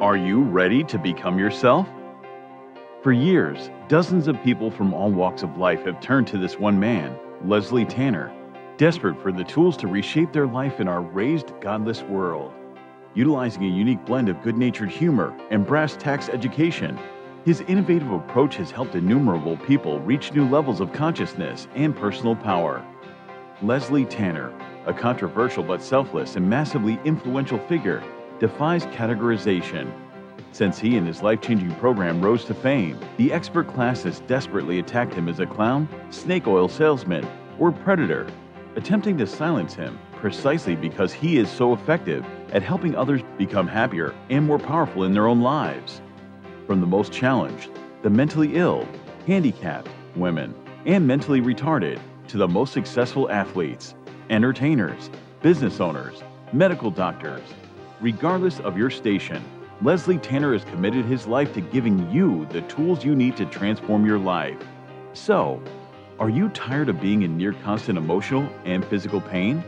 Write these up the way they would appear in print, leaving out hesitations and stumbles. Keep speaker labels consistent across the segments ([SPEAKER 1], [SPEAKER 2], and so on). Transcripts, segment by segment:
[SPEAKER 1] Are you ready to become yourself? For years, dozens of people from all walks of life have turned to this one man, Leslie Tanner, desperate for the tools to reshape their life in our raised, godless world. Utilizing a unique blend of good-natured humor and brass tacks education, his innovative approach has helped innumerable people reach new levels of consciousness and personal power. Leslie Tanner, a controversial but selfless and massively influential figure, defies categorization. Since he and his life-changing program rose to fame, the expert class has desperately attacked him as a clown, snake oil salesman, or predator, attempting to silence him precisely because he is so effective at helping others become happier and more powerful in their own lives. From the most challenged, the mentally ill, handicapped, women, and mentally retarded, to the most successful athletes, entertainers, business owners, medical doctors. Regardless of your station, Leslie Tanner has committed his life to giving you the tools you need to transform your life. So, are you tired of being in near constant emotional and physical pain?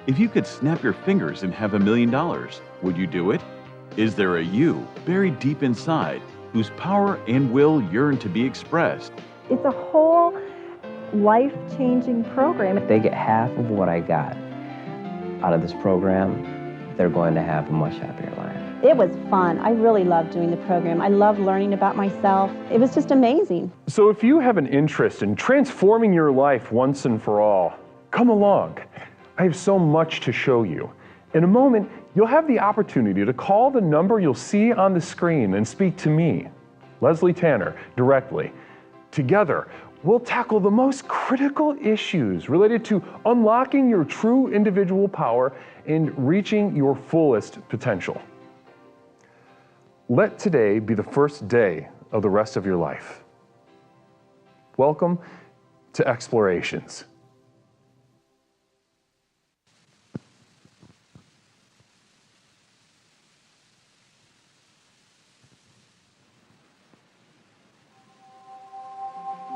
[SPEAKER 1] If you could snap your fingers and have $1 million, would you do it? Is there a you buried deep inside whose power and will yearn to be expressed?
[SPEAKER 2] It's a whole life-changing program.
[SPEAKER 3] If they get half of what I got out of this program, they're going to have a much happier life.
[SPEAKER 4] It was fun. I really loved doing the program. I loved learning about myself. It was just amazing.
[SPEAKER 5] So if you have an interest in transforming your life once and for all, come along. I have so much to show you. In a moment, you'll have the opportunity to call the number you'll see on the screen and speak to me, Leslie Tanner, directly. Together, we'll tackle the most critical issues related to unlocking your true individual power and reaching your fullest potential. Let today be the first day of the rest of your life. Welcome to Explorations.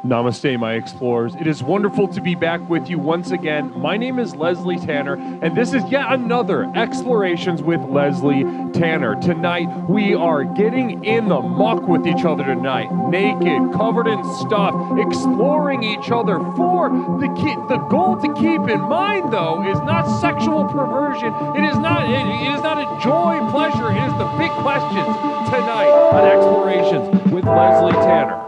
[SPEAKER 6] Namaste, my explorers. It is wonderful to be back with you once again. My name is Leslie Tanner, and this is yet another Explorations with Leslie Tanner. Tonight, we are getting in the muck with each other tonight, naked, covered in stuff, exploring each other for the goal to keep in mind, though, is not sexual perversion. It is not a joy, pleasure. It is the big questions tonight on Explorations with Leslie Tanner.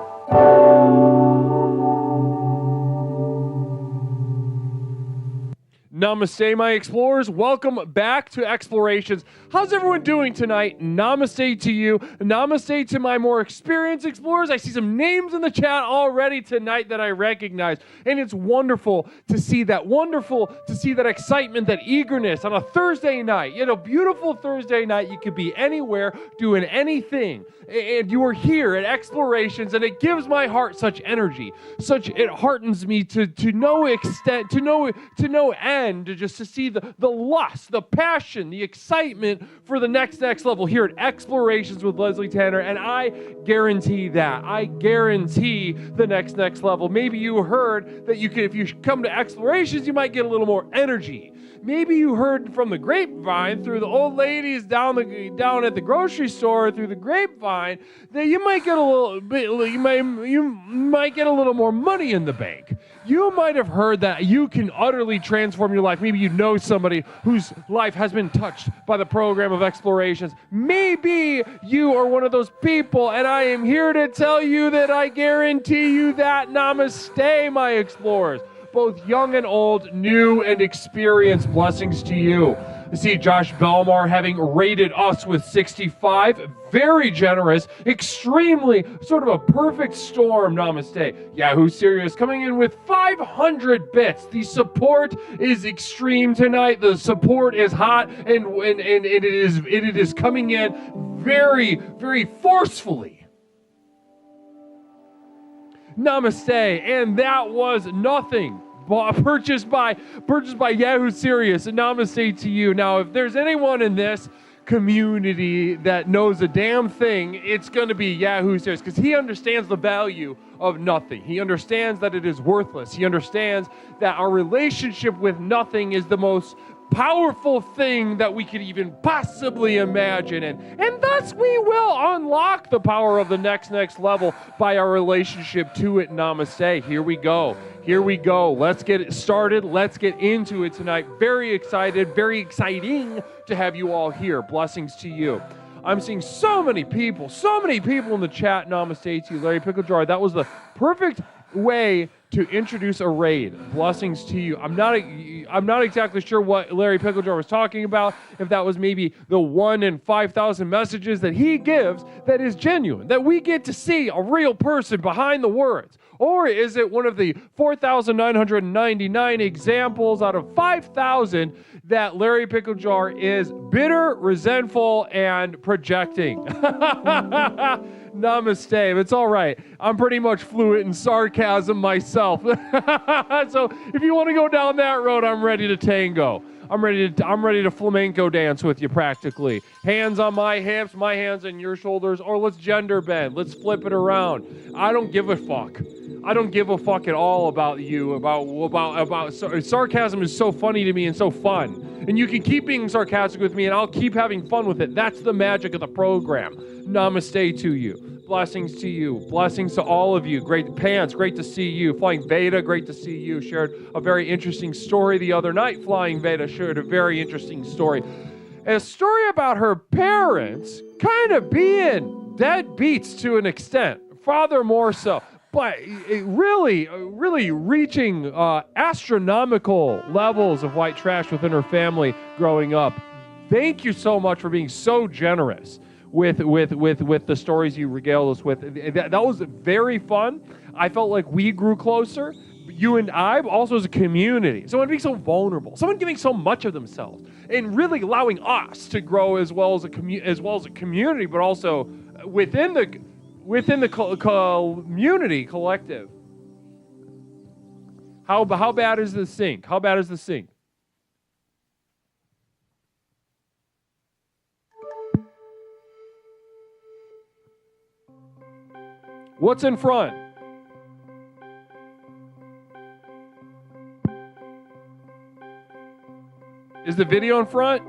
[SPEAKER 6] Namaste, my explorers. Welcome back to Explorations. How's everyone doing tonight? Namaste to you. Namaste to my more experienced explorers. I see some names in the chat already tonight that I recognize. And it's wonderful to see that excitement, that eagerness on a Thursday night. You know, beautiful Thursday night. You could be anywhere doing anything. And you are here at Explorations, and it gives my heart such energy. It heartens me to no extent, to no end, to see the lust, the passion, the excitement for the next level here at Explorations with Leslie Tanner. And I guarantee that. I guarantee the next level. Maybe you heard that if you come to Explorations, you might get a little more energy. Maybe you heard from the grapevine through the old ladies down at the grocery store through the grapevine that you might get you might get a little more money in the bank. You might have heard that you can utterly transform your life. Maybe you know somebody whose life has been touched by the program of Explorations. Maybe you are one of those people, and I am here to tell you that I guarantee you that. Namaste, my explorers. Both young and old, new and experienced, blessings to you. I see Josh Belmar having rated us with 65. Very generous, extremely, sort of a perfect storm. Namaste. Yahoo Serious coming in with 500 bits. The support is extreme tonight. The support is hot, and it is coming in very, very forcefully. Namaste, and that was nothing. Purchased by Yahoo Serious, and namaste to you. Now, if there's anyone in this community that knows a damn thing, it's going to be Yahoo Serious, because he understands the value of nothing. He understands that it is worthless. He understands that our relationship with nothing is the most powerful thing that we could even possibly imagine. And thus we will unlock the power of the next level by our relationship to it. Namaste. Here we go. Here we go. Let's get it started. Let's get into it tonight. Very excited, very exciting to have you all here. Blessings to you. I'm seeing so many people in the chat. Namaste to you, Larry Pickle Jar. That was the perfect way to introduce a raid. Blessings to you. I'm not exactly sure what Larry Pickle Jar was talking about. If that was maybe the 1 in 5,000 messages that he gives that is genuine, that we get to see a real person behind the words. Or is it one of the 4,999 examples out of 5,000 that Larry Pickle Jar is bitter, resentful, and projecting? Namaste. It's all right. I'm pretty much fluent in sarcasm myself. So if you want to go down that road, I'm ready to tango. I'm ready to flamenco dance with you practically. Hands on my hips, my hands on your shoulders, or let's gender bend. Let's flip it around. I don't give a fuck. I don't give a fuck at all about you, about sarcasm is so funny to me and so fun. And you can keep being sarcastic with me and I'll keep having fun with it. That's the magic of the program. Namaste to you. Blessings to you. Blessings to all of you. Great Pants, great to see you. Flying Veda, great to see you. Shared a very interesting story the other night. Flying Veda shared a very interesting story. A story about her parents kind of being deadbeats to an extent. Father more so. But it really reaching astronomical levels of white trash within her family growing up. Thank you so much for being so generous with the stories you regaled us with. That was very fun. I felt like we grew closer. You and I, also as a community. Someone being so vulnerable. Someone giving so much of themselves, and really allowing us to grow as well as a community, but also within the community collective. How bad is the sink? How bad is the sink? What's in front? Is the video in front?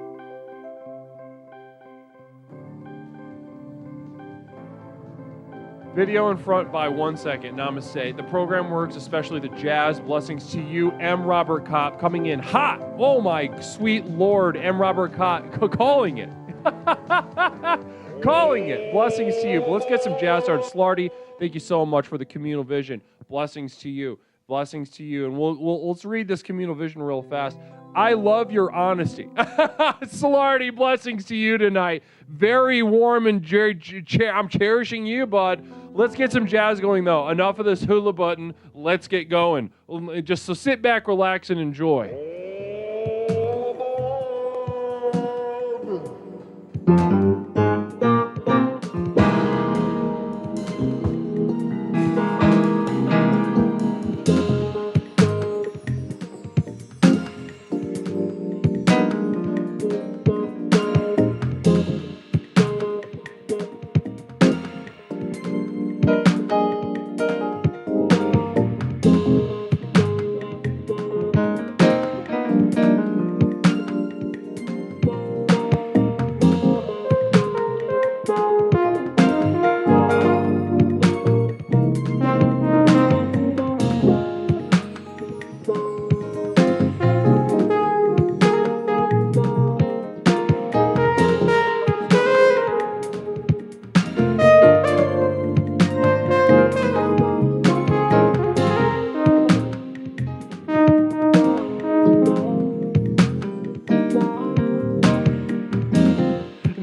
[SPEAKER 6] Video in front by 1 second. Namaste. The program works, especially the jazz. Blessings to you. M. Robert Kopp coming in hot. Oh my sweet Lord. M. Robert Kopp calling it. Calling it. Blessings to you. But let's get some jazz started. Slarty, thank you so much for the communal vision. Blessings to you. Blessings to you. And let's read this communal vision real fast. I love your honesty. Slarty, blessings to you tonight. Very warm and I'm cherishing you, bud. Let's get some jazz going, though. Enough of this hula button. Let's get going. Just so sit back, relax, and enjoy.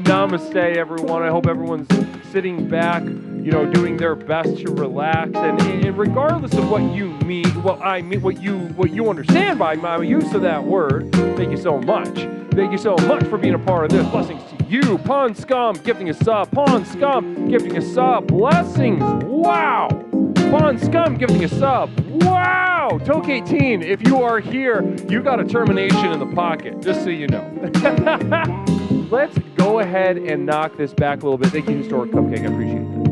[SPEAKER 6] Namaste, everyone. I hope everyone's sitting back, doing their best to relax. And regardless of what you mean, what you understand by my use of that word, thank you so much. Thank you so much for being a part of this. Blessings to you. Pawn Scum gifting a sub. Pawn Scum gifting a sub. Blessings. Wow. Pawn Scum gifting a sub. Wow. Toke 18, if you are here, you got a termination in the pocket, just so you know. Let's go ahead and knock this back a little bit. Thank you, Historic Cupcake. I appreciate that.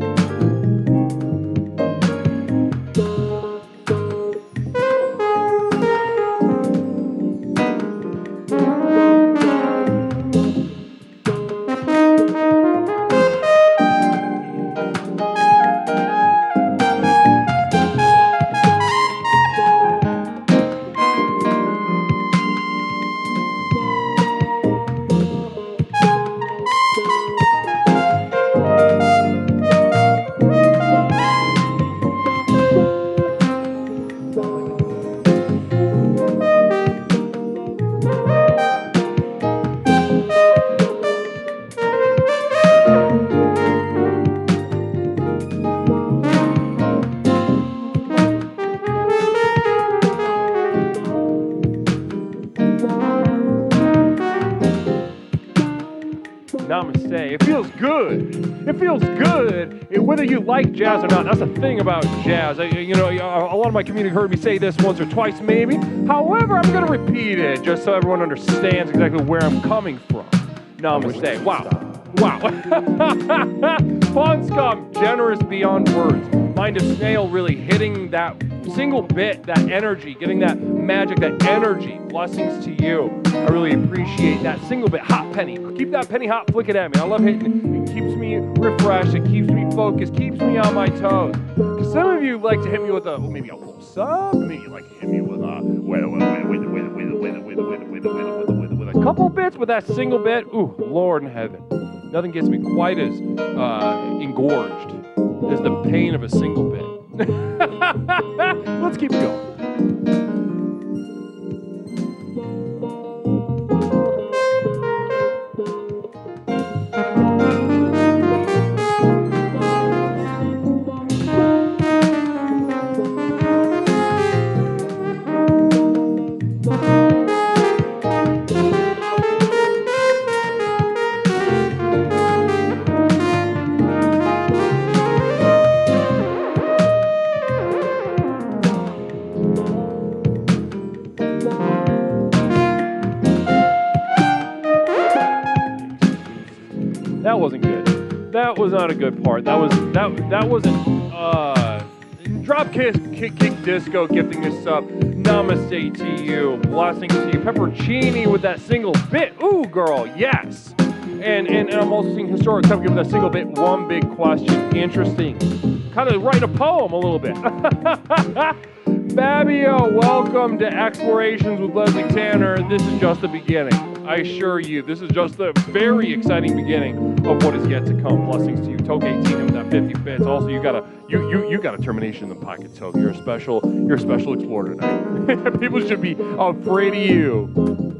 [SPEAKER 6] feels good. It feels good whether you like jazz or not. That's the thing about jazz. A lot of my community heard me say this once or twice maybe. However, I'm going to repeat it just so everyone understands exactly where I'm coming from. Namaste. Wow. Fun scum, generous beyond words. Mind of Snail really hitting that single bit, that energy, getting that magic, that energy. Blessings to you. I really appreciate that single bit. Hot penny. Keep that penny hot, flick it at me. I love hitting it. It keeps me refreshed. It keeps me focused. Keeps me on my toes. Because some of you like to hit me with maybe a full sub. Maybe you like to hit me with a couple bits, with that single bit. Ooh, Lord in heaven. Nothing gets me quite as engorged as the pain of a single bit. Let's keep going. That wasn't good. That was not a good part. That wasn't drop kick disco gifting this up. Namaste to you. Blessings to you. Peppercini with that single bit. Ooh, girl, yes. And I'm also seeing Historic Cup give that single bit one big question. Interesting. Kind of write a poem a little bit. Fabio, welcome to Explorations with Leslie Tanner. This is just the beginning. I assure you, this is just the very exciting beginning of what is yet to come. Blessings to you. Toke 18 with that 50 bits. Also, you got a termination in the pocket, Toke. You're a special explorer tonight. People should be afraid of you.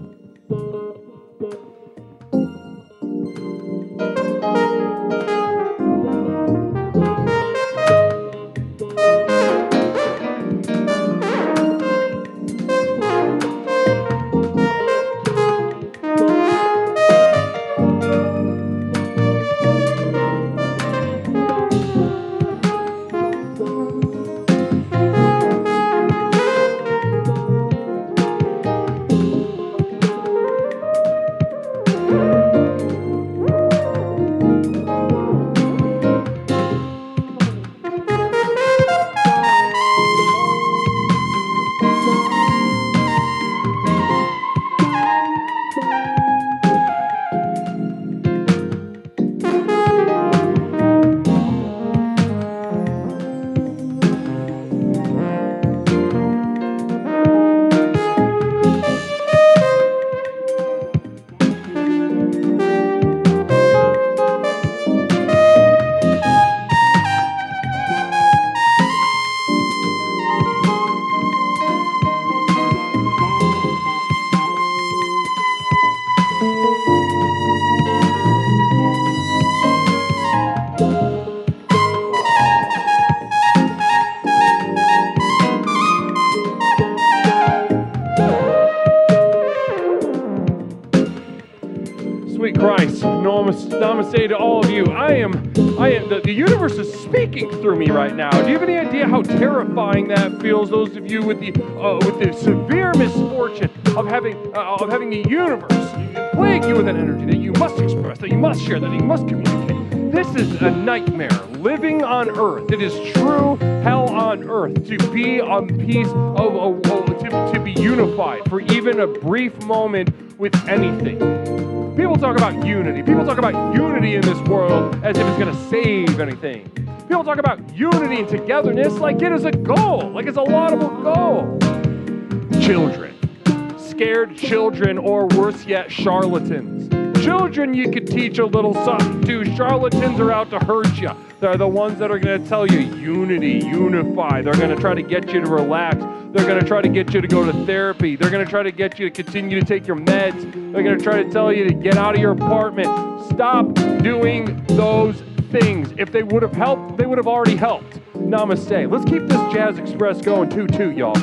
[SPEAKER 6] Sweet Christ, namaste to all of you. The universe is speaking through me right now. Do you have any idea how terrifying that feels? Those of you with the severe misfortune of having the universe plague you with an energy that you must express, that you must share, that you must communicate. This is a nightmare. Living on Earth, it is true hell on Earth to be on peace, to be unified for even a brief moment with anything. People talk about unity. People talk about unity in this world as if it's going to save anything. People talk about unity and togetherness like it is a goal, like it's a laudable goal. Children. Scared children, or worse yet, charlatans. Children you could teach a little something to. Charlatans are out to hurt you. They're the ones that are going to tell you unity, unify. They're going to try to get you to relax. They're going to try to get you to go to therapy. They're going to try to get you to continue to take your meds. They're going to try to tell you to get out of your apartment. Stop doing those things. If they would have helped, they would have already helped. Namaste. Let's keep this Jazz Express going, toot, y'all.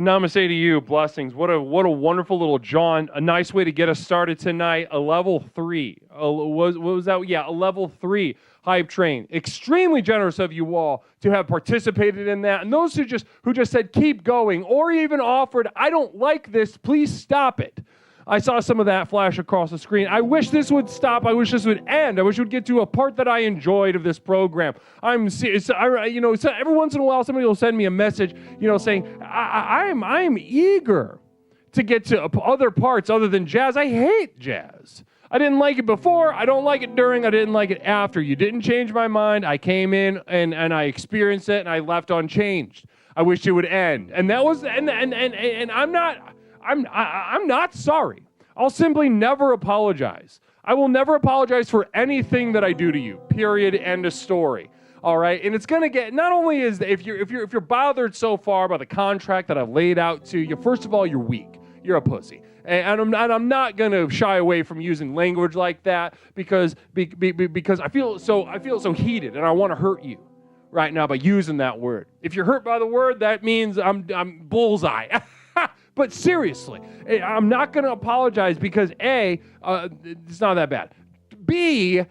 [SPEAKER 6] Namaste to you. Blessings. What a wonderful little John. A nice way to get us started tonight. A level 3. What was that? Yeah, a level 3 hype train. Extremely generous of you all to have participated in that. And those who just said keep going, or even offered, I don't like this, please stop it. I saw some of that flash across the screen. I wish this would stop. I wish this would end. I wish we would get to a part that I enjoyed of this program. Every once in a while, somebody will send me a message, saying, I'm eager to get to other parts other than jazz. I hate jazz. I didn't like it before. I don't like it during. I didn't like it after. You didn't change my mind. I came in and I experienced it and I left unchanged. I wish it would end. And that was and I'm not sorry. I'll simply never apologize. I will never apologize for anything that I do to you. Period. End of story. All right. And it's gonna get, not only is if you're bothered so far by the contract that I've laid out to you, first of all, you're weak. You're a pussy. And I'm not gonna shy away from using language like that because I feel so heated and I want to hurt you right now by using that word. If you're hurt by the word, that means I'm bullseye. But seriously, I'm not going to apologize because A, it's not that bad. B,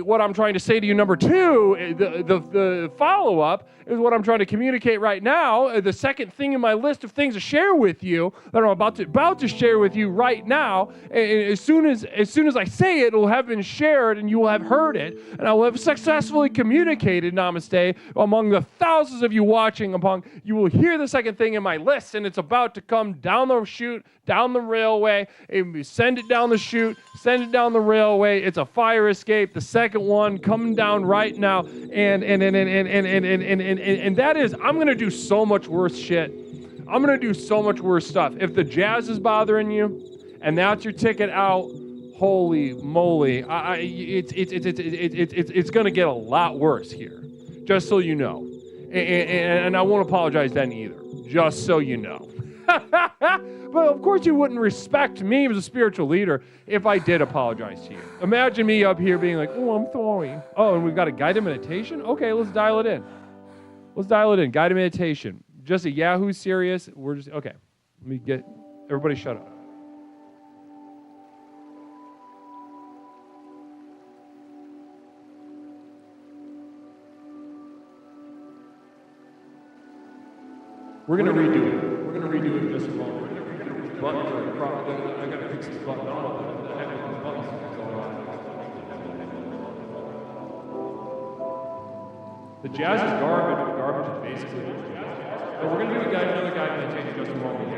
[SPEAKER 6] what I'm trying to say to you, number 2, the follow-up is what I'm trying to communicate right now. The second thing in my list of things to share with you that I'm about to share with you right now. As soon as I say it, will have been shared and you will have heard it, and I will have successfully communicated Namaste among the thousands of you watching. You will hear the second thing in my list, and it's about to come down the chute, down the railway. Send it down the chute, send it down the railway. It's a fire escape. The second one coming down right now, and that is, I'm gonna do so much worse shit. I'm gonna do so much worse stuff. If the jazz is bothering you, and that's your ticket out, holy moly, it's gonna get a lot worse here. Just so you know, and I won't apologize then either. Just so you know. But of course you wouldn't respect me as a spiritual leader if I did apologize to you. Imagine me up here being like, oh, I'm sorry. Oh, and we've got a guided meditation? Okay, let's dial it in. Guided meditation. Just a Yahoo serious. Okay. Let me get, everybody shut up. We're going to redo it. We're going to redo it in just a moment. Buttons are across. I got to fix this button. I don't know what the heck are these buttons going on. The jazz is garbage. The garbage is basically jazz. But we're going to do another guide meditation in just a moment.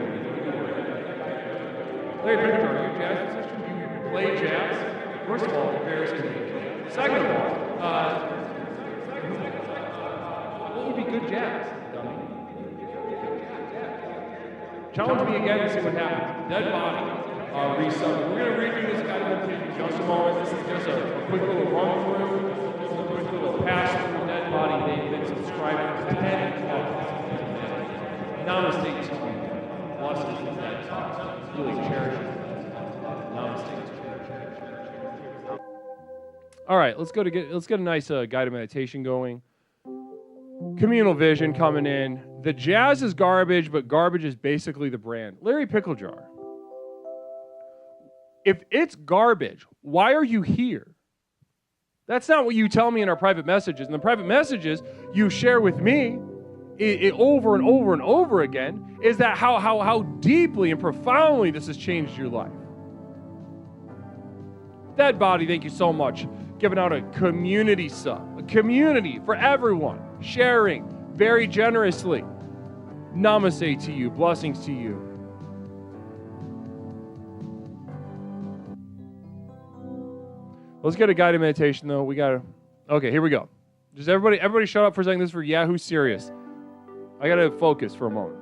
[SPEAKER 6] Larry Pickard, are you a jazz musician? Do you play jazz? First of all, embarrassing me. Second of all, what would be good jazz? Challenge me again and see what happens. Dead body, reset. We're going to redo this guided meditation in just a moment. This is just a quick little run through. This is a quick little pass through dead body. They've been subscribed for 10 months. Namaste to you. Blessings with that talk. Really cherish it. Namaste to you. All right, let's get a nice guided meditation going. Communal vision coming in. The jazz is garbage, but garbage is basically the brand. Larry Pickle Jar. If it's garbage, why are you here? That's not what you tell me in our private messages. In the private messages you share with me over and over and over again is that how deeply and profoundly this has changed your life. Dead Body, thank you so much. Giving out a community sub. A community for everyone. Sharing very generously. Namaste to you. Blessings to you. Let's get a guided meditation, though. Okay, here we go. Just everybody shut up for a second. This is for Yahoo Serious. I got to focus for a moment.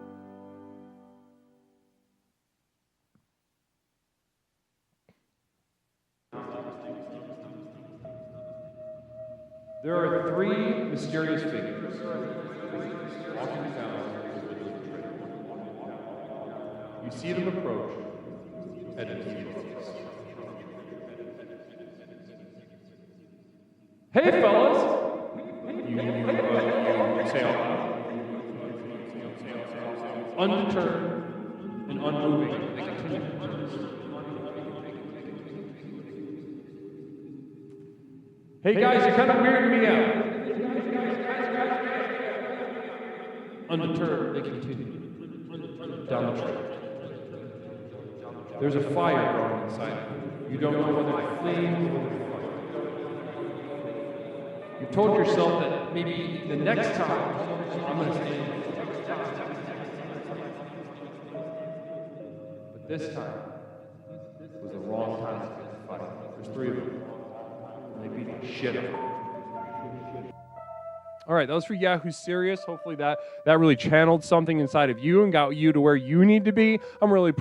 [SPEAKER 6] There are 3 mysterious figures walking down. You see them approach at a distance. Hey, fellas! You say out loud. undeterred and unmoving. They continue. Hey guys, you're kind of weirding me out. Undeterred, they continue down the trail. There's a fire growing inside of you. You don't know whether to flee or whether to fight. You've told yourself that maybe the next time I'm going to stand. But this time was the wrong time to fight. There's 3 of them. And they beat the shit out of them. All right, that was for Yahoo Serious. Hopefully that really channeled something inside of you and got you to where you need to be. I'm really,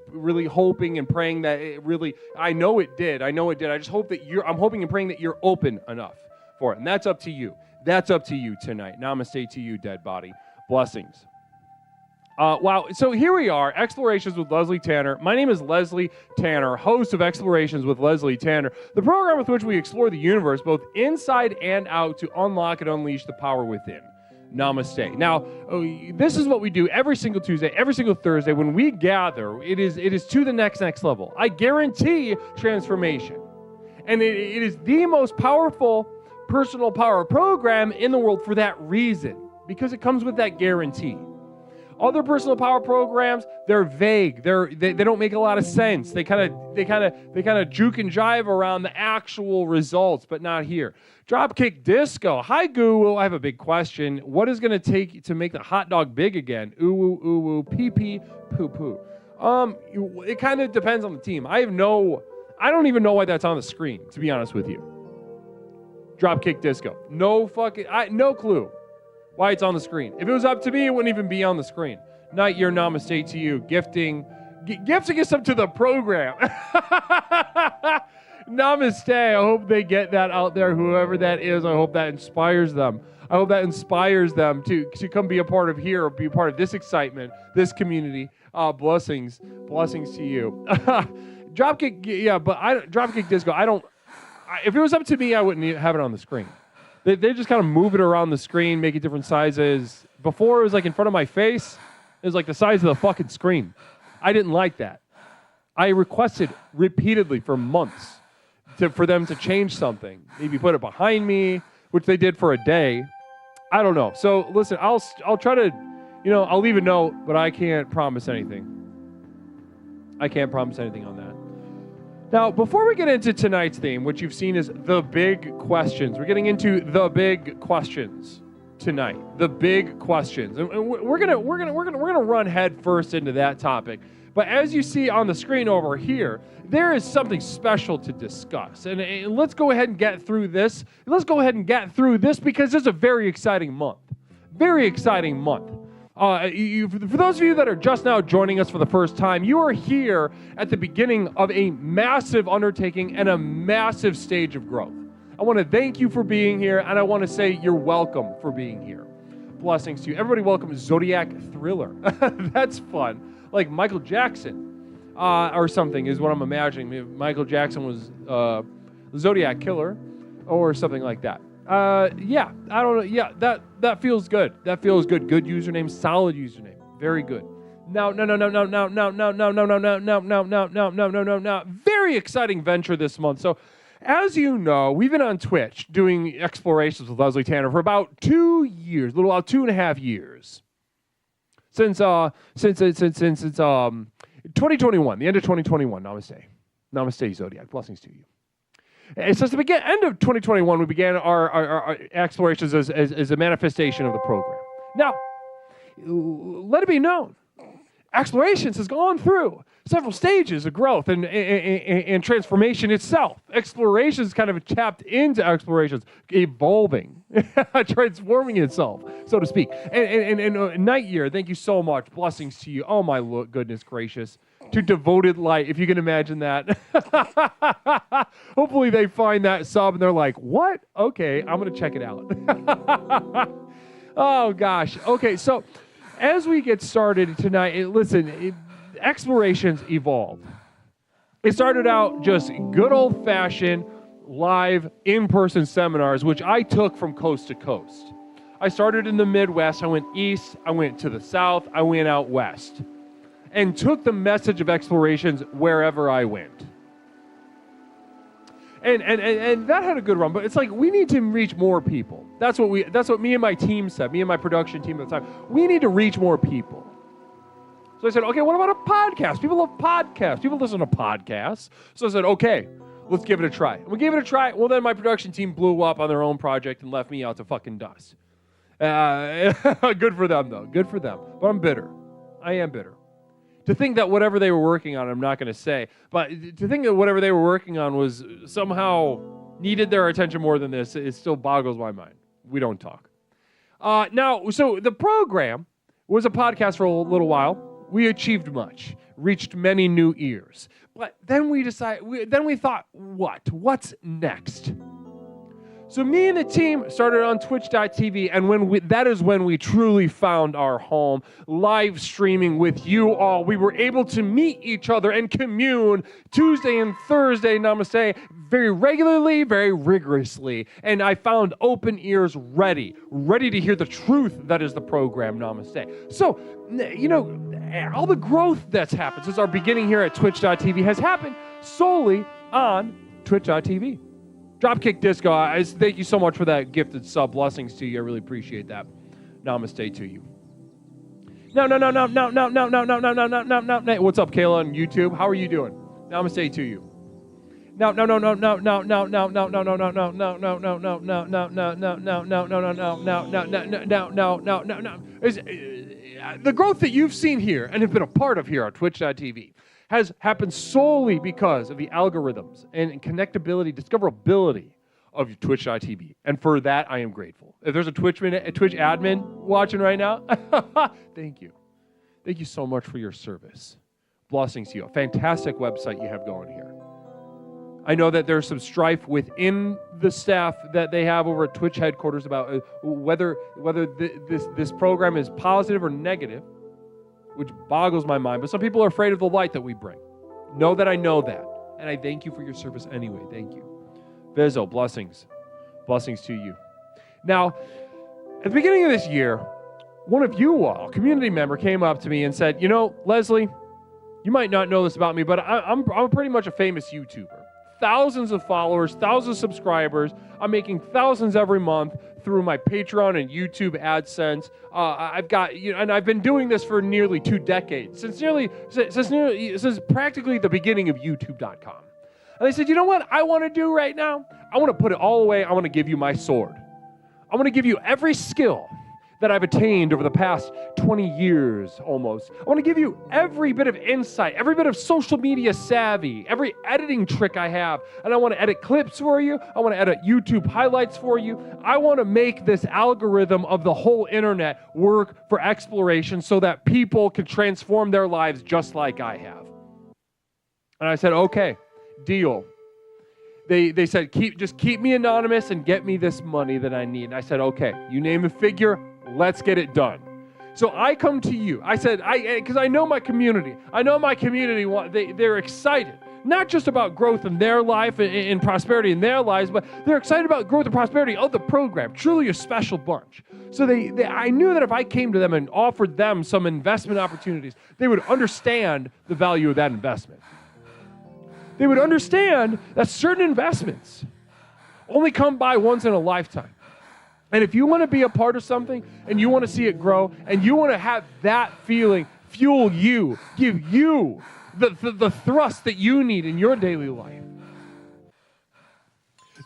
[SPEAKER 6] really hoping and praying that it really. I know it did. I just hope that I'm hoping and praying that you're open enough for it, and that's up to you. That's up to you tonight. Namaste to you, dead body. Blessings. Wow, so here we are, Explorations with Leslie Tanner. My name is Leslie Tanner, host of Explorations with Leslie Tanner, the program with which we explore the universe, both inside and out, to unlock and unleash the power within. Namaste. Now, this is what we do every single Tuesday, every single Thursday. When we gather, it is to the next level. I guarantee transformation. And it is the most powerful personal power program in the world for that reason, because it comes with that guarantee. Other personal power programs, they're vague. They don't make a lot of sense. They kind of juke and jive around the actual results, but not here. Dropkick Disco. Hi, Guru. I have a big question. What is going to take to make the hot dog big again? Ooh, ooh, ooh, pee, pee, poo, poo. It kind of depends on the team. I don't even know why that's on the screen, to be honest with you. Dropkick Disco. No clue why it's on the screen. If it was up to me, it wouldn't even be on the screen. Night Year Namaste to you. Gifting us up to the program. Namaste. I hope they get that out there, whoever that is. I hope that inspires them. I hope that inspires them to come be a part of here, or be a part of this excitement, this community. Blessings to you. Dropkick, yeah, but Dropkick Disco, if it was up to me, I wouldn't have it on the screen. They just kind of move it around the screen, make it different sizes. Before, it was like in front of my face. It was like the size of the fucking screen. I didn't like that. I requested repeatedly for months for them to change something. Maybe put it behind me, which they did for a day. I don't know. So listen, I'll try to, I'll leave a note, but I can't promise anything. I can't promise anything on that. Now, before we get into tonight's theme, which you've seen is the big questions, we're getting into the big questions tonight. The big questions, and we're gonna run head first into that topic. But as you see on the screen over here, there is something special to discuss, and let's go ahead and get through this. Let's go ahead and get through this because it's a very exciting month. Very exciting month. For those of you that are just now joining us for the first time, you are here at the beginning of a massive undertaking and a massive stage of growth. I want to thank you for being here, and I want to say you're welcome for being here. Blessings to you. Everybody welcome Zodiac Thriller. That's fun. Like Michael Jackson or something is what I'm imagining. Maybe Michael Jackson was the Zodiac Killer or something like that. Yeah, I don't know. Yeah, that feels good. That feels good. Good username, solid username. Very good. No. Very exciting venture this month. So, as you know, we've been on Twitch doing Explorations with Leslie Tanner for about 2 years, a little about 2.5 years. Since 2021, the end of 2021. Namaste, Zodiac. Blessings to you. And since the end of 2021, we began our explorations as a manifestation of the program. Now, let it be known, Explorations has gone through several stages of growth and transformation itself. Explorations kind of tapped into Explorations, evolving, transforming itself, so to speak. And Night Year, thank you so much. Blessings to you. Oh, my goodness gracious. To Devoted Light, if you can imagine that. Hopefully they find that sub and they're like, what? Okay, I'm going to check it out. Oh, gosh. Okay, so as we get started tonight, Explorations evolved. It started out just good old-fashioned live in-person seminars, which I took from coast to coast. I started in the Midwest. I went east. I went to the south. I went out west and took the message of explorations wherever I went. And that had a good run, but it's like we need to reach more people. That's what me and my team said, me and my production team at the time. We need to reach more people. So I said, okay, what about a podcast? People love podcasts. People listen to podcasts. So I said, okay, let's give it a try. And we gave it a try. Well, then my production team blew up on their own project and left me out to fucking dust. Good for them, though. Good for them. But I'm bitter. I am bitter. To think that whatever they were working on, I'm not going to say, but to think that whatever they were working on was somehow needed their attention more than this, it still boggles my mind. We don't talk. Now, so the program was a podcast for a little while. We achieved much, reached many new ears. But then we thought, what's next? So me and the team started on twitch.tv, and that is when we truly found our home, live streaming with you all. We were able to meet each other and commune Tuesday and Thursday, namaste, very regularly, very rigorously. And I found open ears ready to hear the truth that is the program, namaste. So, all the growth that's happened since our beginning here at twitch.tv has happened solely on twitch.tv. Dropkick Disco, thank you so much for that gifted sub. Blessings to you. I really appreciate that. Namaste to you. No. What's up, Kayla on YouTube? How are you doing? Namaste to you. No. The growth that you've seen here and have been a part of here on twitch.tv has happened solely because of the algorithms and connectability, discoverability of twitch.tv. And for that, I am grateful. If there's a Twitch admin watching right now, thank you. Thank you so much for your service. Blessings to you. A fantastic website you have going here. I know that there's some strife within the staff that they have over at Twitch headquarters about whether this program is positive or negative, which boggles my mind. But some people are afraid of the light that we bring. Know that I know that. And I thank you for your service anyway. Thank you. Vizo, blessings. Blessings to you. Now, at the beginning of this year, one of you all, a community member, came up to me and said, Leslie, you might not know this about me, but I'm pretty much a famous YouTuber. Thousands of followers, thousands of subscribers. I'm making thousands every month through my Patreon and YouTube AdSense. I've got, and I've been doing this for nearly 2 decades, since practically the beginning of YouTube.com. And they said, you know what I want to do right now? I want to put it all away. I want to give you my sword. I want to give you every skill that I've attained over the past 20 years almost. I want to give you every bit of insight, every bit of social media savvy, every editing trick I have. And I want to edit clips for you. I want to edit YouTube highlights for you. I want to make this algorithm of the whole internet work for exploration so that people can transform their lives just like I have. And I said, okay, deal. They said, just keep me anonymous and get me this money that I need. And I said, okay, you name a figure, let's get it done. So I come to you. I said, because I know my community. I know my community, they're excited. Not just about growth in their life and prosperity in their lives, but they're excited about growth and prosperity of the program. Truly a special bunch. So I knew that if I came to them and offered them some investment opportunities, they would understand the value of that investment. They would understand that certain investments only come by once in a lifetime. And if you want to be a part of something and you want to see it grow and you want to have that feeling fuel you, give you the thrust that you need in your daily life,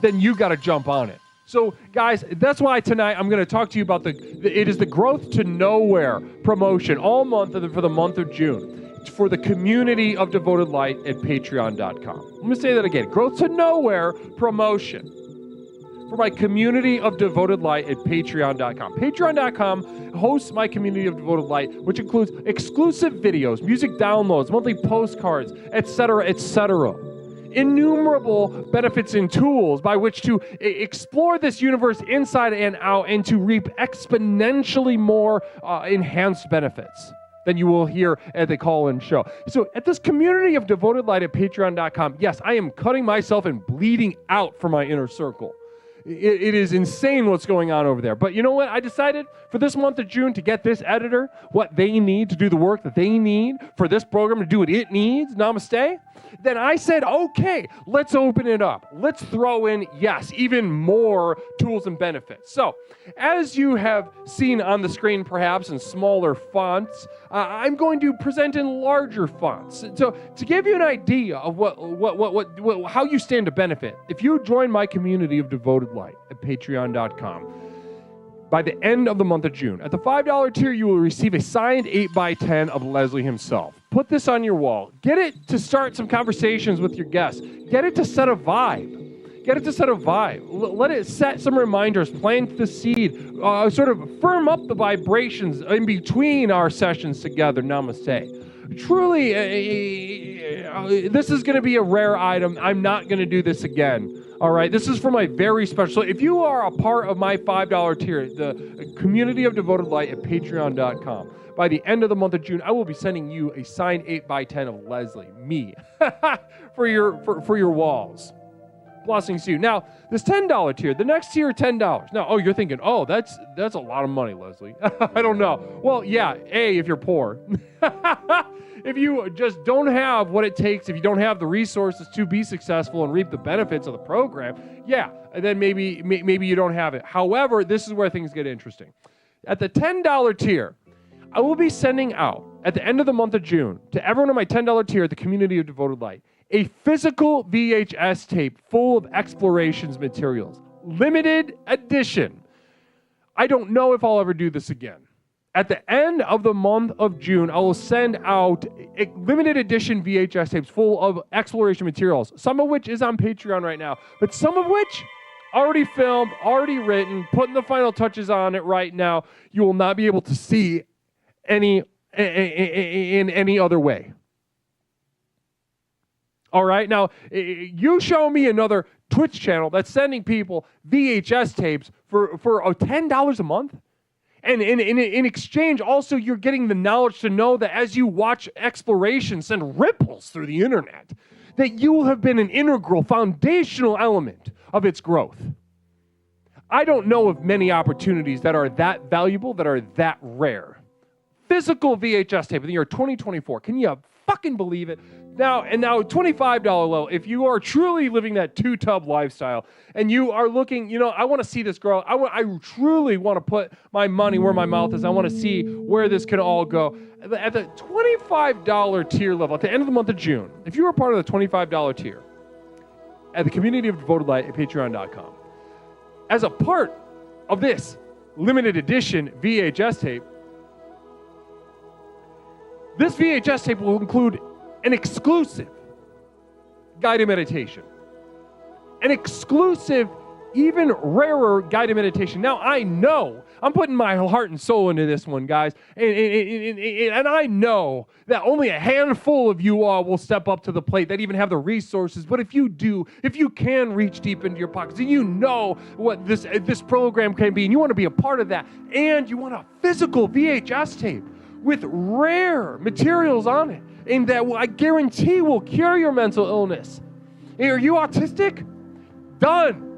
[SPEAKER 6] then you got to jump on it. So guys, that's why tonight I'm going to talk to you about it is the Growth to Nowhere promotion all month for the month of June. For the community of Devoted Light at patreon.com. Let me say that again. Growth to Nowhere promotion for my community of Devoted Light at patreon.com. Patreon.com hosts my community of Devoted Light, which includes exclusive videos, music downloads, monthly postcards, etc., etc. Innumerable benefits and tools by which to explore this universe inside and out and to reap exponentially more enhanced benefits than you will hear at the call-in show. So at this community of Devoted Light at patreon.com, yes, I am cutting myself and bleeding out for my inner circle. it is insane what's going on over there. But you know what? I decided for this month of June to get this editor what they need to do the work that they need for this program to do what it needs. Namaste. Then I said, okay, let's open it up. Let's throw in, yes, even more tools and benefits. So, as you have seen on the screen, perhaps in smaller fonts, I'm going to present in larger fonts. So, to give you an idea of how you stand to benefit, if you join my community of devoted light at patreon.com, by the end of the month of June, at the $5 tier, you will receive a signed 8x10 of Leslie himself. Put this on your wall. Get it to start some conversations with your guests. Get it to set a vibe. Get it to set a vibe. Let it set some reminders, plant the seed, sort of firm up the vibrations in between our sessions together. Namaste. Truly, this is going to be a rare item. I'm not going to do this again. All right, this is for my very special. If you are a part of my $5 tier, the community of devoted light at patreon.com, by the end of the month of June, I will be sending you a signed 8x10 of Leslie, me, for your walls. Blessings to you. Now, this $10 tier, the next tier, $10. Now, you're thinking, that's a lot of money, Leslie. I don't know. Well, yeah, if you're poor. If you just don't have what it takes, if you don't have the resources to be successful and reap the benefits of the program, then maybe you don't have it. However, this is where things get interesting. At the $10 tier, I will be sending out, at the end of the month of June, to everyone in my $10 tier at the Community of Devoted Light, a physical VHS tape full of explorations materials. Limited edition. I don't know if I'll ever do this again. At the end of the month of June, I will send out a limited edition VHS tapes full of exploration materials, some of which is on Patreon right now, but some of which already filmed, already written, putting the final touches on it right now. You will not be able to see in any other way. All right, now you show me another Twitch channel that's sending people VHS tapes for $10 a month. And in exchange, also, you're getting the knowledge to know that as you watch exploration send ripples through the internet, that you will have been an integral, foundational element of its growth. I don't know of many opportunities that are that valuable, that are that rare. Physical VHS tape in the year 2024. Can you fucking believe it? Now $25 level, if you are truly living that two-tub lifestyle and you are looking, I want to see this grow. I truly want to put my money where my mouth is. I want to see where this can all go. At the $25 tier level, at the end of the month of June, if you are part of the $25 tier at the Community of Devoted Light at patreon.com, as a part of this limited edition VHS tape, this VHS tape will include an exclusive guided meditation. An exclusive, even rarer guided meditation. Now, I know, I'm putting my heart and soul into this one, guys. And I know that only a handful of you all will step up to the plate that even have the resources. But if you do, if you can reach deep into your pockets, and you know what this program can be, and you want to be a part of that, and you want a physical VHS tape with rare materials on it, and that I guarantee will cure your mental illness. Hey, are you autistic? Done.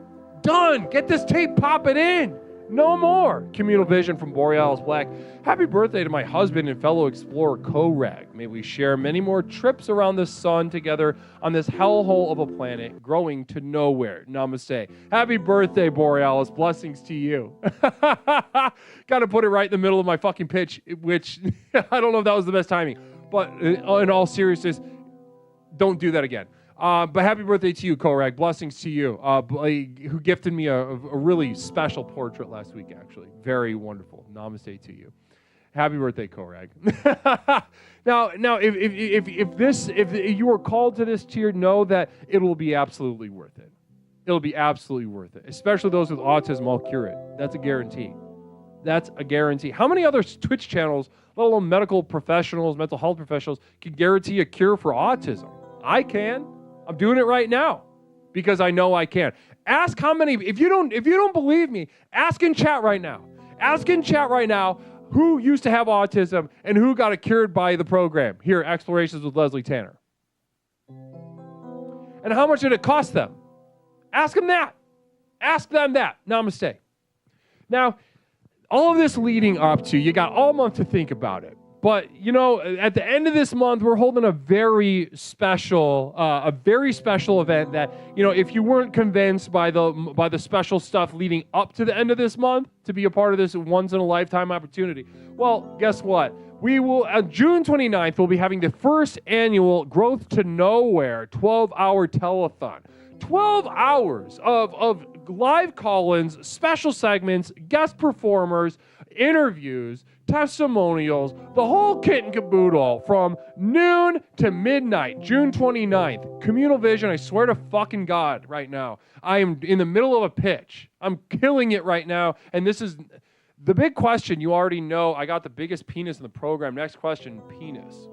[SPEAKER 6] Get this tape popping in. No more. Communal vision from Borealis Black. Happy birthday to my husband and fellow explorer, Korag. May we share many more trips around the sun together on this hellhole of a planet growing to nowhere. Namaste. Happy birthday, Borealis. Blessings to you. Got to put it right in the middle of my fucking pitch, which I don't know if that was the best timing. But in all seriousness, don't do that again. But happy birthday to you, Korag. Blessings to you, who gifted me a really special portrait last week, actually. Very wonderful. Namaste to you. Happy birthday, Korag. Now, if you are called to this tier, know that it will be absolutely worth it. It'll be absolutely worth it. Especially those with autism, I'll cure it. That's a guarantee. That's a guarantee. How many other Twitch channels, let alone medical professionals, mental health professionals, can guarantee a cure for autism? I can. I'm doing it right now because I know I can. Ask how many. If you don't believe me, ask in chat right now. Ask in chat right now who used to have autism and who got it cured by the program here, Explorations with Leslie Tanner. And how much did it cost them? Ask them that. Ask them that. Namaste. Now, all of this leading up to, you got all month to think about it. But, at the end of this month, we're holding a very special event that, if you weren't convinced by the special stuff leading up to the end of this month to be a part of this once-in-a-lifetime opportunity, well, guess what? We will, on June 29th, we'll be having the first annual Growth to Nowhere 12-hour telethon. 12 hours of live call-ins, special segments, guest performers, interviews, testimonials, the whole kit and caboodle from noon to midnight, June 29th. Communal Vision, I swear to fucking God right now, I am in the middle of a pitch. I'm killing it right now, and this is the big question. You already know I got the biggest penis in the program. Next question, penis.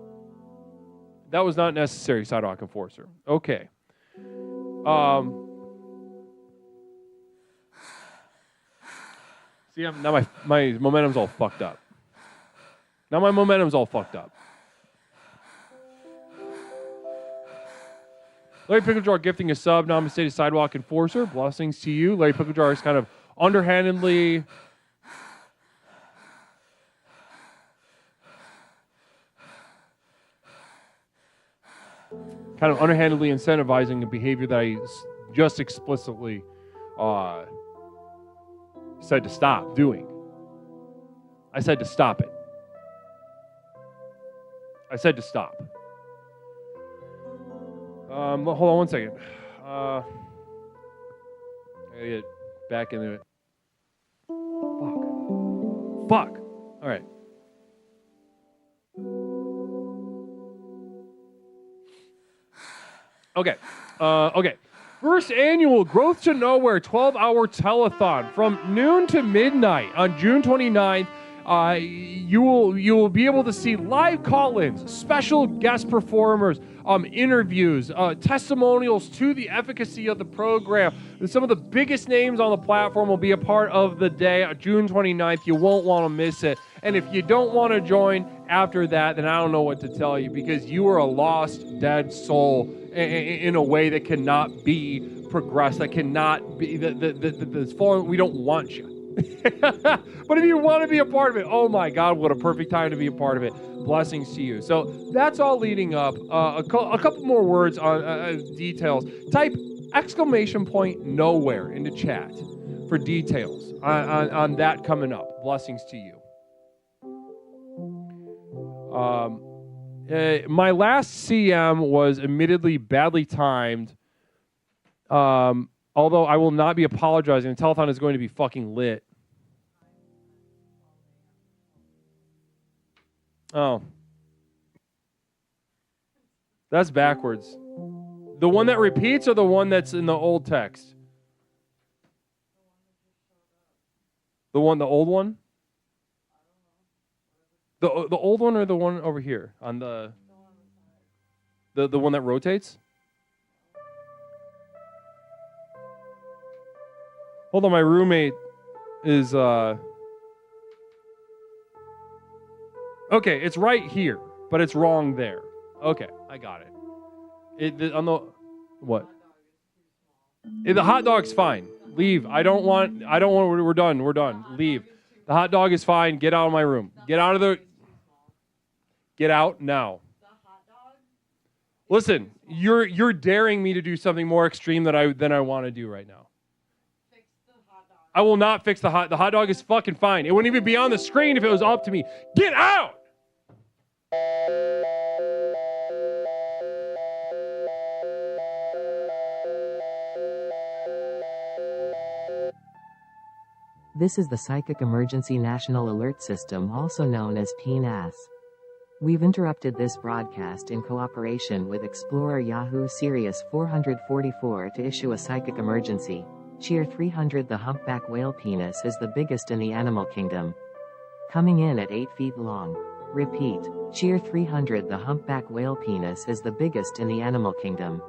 [SPEAKER 6] That was not necessary, Sidewalk Enforcer. Okay. See, now my momentum's all fucked up. Larry Picklejar gifting a sub. Namaste to Sidewalk Enforcer. Blessings to you. Larry Picklejar is kind of underhandedly incentivizing a behavior that I just explicitly said to stop doing. I said to stop it. I said to stop. Hold on one second. I gotta get back into it. Fuck. All right. Okay. First annual Growth to Nowhere 12-hour telethon from noon to midnight on June 29th. You will be able to see live call-ins, special guest performers, interviews, testimonials to the efficacy of the program. Some of the biggest names on the platform will be a part of the day, June 29th. You won't want to miss it. And if you don't want to join after that, then I don't know what to tell you, because you are a lost, dead soul in a way that cannot be progressed, that cannot be, that's fallen. We don't want you. But if you want to be a part of it, oh my God, what a perfect time to be a part of it. Blessings to you. So that's all leading up. A couple more words on details. Type ! Nowhere into chat for details on that coming up. Blessings to you. My last CM was admittedly badly timed. Although I will not be apologizing. The telethon is going to be fucking lit. Oh. That's backwards. The one that repeats or the one that's in the old text? The old one? The old one or the one over here on the one that rotates? Hold on, my roommate is okay, it's right here, but it's wrong there. Okay, I got it. The hot dog's fine. Leave. I don't want we're done. Leave. The hot dog is fine. Get out of my room. Get out now. Listen, you're daring me to do something more extreme than I want to do right now. I will not fix the hot dog is fucking fine. It wouldn't even be on the screen if it was up to me. Get out!
[SPEAKER 7] This is the Psychic Emergency National Alert System, also known as PNAS. We've interrupted this broadcast in cooperation with Explorer Yahoo Sirius 444 to issue a psychic emergency. Cheer 300. The humpback whale penis is the biggest in the animal kingdom. Coming in at 8 feet long. Repeat. Cheer 300. The humpback whale penis is the biggest in the animal kingdom.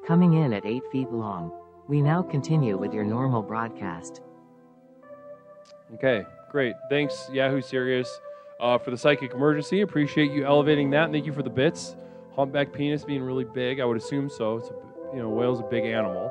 [SPEAKER 7] Coming in at 8 feet long. We now continue with your normal broadcast.
[SPEAKER 6] Okay, great. Thanks, Yahoo Sirius, for the psychic emergency. Appreciate you elevating that. And thank you for the bits. Humpback penis being really big. I would assume so. It's whale's a big animal.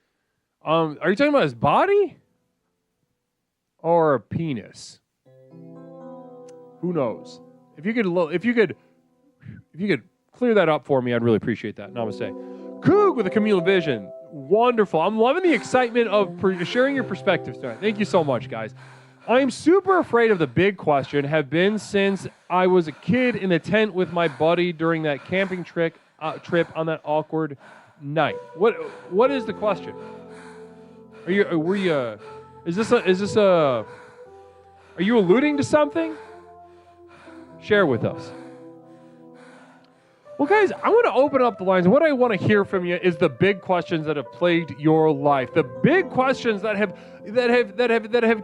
[SPEAKER 6] Are you talking about his body or a penis? Who knows? If you could clear that up for me, I'd really appreciate that. Namaste. Coog with a communal vision. Wonderful. I'm loving the excitement of sharing your perspectives tonight. Thank you so much, guys. I'm super afraid of the big question, have been since I was a kid in the tent with my buddy during that camping trip on that awkward night. What is the question? Are you alluding to something? Share with us. Well, guys, I want to open up the lines. What I want to hear from you is the big questions that have plagued your life, the big questions that have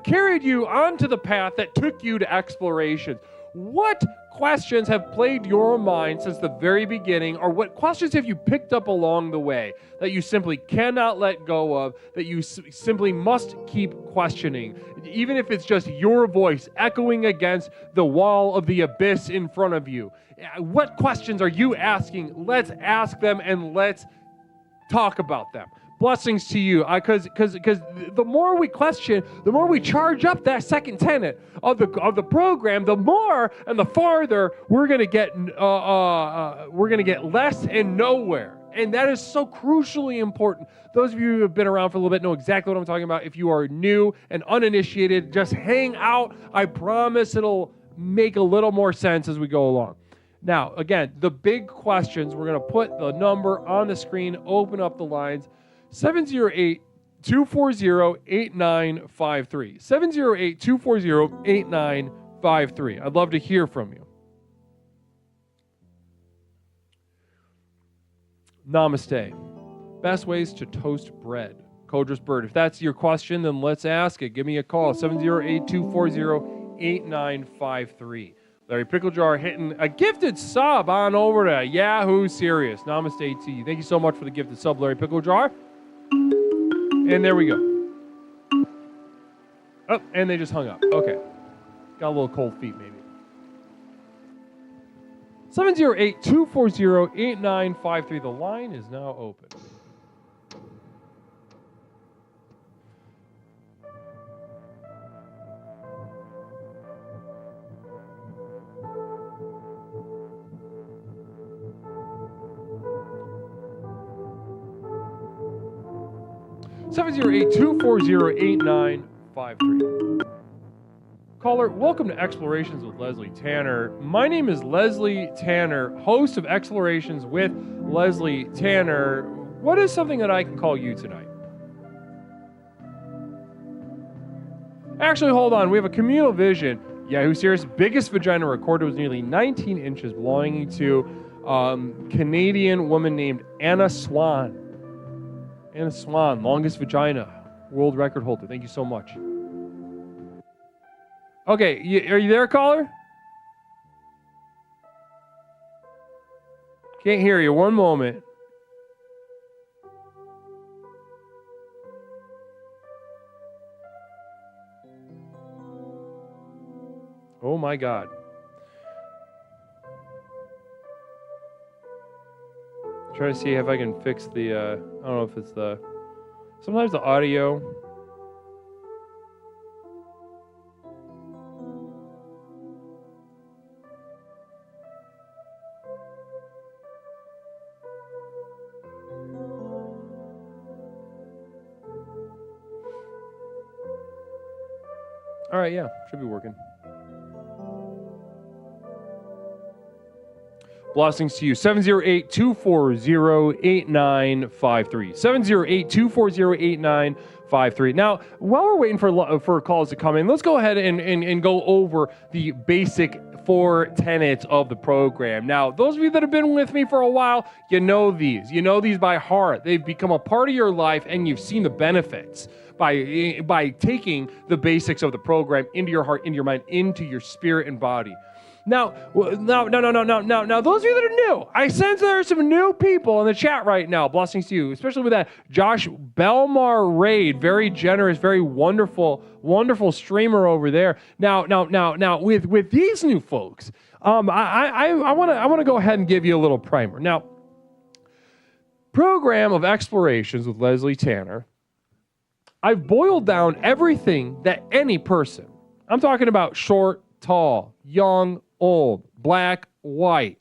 [SPEAKER 6] carried you onto the path that took you to explorations. What questions have plagued your mind since the very beginning, or what questions have you picked up along the way that you simply cannot let go of, that you simply must keep questioning, even if it's just your voice echoing against the wall of the abyss in front of you? What questions are you asking? Let's ask them and let's talk about them. Blessings to you, because the more we question, the more we charge up that second tenet of the program, the more and the farther we're gonna get less and nowhere, and that is so crucially important. Those of you who have been around for a little bit know exactly what I'm talking about. If you are new and uninitiated, just hang out. I promise it'll make a little more sense as we go along. Now, again, the big questions. We're gonna put the number on the screen. Open up the lines. 708-240-8953. 708-240-8953. I'd love to hear from you. Namaste. Best ways to toast bread. Codra's Bird. If that's your question, then let's ask it. Give me a call. 708-240-8953. Larry Picklejar hitting a gifted sub on over to Yahoo Serious. Namaste to you. Thank you so much for the gifted sub, Larry Picklejar. And there we go. Oh, and they just hung up. Okay. Got a little cold feet, maybe. 708-240-8953. The line is now open. Seven 708-240-8953. Caller, welcome to Explorations with Leslie Tanner. My name is Leslie Tanner, host of Explorations with Leslie Tanner. What is something that I can call you tonight? Actually, hold on. We have a communal vision. Yahoo Serious biggest vagina recorded was nearly 19 inches, belonging to Canadian woman named Anna Swan. Anna Swan, longest vagina, world record holder. Thank you so much. Okay, are you there, caller? Can't hear you. One moment. Oh my God. Try to see if I can fix the, I don't know if it's sometimes the audio. All right, yeah, should be working. Blessings to you. 708-240-8953. 708-240-8953. Now, while we're waiting for calls to come in, let's go ahead and go over the basic 4 tenets of the program. Now, those of you that have been with me for a while, you know these. You know these by heart. They've become a part of your life, and you've seen the benefits by taking the basics of the program into your heart, into your mind, into your spirit and body. Now, those of you that are new, I sense there are some new people in the chat right now. Blessings to you, especially with that Josh Belmar raid. Very generous, very wonderful streamer over there. Now, with these new folks, I want to go ahead and give you a little primer. Now, program of Explorations with Leslie Tanner I've boiled down everything that any person, I'm talking about short, tall, young, old, black, white,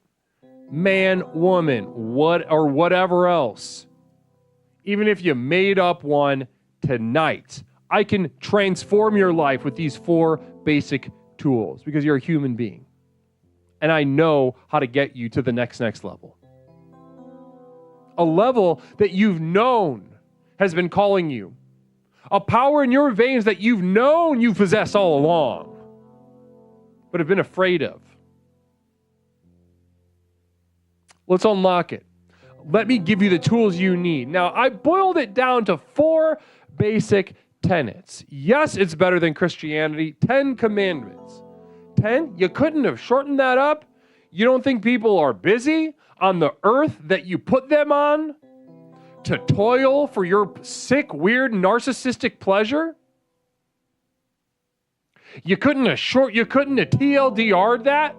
[SPEAKER 6] man, woman, whatever else. Even if you made up one tonight, I can transform your life with these 4 basic tools because you're a human being. And I know how to get you to the next level. A level that you've known has been calling you. A power in your veins that you've known you possess all along, but have been afraid of. Let's unlock it. Let me give you the tools you need. Now, I boiled it down to 4 basic tenets. Yes, it's better than Christianity. 10 commandments. 10? You couldn't have shortened that up? You don't think people are busy on the earth that you put them on to toil for your sick, weird, narcissistic pleasure? You couldn't have TLDR'd that?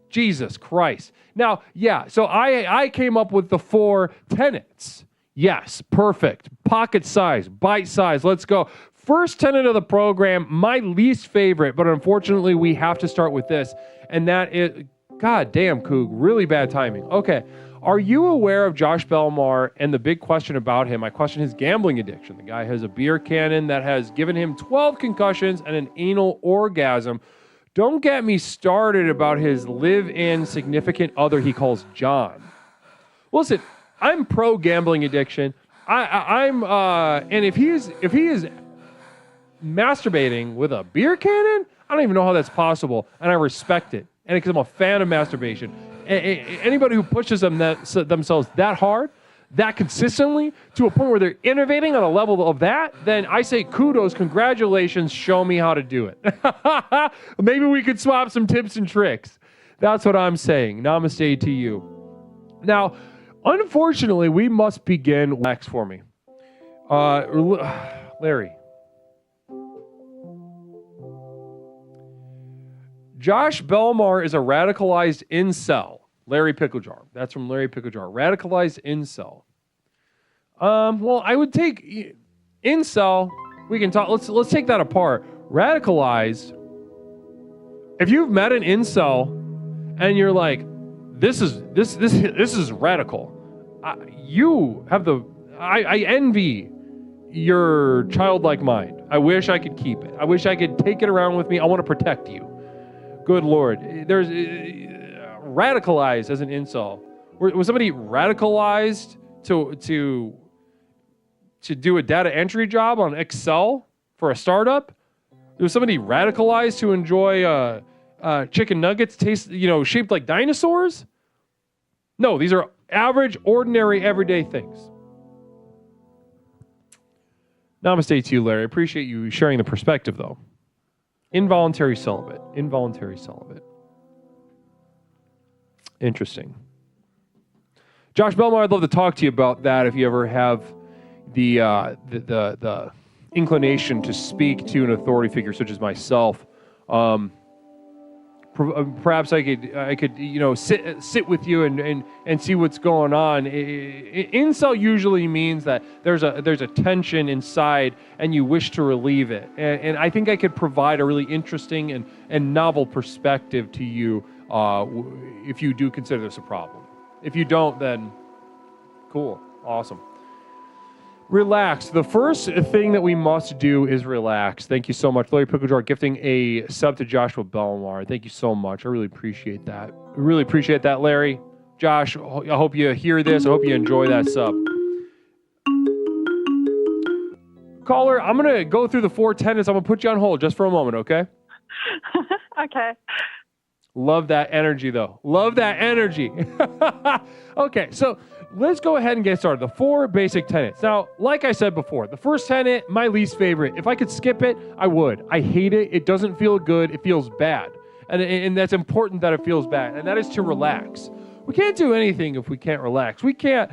[SPEAKER 6] Jesus Christ. Now, yeah, so I came up with the 4 tenets. Yes, perfect. Pocket size, bite size, let's go. First tenet of the program, my least favorite, but unfortunately we have to start with this, and that is, God damn, Coog, really bad timing. Okay, are you aware of Josh Belmar and the big question about him? I question his gambling addiction. The guy has a beer cannon that has given him 12 concussions and an anal orgasm. Don't get me started about his live-in significant other he calls John. Listen, I'm pro gambling addiction. And if he is masturbating with a beer cannon, I don't even know how that's possible, and I respect it. And because I'm a fan of masturbation, anybody who pushes themselves that hard, that consistently, to a point where they're innovating on a level of that, then I say kudos, congratulations, show me how to do it. Maybe we could swap some tips and tricks. That's what I'm saying. Namaste to you. Now, unfortunately, we must begin. Relax for me. Larry. Josh Belmar is a radicalized incel. Larry Picklejar. That's from Larry Picklejar. Radicalized incel. Well, I would take incel. We can talk. Let's take that apart. Radicalized. If you've met an incel and you're like, this is radical. You have the. I envy your childlike mind. I wish I could keep it. I wish I could take it around with me. I want to protect you. Good Lord. There's radicalized as an incel. Was somebody radicalized to do a data entry job on Excel for a startup? Was somebody radicalized to enjoy chicken nuggets shaped like dinosaurs? No, these are average, ordinary, everyday things. Namaste to you, Larry. I appreciate you sharing the perspective, though. Involuntary celibate. Interesting. Josh Belmar, I'd love to talk to you about that if you ever have the inclination to speak to an authority figure such as myself. Perhaps I could sit with you and see what's going on. Incel usually means that there's a tension inside and you wish to relieve it. And I think I could provide a really interesting and novel perspective to you if you do consider this a problem. If you don't, then cool, awesome. Relax. The first thing that we must do is relax. Thank you so much. Larry Picklejar gifting a sub to Joshua Belmar. Thank you so much. I really appreciate that. I really appreciate that, Larry. Josh, I hope you hear this. I hope you enjoy that sub. Caller, I'm going to go through the 4 tenets. I'm going to put you on hold just for a moment, okay?
[SPEAKER 8] Okay.
[SPEAKER 6] Love that energy, though. Love that energy. Okay, so let's go ahead and get started. The 4 basic tenets. Now, like I said before, the first tenet, my least favorite. If I could skip it, I would. I hate it. It doesn't feel good. It feels bad. And that's important that it feels bad. And that is to relax. We can't do anything if we can't relax. We can't,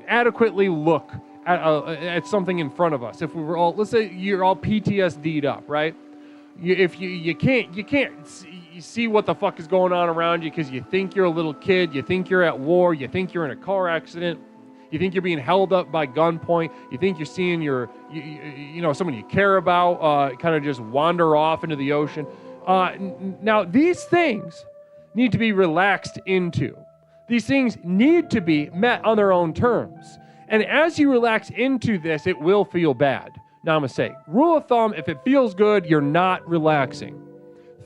[SPEAKER 6] adequately look at something in front of us. If we were all, let's say you're all PTSD'd up, right? You can't see what the fuck is going on around you because you think you're a little kid, you think you're at war, you think you're in a car accident, You think you're being held up by gunpoint. You think you're seeing someone you care about kind of just wander off into the ocean. Now, these things need to be relaxed into. These things need to be met on their own terms. And as you relax into this, it will feel bad. Namaste. Rule of thumb, if it feels good, you're not relaxing.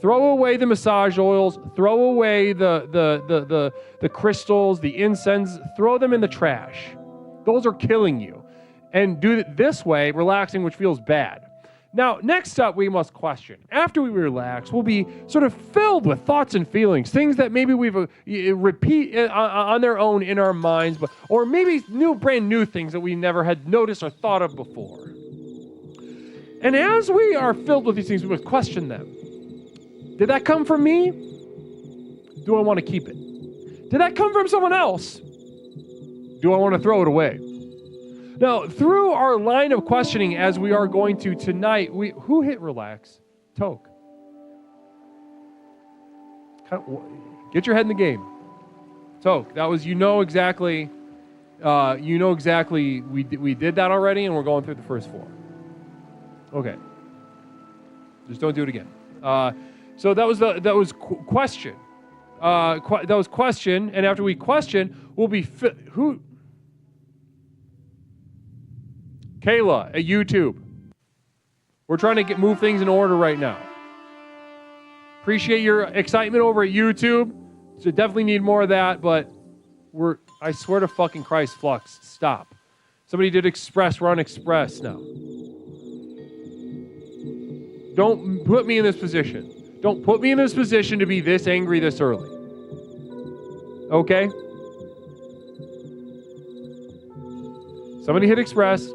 [SPEAKER 6] Throw away the massage oils, throw away the crystals, the incense, throw them in the trash. Those are killing you. And do it this way, relaxing, which feels bad. Now, next up, we must question. After we relax, we'll be sort of filled with thoughts and feelings, things that maybe we've repeat on their own in our minds, or maybe brand new things that we never had noticed or thought of before. And as we are filled with these things, we must question them. Did that come from me? Do I want to keep it? Did that come from someone else? Do I want to throw it away? Now, through our line of questioning, as we are going to tonight, who hit relax? Toke. Get your head in the game. Toke, that was, exactly, we did that already, and we're going through the first 4. Okay. Just don't do it again. So that was question. That was question, and after we question, we'll be who? Kayla at YouTube. We're trying to move things in order right now. Appreciate your excitement over at YouTube. So definitely need more of that, but I swear to fucking Christ, Flux, stop. Somebody did Express, we're on Express now. Don't put me in this position. Don't put me in this position to be this angry this early. Okay? Somebody hit Express.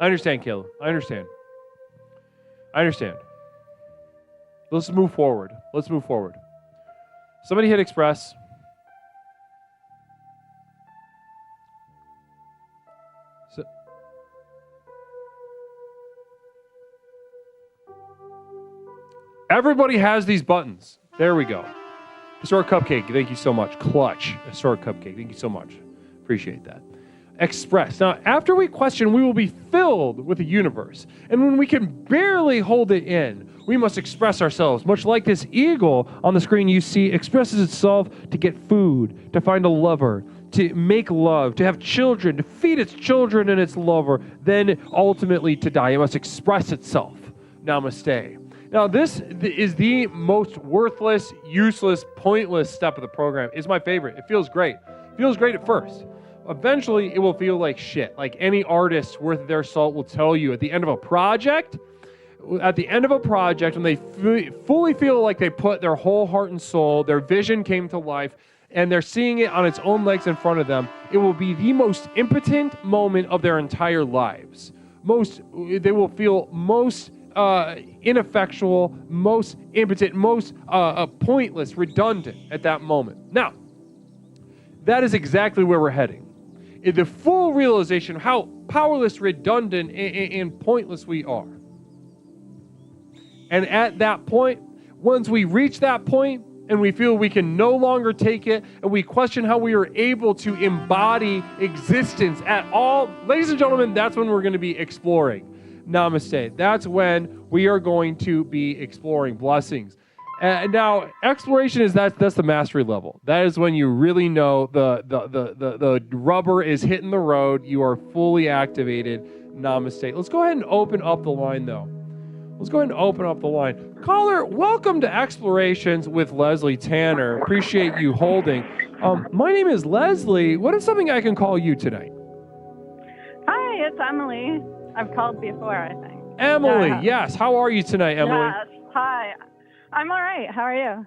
[SPEAKER 6] I understand, Kayla. I understand. Let's move forward. Somebody hit Express. Everybody has these buttons. There we go. Historic Cupcake, thank you so much. Clutch, Historic Cupcake, thank you so much. Appreciate that. Express. Now, after we question, we will be filled with the universe. And when we can barely hold it in, we must express ourselves. Much like this eagle on the screen you see expresses itself to get food, to find a lover, to make love, to have children, to feed its children and its lover, then ultimately to die. It must express itself. Namaste. Now, this is the most worthless, useless, pointless step of the program. It's my favorite. It feels great. It feels great at first. Eventually, it will feel like shit. Like any artist worth their salt will tell you at the end of a project, when they fully feel like they put their whole heart and soul, their vision came to life, and they're seeing it on its own legs in front of them, it will be the most impotent moment of their entire lives. They will feel most ineffectual, most impotent, most pointless, redundant at that moment. Now, that is exactly where we're heading. The full realization of how powerless, redundant, and pointless we are. And at that point, once we reach that point and we feel we can no longer take it, and we question how we are able to embody existence at all, ladies and gentlemen, that's when we're going to be exploring. Namaste. That's when we are going to be exploring blessings. Now, exploration that's the mastery level. That is when you really know the rubber is hitting the road. You are fully activated. Namaste. Let's go ahead and open up the line, though. Caller, welcome to Explorations with Leslie Tanner. Appreciate you holding. My name is Leslie. What is something I can call you tonight?
[SPEAKER 8] Hi, it's Emily. I've called before, I think.
[SPEAKER 6] Emily, yes. How are you tonight, Emily?
[SPEAKER 8] Yes. Hi. I'm all right. How are you?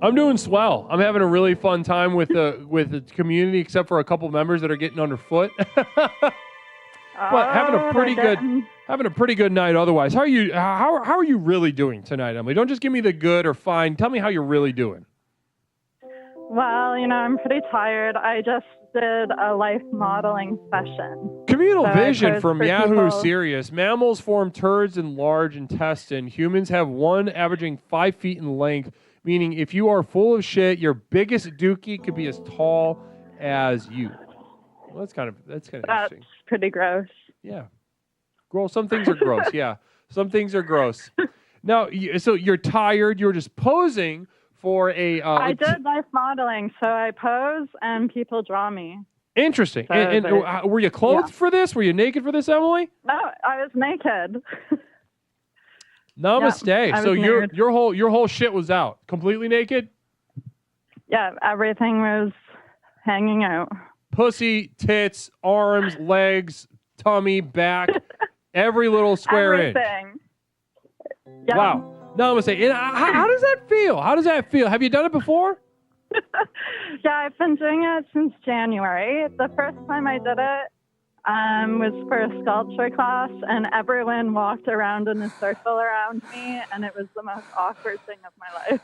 [SPEAKER 6] I'm doing swell. I'm having a really fun time with the community, except for a couple members that are getting underfoot. But having a pretty good night otherwise. How are you? How are you really doing tonight, Emily? Don't just give me the good or fine. Tell me how you're really doing.
[SPEAKER 8] Well, I'm pretty tired. I just did a life modeling session.
[SPEAKER 6] Communal
[SPEAKER 8] So I
[SPEAKER 6] vision
[SPEAKER 8] posed
[SPEAKER 6] from
[SPEAKER 8] for
[SPEAKER 6] Yahoo
[SPEAKER 8] people.
[SPEAKER 6] Serious. Mammals form turds in large intestine. Humans have one averaging 5 feet in length, meaning if you are full of shit, your biggest dookie could be as tall as you. Well, that's kind of interesting.
[SPEAKER 8] That's pretty gross.
[SPEAKER 6] Yeah. Gross. Some things are gross. Yeah. Some things are gross. Now, so you're tired. You're just posing for a...
[SPEAKER 8] I did life modeling, so I pose and people draw me.
[SPEAKER 6] Interesting.
[SPEAKER 8] So
[SPEAKER 6] And were you clothed for this? Were you naked for this, Emily?
[SPEAKER 8] No, I was naked.
[SPEAKER 6] Namaste.
[SPEAKER 8] Yeah, I
[SPEAKER 6] So
[SPEAKER 8] was
[SPEAKER 6] your whole shit was out. Completely naked?
[SPEAKER 8] Yeah, everything was hanging out.
[SPEAKER 6] Pussy, tits, arms, legs, tummy, back, every little square inch.
[SPEAKER 8] Everything. Yeah.
[SPEAKER 6] Wow. Namaste. And how does that feel? How does that feel? Have you done it before?
[SPEAKER 8] Yeah, I've been doing it since January. The first time I did it was for a sculpture class, and everyone walked around in a circle around me, and it was the most awkward thing of my life.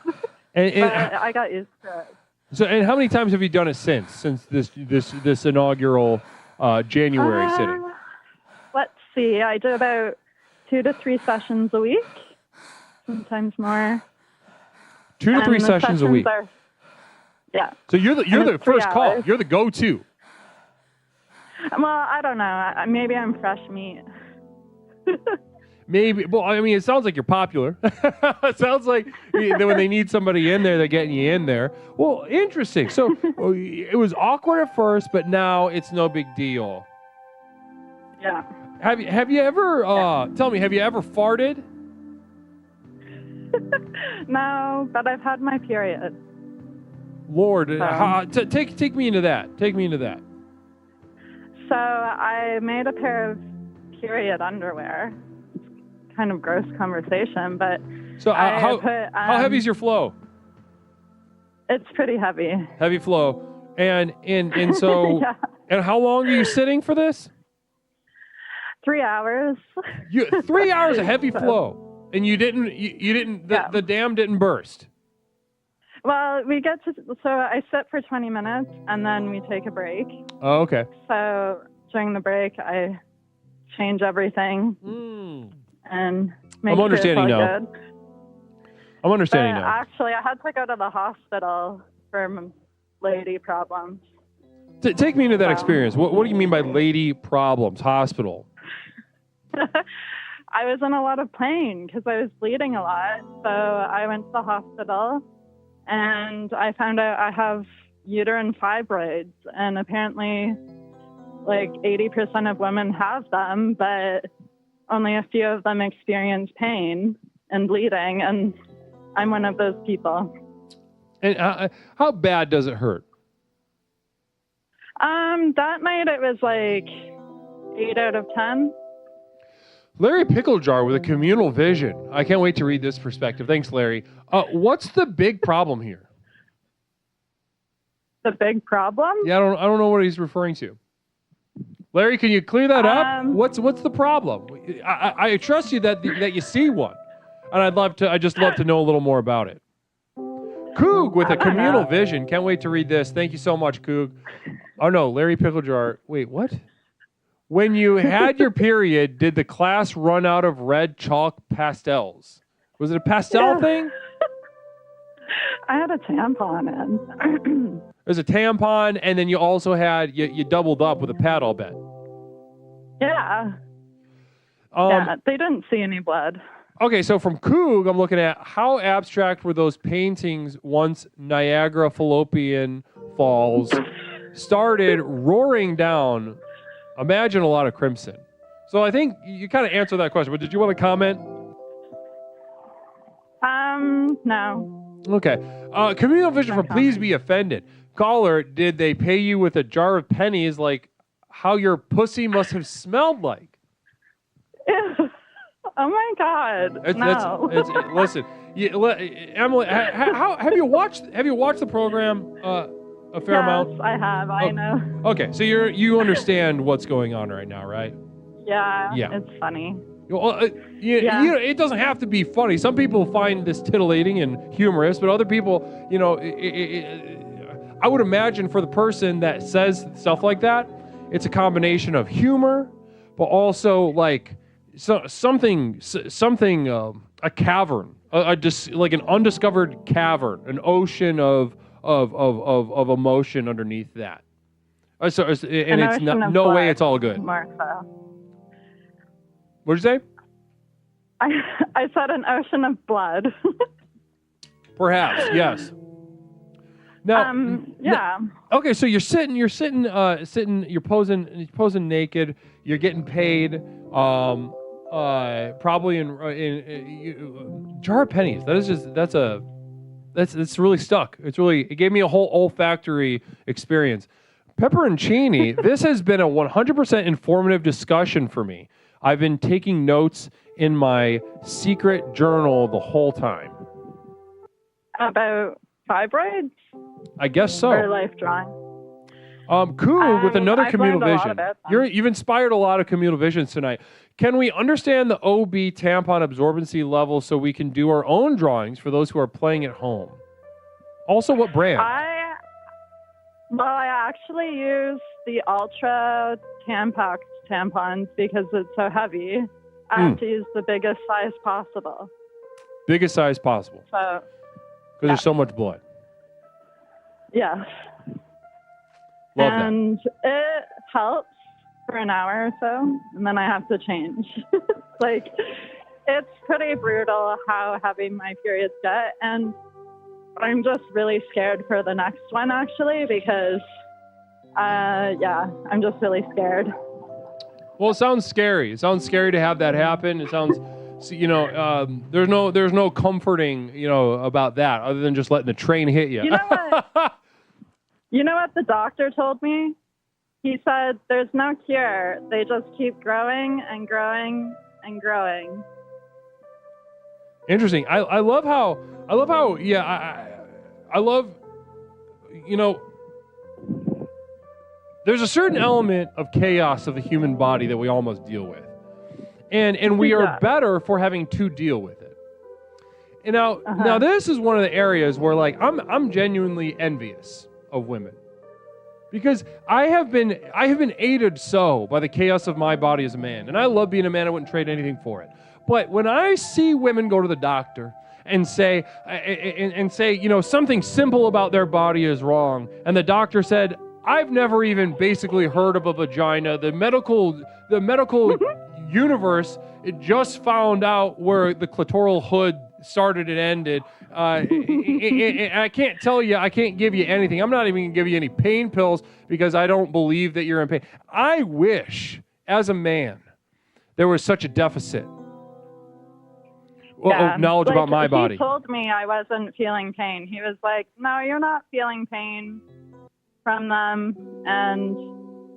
[SPEAKER 8] But I got used to it.
[SPEAKER 6] So, and how many times have you done it since this inaugural January sitting?
[SPEAKER 8] Let's see. I do about 2 to 3 sessions a week, sometimes more.
[SPEAKER 6] 2 to 3 sessions a week.
[SPEAKER 8] Yeah.
[SPEAKER 6] So you're the first call.
[SPEAKER 8] hours.
[SPEAKER 6] You're the go-to.
[SPEAKER 8] Well, I don't know. Maybe I'm fresh meat.
[SPEAKER 6] Maybe. Well, I mean, it sounds like you're popular. It sounds like when they need somebody in there, they're getting you in there. Well, interesting. So it was awkward at first, but now it's no big deal.
[SPEAKER 8] Yeah.
[SPEAKER 6] Have you ever tell me? Have you ever farted?
[SPEAKER 8] No, but I've had my period.
[SPEAKER 6] Lord, take me into that. Take me into that.
[SPEAKER 8] So I made a pair of period underwear. Kind of gross conversation, but
[SPEAKER 6] so how heavy is your flow?
[SPEAKER 8] It's pretty heavy.
[SPEAKER 6] Heavy flow, and so
[SPEAKER 8] Yeah.
[SPEAKER 6] and how long are you sitting for this?
[SPEAKER 8] 3 hours.
[SPEAKER 6] 3 hours of heavy flow, and you didn't the dam didn't burst.
[SPEAKER 8] Well, so I sit for 20 minutes and then we take a break.
[SPEAKER 6] Oh, okay.
[SPEAKER 8] So during the break, I change everything and make
[SPEAKER 6] I'm understanding
[SPEAKER 8] sure it's all
[SPEAKER 6] now.
[SPEAKER 8] good.
[SPEAKER 6] I'm understanding
[SPEAKER 8] But
[SPEAKER 6] now.
[SPEAKER 8] actually, I had to go to the hospital for lady problems.
[SPEAKER 6] Take me into that experience. What do you mean by lady problems? Hospital.
[SPEAKER 8] I was in a lot of pain because I was bleeding a lot. So I went to the hospital and I found out I have uterine fibroids. And apparently, like 80% of women have them, but only a few of them experience pain and bleeding. And I'm one of those people.
[SPEAKER 6] And how bad does it hurt?
[SPEAKER 8] That night it was like 8 out of 10.
[SPEAKER 6] Larry Picklejar with a communal vision. I can't wait to read this perspective. Thanks, Larry. What's the big problem here?
[SPEAKER 8] The big problem?
[SPEAKER 6] Yeah, I don't know what he's referring to. Larry, can you clear that up? What's the problem? I trust you that you see one, and I just love to know a little more about it. Coog with a communal vision. Can't wait to read this. Thank you so much, Coog. Oh no, Larry Picklejar. Wait, what? When you had your period, did the class run out of red chalk pastels? Was it a pastel thing?
[SPEAKER 8] I had a tampon in.
[SPEAKER 6] There's a tampon, and then you also had, you doubled up with a pad, I'll bet.
[SPEAKER 8] Yeah. Yeah, they didn't see any blood.
[SPEAKER 6] Okay, so from Coog, I'm looking at how abstract were those paintings once Niagara Fallopian Falls started roaring down. Imagine a lot of crimson. So I think you kind of answered that question, but did you want to comment?
[SPEAKER 8] No.
[SPEAKER 6] Okay. Communal vision from Please Be Offended. Caller, did they pay you with a jar of pennies like how your pussy must have smelled like?
[SPEAKER 8] Ew. Oh my God.
[SPEAKER 6] Listen, Emily, have you watched the program a fair amount?
[SPEAKER 8] Yes, I have. I know.
[SPEAKER 6] Okay, so you understand what's going on right now, right?
[SPEAKER 8] Yeah.
[SPEAKER 6] Yeah.
[SPEAKER 8] It's funny.
[SPEAKER 6] Well, it doesn't have to be funny. Some people find this titillating and humorous, but other people, I would imagine for the person that says stuff like that, it's a combination of humor, but also like something, a cavern, just like an undiscovered cavern, an ocean of emotion underneath that. So, and it's not, no way it's all good.
[SPEAKER 8] Martha.
[SPEAKER 6] What'd you say?
[SPEAKER 8] I said an ocean of blood.
[SPEAKER 6] Perhaps, yes. Now,
[SPEAKER 8] yeah.
[SPEAKER 6] Okay, so you're posing naked. You're getting paid, probably in jar of pennies. That's really stuck. It gave me a whole olfactory experience. Pepperoncini, this has been a 100% informative discussion for me. I've been taking notes in my secret journal the whole time.
[SPEAKER 8] About fibroids?
[SPEAKER 6] I guess so.
[SPEAKER 8] Or life drawing?
[SPEAKER 6] Cool, with another
[SPEAKER 8] I've
[SPEAKER 6] communal
[SPEAKER 8] learned a lot
[SPEAKER 6] vision.
[SPEAKER 8] about them.
[SPEAKER 6] You've inspired a lot of communal visions tonight. Can we understand the OB tampon absorbency level so we can do our own drawings for those who are playing at home? Also, what brand?
[SPEAKER 8] I actually use the Ultra Tampax tampons because it's so heavy. I have to use the biggest size possible.
[SPEAKER 6] Biggest size possible.
[SPEAKER 8] So,
[SPEAKER 6] because there's so much blood.
[SPEAKER 8] Yes.
[SPEAKER 6] Love
[SPEAKER 8] and it helps for an hour or so, and then I have to change. Like, it's pretty brutal how heavy my periods get, and I'm just really scared for the next one, actually, because, I'm just really scared.
[SPEAKER 6] Well, it sounds scary. It sounds scary to have that happen. It sounds, there's no comforting, about that other than just letting the train hit you.
[SPEAKER 8] You know what? You know what the doctor told me? He said there's no cure. They just keep growing and growing and growing.
[SPEAKER 6] Interesting. I love how, there's a certain element of chaos of the human body that we all must deal with. And we are better for having to deal with it. And now this is one of the areas where like I'm genuinely envious of women. Because I have been aided so by the chaos of my body as a man. And I love being a man. I wouldn't trade anything for it. But when I see women go to the doctor and say something simple about their body is wrong, and the doctor said, I've never even basically heard of a vagina. The medical universe, it just found out where the clitoral hood started and ended. I can't tell you, I can't give you anything. I'm not even going to give you any pain pills because I don't believe that you're in pain. I wish, as a man, there was such a deficit of knowledge about my body.
[SPEAKER 8] He told me I wasn't feeling pain. He was like, no, you're not feeling pain from them, and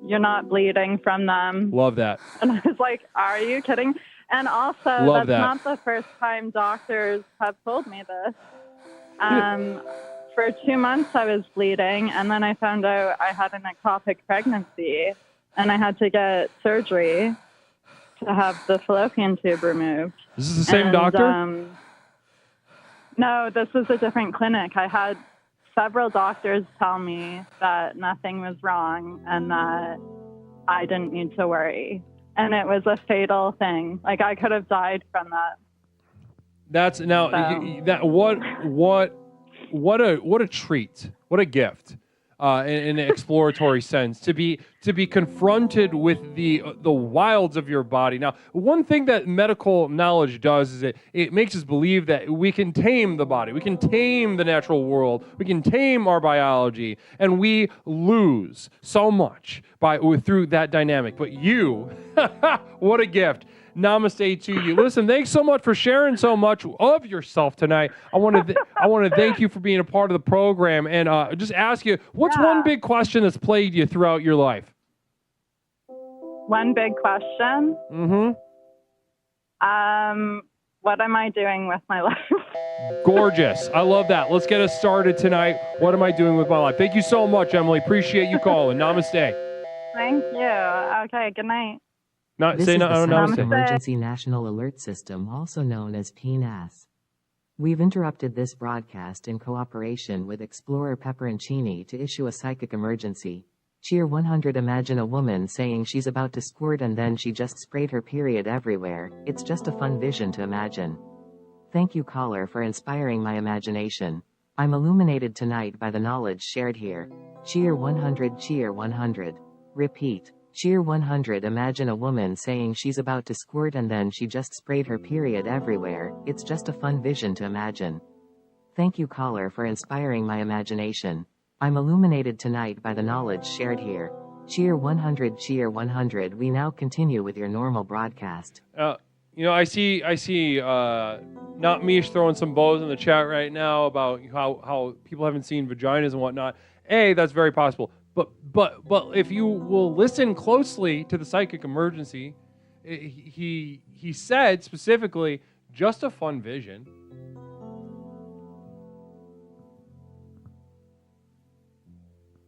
[SPEAKER 8] you're not bleeding from them.
[SPEAKER 6] Love that.
[SPEAKER 8] And I was like, are you kidding? And also, that's not the first time doctors have told me this. For 2 months, I was bleeding, and then I found out I had an ectopic pregnancy, and I had to get surgery to have the fallopian tube removed.
[SPEAKER 6] Is this the same doctor?
[SPEAKER 8] No, this was a different clinic. I had several doctors tell me that nothing was wrong and that I didn't need to worry. And it was a fatal thing. Like, I could have died from that.
[SPEAKER 6] That's now what a treat. What a gift. In an exploratory sense, to be confronted with the wilds of your body. Now, one thing that medical knowledge does is it makes us believe that we can tame the body, we can tame the natural world, we can tame our biology, and we lose so much through that dynamic. But you, what a gift. Namaste to you. Listen, thanks so much for sharing so much of yourself tonight. I want to thank you for being a part of the program, and just ask you, what's one big question that's plagued you throughout your life?
[SPEAKER 8] One big question?
[SPEAKER 6] Mm-hmm.
[SPEAKER 8] What am I doing with my life?
[SPEAKER 6] Gorgeous. I love that. Let's get us started tonight. What am I doing with my life? Thank you so much, Emily. Appreciate you calling. Namaste.
[SPEAKER 8] Thank you. Okay, good night.
[SPEAKER 7] This is the Psychic Emergency National Alert System, also known as PNAS. We've interrupted this broadcast in cooperation with Explorer Pepperoncini to issue a psychic emergency. Cheer 100. Imagine a woman saying she's about to squirt and then she just sprayed her period everywhere. It's just a fun vision to imagine. Thank you, caller, for inspiring my imagination. I'm illuminated tonight by the knowledge shared here. Cheer 100. Cheer 100. Repeat. Cheer 100. Imagine a woman saying she's about to squirt and then she just sprayed her period everywhere. It's just a fun vision to imagine. Thank you, caller, for inspiring my imagination. I'm illuminated tonight by the knowledge shared here. Cheer 100. Cheer 100. We now continue with your normal broadcast.
[SPEAKER 6] I see not Mish throwing some bows in the chat right now about how people haven't seen vaginas and whatnot. That's very possible. But if you will listen closely to the psychic emergency, he said specifically, just a fun vision.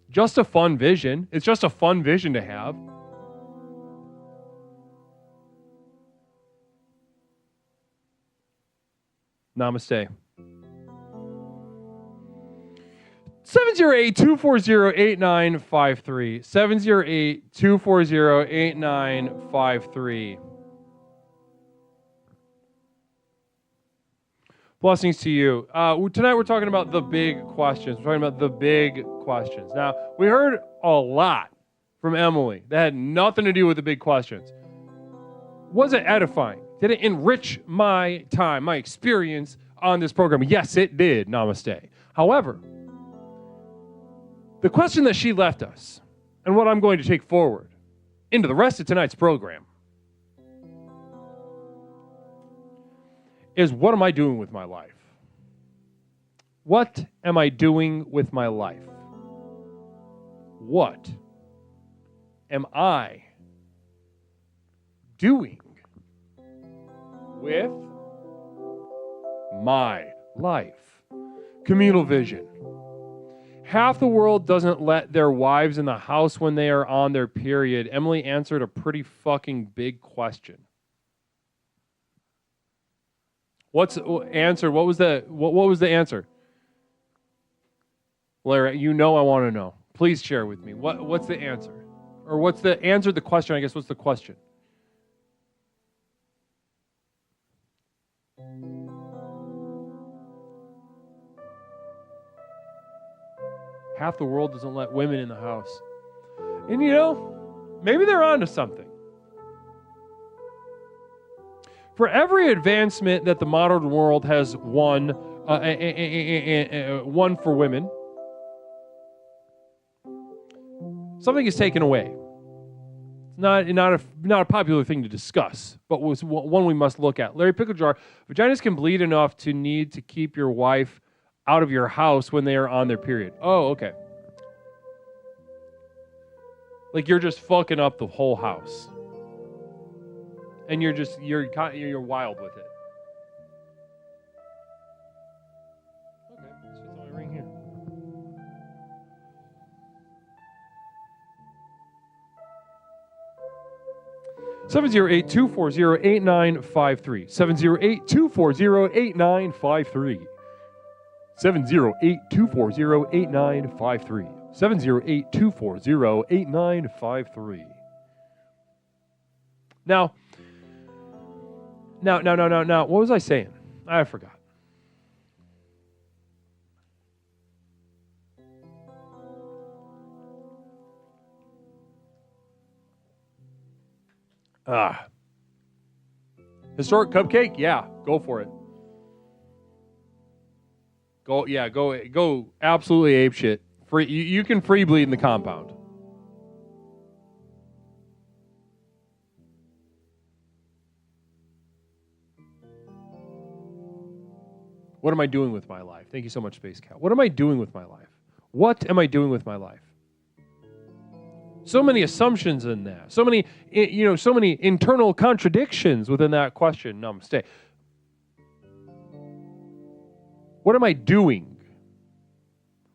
[SPEAKER 6] Just a fun vision. It's just a fun vision to have. Namaste. 708-240-8953. 708-240-8953. Blessings to you. Tonight we're talking about the big questions. We're talking about the big questions. Now, we heard a lot from Emily that had nothing to do with the big questions. Was it edifying? Did it enrich my time, my experience on this program? Yes, it did. Namaste. However, the question that she left us, and what I'm going to take forward into the rest of tonight's program, is what am I doing with my life? What am I doing with my life? What am I doing with my life? Communal vision. Half the world doesn't let their wives in the house when they are on their period. Emily answered a pretty fucking big question. What's answer? What was the answer? Larry, I want to know. Please share with me. What's the answer? Or what's the answer to the question? I guess what's the question? Half the world doesn't let women in the house. And maybe they're onto something. For every advancement that the modern world has won for women, something is taken away. It's not a popular thing to discuss, but was one we must look at. Larry Picklejar, vaginas can bleed enough to need to keep your wife out of your house when they are on their period. Oh, okay. Like you're just fucking up the whole house. And you're wild with it. Okay, this is my ring here. Seven 708-240-8953. 708-240-8953. 708-240-8953. 708-240-8953. Now, what was I saying? I forgot. Historic cupcake? Yeah, go for it. Go absolutely ape shit. Free, you can free bleed in the compound. What am I doing with my life? Thank you so much, Space Cat. What am I doing with my life? What am I doing with my life? So many assumptions in that. So many internal contradictions within that question. Namaste. What am I doing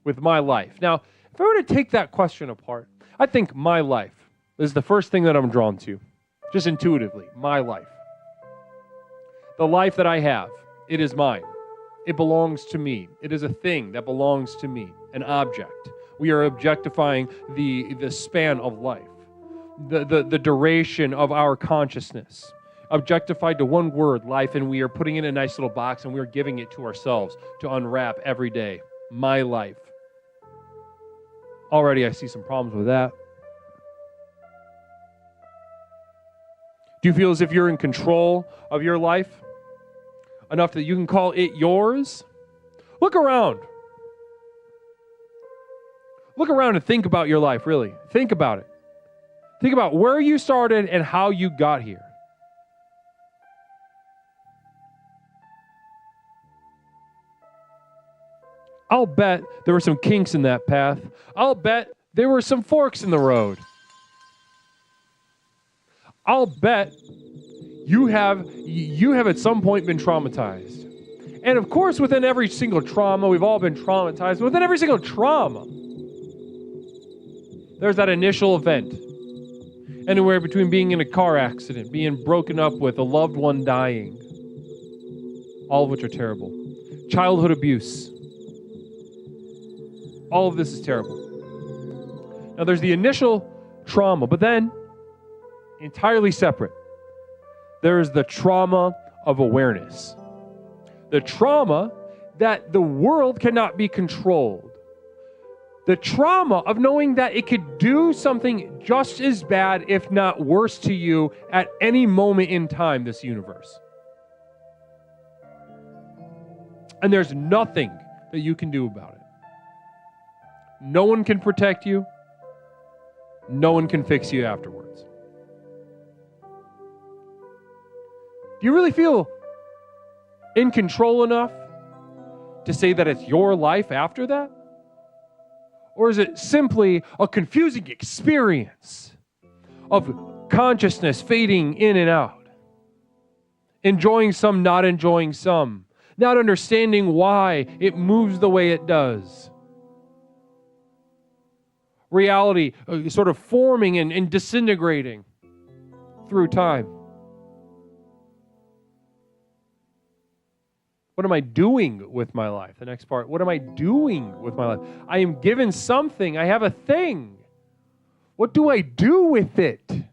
[SPEAKER 6] with my life? Now, if I were to take that question apart, I think my life is the first thing that I'm drawn to, just intuitively, my life. The life that I have, it is mine. It belongs to me. It is a thing that belongs to me, an object. We are objectifying the span of life, the duration of our consciousness. Objectified to one word, life, and we are putting it in a nice little box and we are giving it to ourselves to unwrap every day. My life. Already I see some problems with that. Do you feel as if you're in control of your life? Enough that you can call it yours? Look around. Look around and think about your life, really. Think about it. Think about where you started and how you got here. I'll bet there were some kinks in that path. I'll bet there were some forks in the road. I'll bet you have at some point been traumatized. And of course, within every single trauma, we've all been traumatized. Within every single trauma, there's that initial event. Anywhere between being in a car accident, being broken up with, a loved one dying. All of which are terrible. Childhood abuse. All of this is terrible. Now there's the initial trauma, but then, entirely separate, there is the trauma of awareness. The trauma that the world cannot be controlled. The trauma of knowing that it could do something just as bad, if not worse to you at any moment in time, this universe. And there's nothing that you can do about it. No one can protect you. No one can fix you afterwards. Do you really feel in control enough to say that it's your life after that? Or is it simply a confusing experience of consciousness fading in and out? Enjoying some, not enjoying some. Not understanding why it moves the way it does. Reality sort of forming and disintegrating through time. What am I doing with my life? The next part. What am I doing with my life? I am given something. I have a thing. What do I do with it? It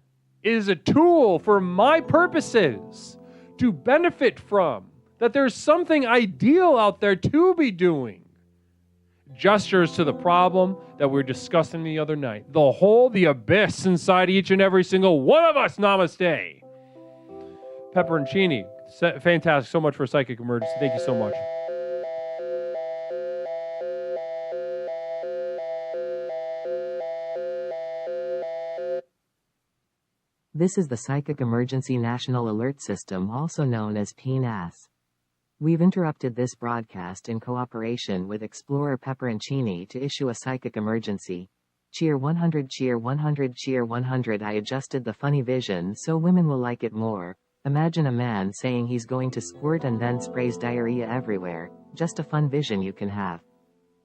[SPEAKER 6] is a tool for my purposes to benefit from. That there's something ideal out there to be doing. Gestures to the problem that we were discussing the other night. The hole, the abyss inside each and every single one of us. Namaste. Pepperoncini. Fantastic. So much for Psychic Emergency. Thank you so much.
[SPEAKER 7] This is the Psychic Emergency National Alert System, also known as PNAS. We've interrupted this broadcast in cooperation with Explorer Pepperoncini to issue a psychic emergency. Cheer 100, cheer 100, cheer 100. I adjusted the funny vision so women will like it more. Imagine a man saying he's going to squirt and then sprays diarrhea everywhere. Just a fun vision you can have.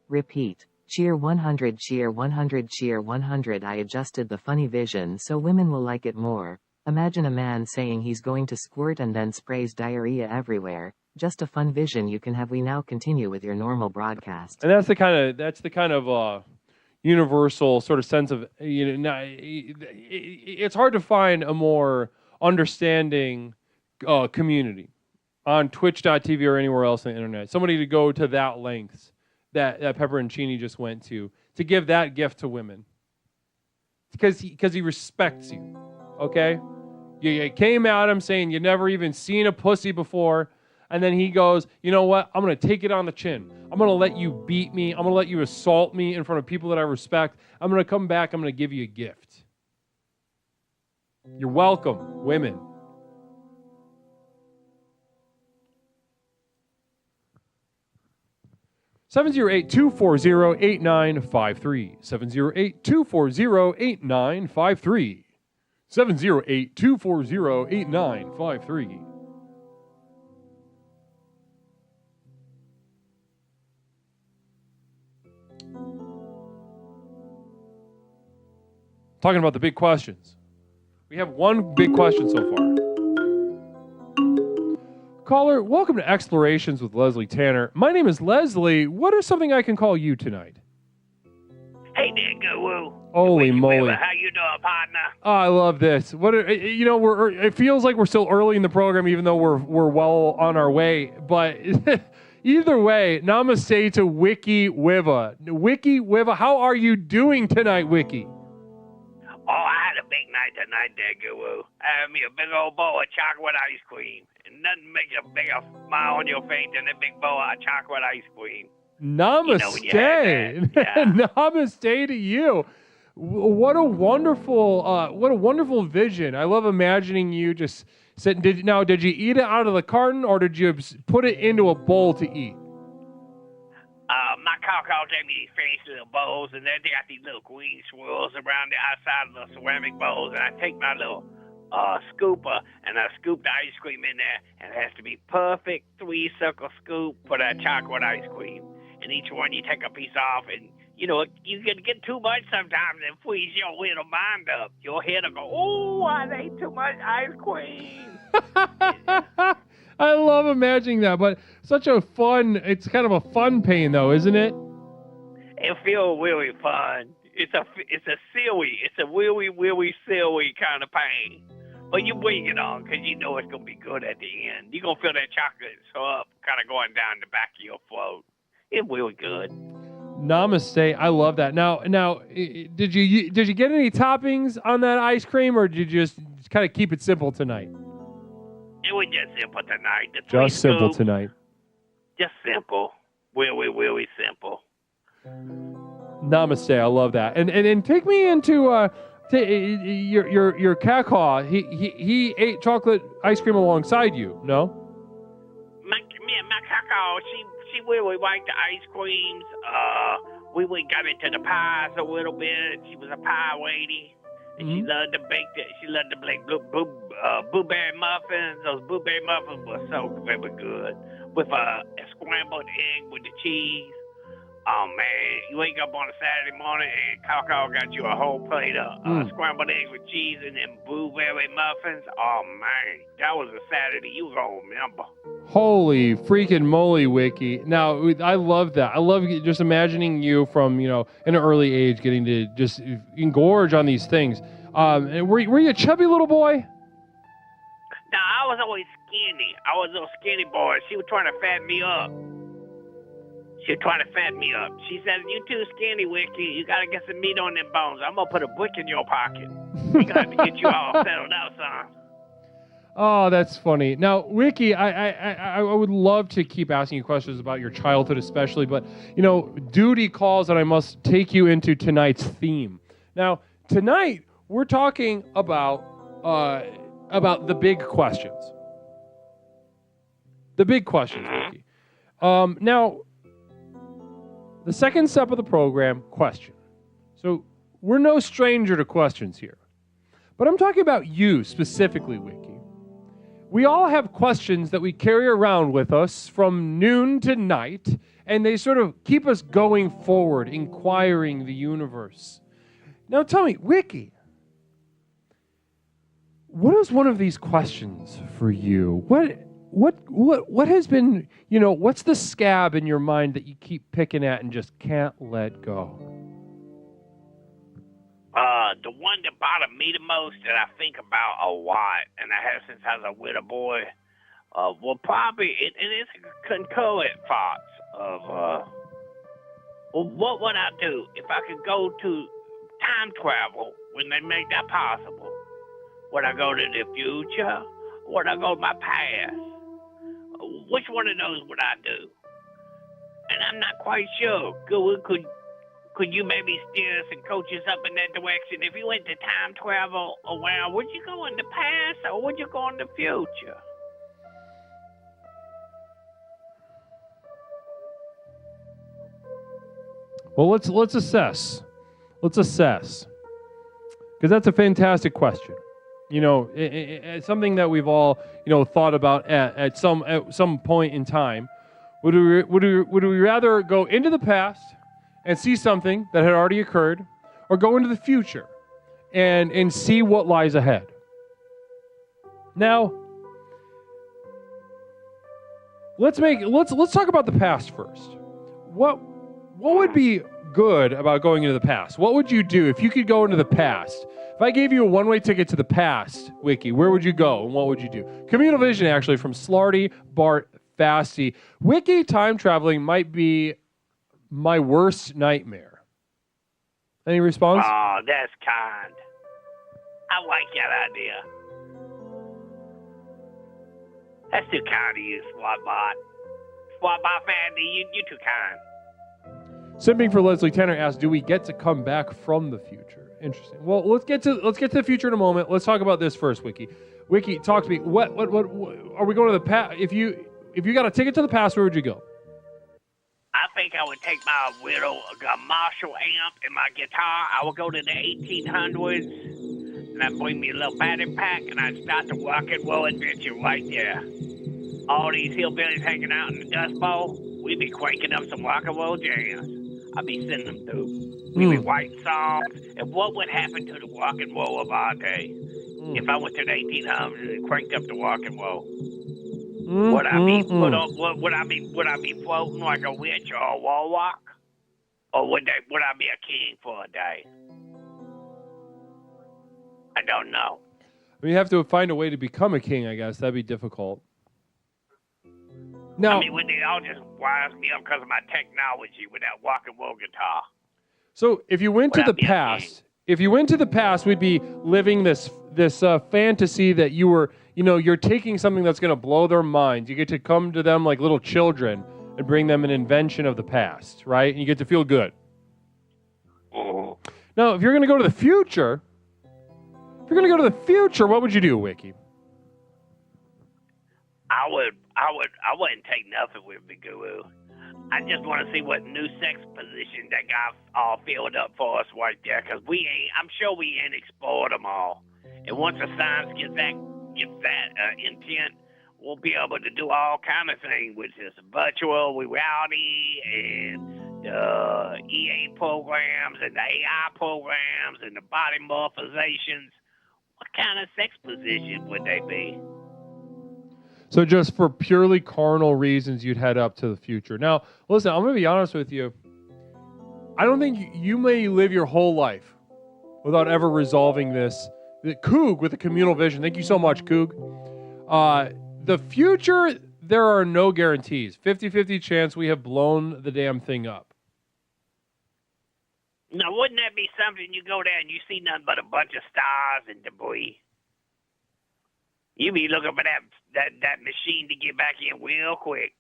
[SPEAKER 7] Repeat. Cheer 100, cheer 100, cheer 100. I adjusted the funny vision so women will like it more. Imagine a man saying he's going to squirt and then sprays diarrhea everywhere. Just a fun vision you can have. We now continue with your normal broadcast.
[SPEAKER 6] And that's the kind of universal sort of sense of, it's hard to find a more understanding community on Twitch.tv or anywhere else on the internet. Somebody to go to that lengths that Pepperoncini just went to give that gift to women. Because he respects you, okay? You came at him saying you never even seen a pussy before, and then he goes, you know what? I'm going to take it on the chin. I'm going to let you beat me. I'm going to let you assault me in front of people that I respect. I'm going to come back. I'm going to give you a gift. You're welcome, women. (708-240-8953). 708-240-8953. 708-240-8953. Talking about the big questions. We have one big question so far. caller, welcome to Explorations with Leslie Tanner. My name is Leslie. What is something I can call you tonight?
[SPEAKER 9] Hey there, Guru.
[SPEAKER 6] Holy moly!
[SPEAKER 9] How you doing, partner?
[SPEAKER 6] Oh, I love this. It feels like we're still early in the program, even though we're well on our way. But either way, namaste to Wiki Wiva. Wiki Wiva, how are you doing tonight, Wiki?
[SPEAKER 9] Oh, I had a big night tonight there, Guru. I had me a big old bowl of chocolate ice cream. And nothing makes a bigger smile on your face than a big bowl of chocolate ice cream.
[SPEAKER 6] Namaste.
[SPEAKER 9] Yeah.
[SPEAKER 6] Namaste to you. What a wonderful vision. I love imagining you just sitting. Did you eat it out of the carton or did you put it into a bowl to eat?
[SPEAKER 9] My cow gave me these fancy little bowls, and then they got these little green swirls around the outside of the ceramic bowls, and I take my little scooper, and I scoop the ice cream in there, and it has to be perfect 3-circle scoop for that chocolate ice cream. And each one you take a piece off, and you can get too much sometimes and freeze your little mind up. Your head will go, oh, I ate too much ice cream.
[SPEAKER 6] I love imagining that, but it's kind of a fun pain though, isn't it?
[SPEAKER 9] It feels really fun. It's a really silly kind of pain. But you bring it on because you know it's going to be good at the end. You're going to feel that chocolate syrup kind of going down the back of your throat. It's really good.
[SPEAKER 6] Namaste. I love that. Now, did you get any toppings on that ice cream, or did you just kind of keep it simple tonight?
[SPEAKER 9] It was just simple tonight.
[SPEAKER 6] Just simple tonight.
[SPEAKER 9] Just simple. Really, really simple.
[SPEAKER 6] Namaste. I love that. And take me into your cacaw. He ate chocolate ice cream alongside you. No.
[SPEAKER 9] My cacaw. She really liked the ice creams. We got into the pies a little bit. She was a pie lady. And she loved to bake that. She loved to bake blueberry muffins. Those blueberry muffins were so very good. With a scrambled egg with the cheese. Oh, man. You wake up on a Saturday morning and Coco got you a whole plate of scrambled eggs with cheese and then blueberry muffins. Oh, man. That was a Saturday you gonna remember.
[SPEAKER 6] Holy freaking moly, Wiki. Now, I love that. I love just imagining you from, an early age getting to just engorge on these things. And were you a chubby little boy?
[SPEAKER 9] No, I was always skinny. I was a little skinny boy. She was trying to fatten me up. She said, you too skinny, Wiki. You got to get some meat on them bones. I'm going to put a brick in your pocket. We got to get you all settled out, son.
[SPEAKER 6] Oh, that's funny. Now, Wiki, I would love to keep asking you questions about your childhood especially, but, duty calls that I must take you into tonight's theme. Now, tonight, we're talking about the big questions. The big questions, Wiki. Now, the second step of the program, question. So we're no stranger to questions here. But I'm talking about you specifically, Wiki. We all have questions that we carry around with us from noon to night, and they sort of keep us going forward, inquiring the universe. Now tell me, Wiki, what is one of these questions for you? What has been, what's the scab in your mind that you keep picking at and just can't let go?
[SPEAKER 9] The one that bothered me the most that I think about a lot, and I have since I was a little boy, probably, and it's concurrent thoughts of, what would I do if I could go to time travel when they make that possible? Would I go to the future? Would I go to my past? Which one of those would I do? And I'm not quite sure. Could you maybe steer us and coach us up in that direction? If you went to time travel around, would you go in the past or would you go in the future?
[SPEAKER 6] Well, let's assess. Let's assess. Because that's a fantastic question. It's something that we've all, thought about at some point in time. Would we rather go into the past and see something that had already occurred, or go into the future and see what lies ahead? Now, let's talk about the past first. What would be good about going into the past? What would you do if you could go into the past? If I gave you a one-way ticket to the past, Wiki, where would you go and what would you do? Communal Vision, actually, from Slarty Bart Fasty. Wiki, time traveling might be my worst nightmare. Any response?
[SPEAKER 9] Oh, that's kind. I like that idea. That's too kind of you, SWATbot. SWATbot Fandy, you're too kind.
[SPEAKER 6] Simping for Leslie Tanner asks, do we get to come back from the future? Interesting. Well, let's get to the future in a moment. Let's talk about this first, Wiki. Wiki, talk to me. What are we going to the past? If you got a ticket to the past, where would you go?
[SPEAKER 9] I think I would take my little Marshall amp and my guitar. I would go to the 1800s, and I'd bring me a little battery pack, and I'd start the rock and roll adventure right there. All these hillbillies hanging out in the Dust Bowl, we'd be cranking up some rock and roll jams. I'd be sending them through. We'd be writing songs, and what would happen to the rock and roll of our day if I went to the 1800s and cranked up the rock and roll? Would I be floating like a witch or a warlock? Or would I be a king for a day? I don't know.
[SPEAKER 6] You have to find a way to become a king, I guess. That'd be difficult. Now,
[SPEAKER 9] I mean, would they all just wise me up because of my technology with that rock and roll guitar?
[SPEAKER 6] So if you went to the past, we'd be living this fantasy that you're taking something that's going to blow their minds. You get to come to them like little children and bring them an invention of the past, right? And you get to feel good.
[SPEAKER 9] Mm-hmm.
[SPEAKER 6] Now, if you're going to go to the future, what would you do, Wiki?
[SPEAKER 9] I wouldn't take nothing with me, Guru. I just want to see what new sex position that got all filled up for us right there, because I'm sure we ain't explored them all. And once the science gets that intent, we'll be able to do all kind of things, which is virtual reality and the EA programs and the AI programs and the body morphizations. What kind of sex position would they be?
[SPEAKER 6] So just for purely carnal reasons, you'd head up to the future. Now, listen, I'm going to be honest with you. I don't think you may live your whole life without ever resolving this. Coog with the communal vision. Thank you so much, Coog. The future, there are no guarantees. 50-50 chance we have blown the damn thing up.
[SPEAKER 9] Now, wouldn't that be something? You go there and you see nothing but a bunch of stars and debris. You be looking for that machine to get back in real quick.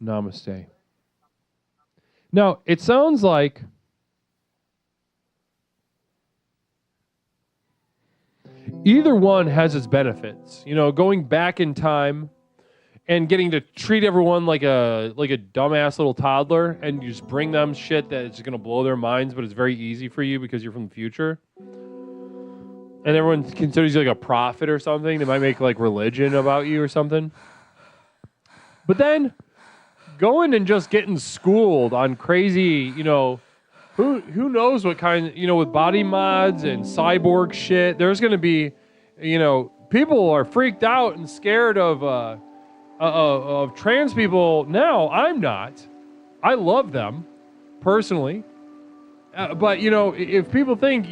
[SPEAKER 6] Namaste. Now, it sounds like either one has its benefits. Going back in time and getting to treat everyone like a dumbass little toddler, and you just bring them shit that is going to blow their minds, but it's very easy for you because you're from the future. And everyone considers you like a prophet or something. They might make like religion about you or something. But then going and just getting schooled on crazy, who knows what kind, with body mods and cyborg shit. There's going to be, people are freaked out and scared of trans people now. I'm not. I love them personally. But if people think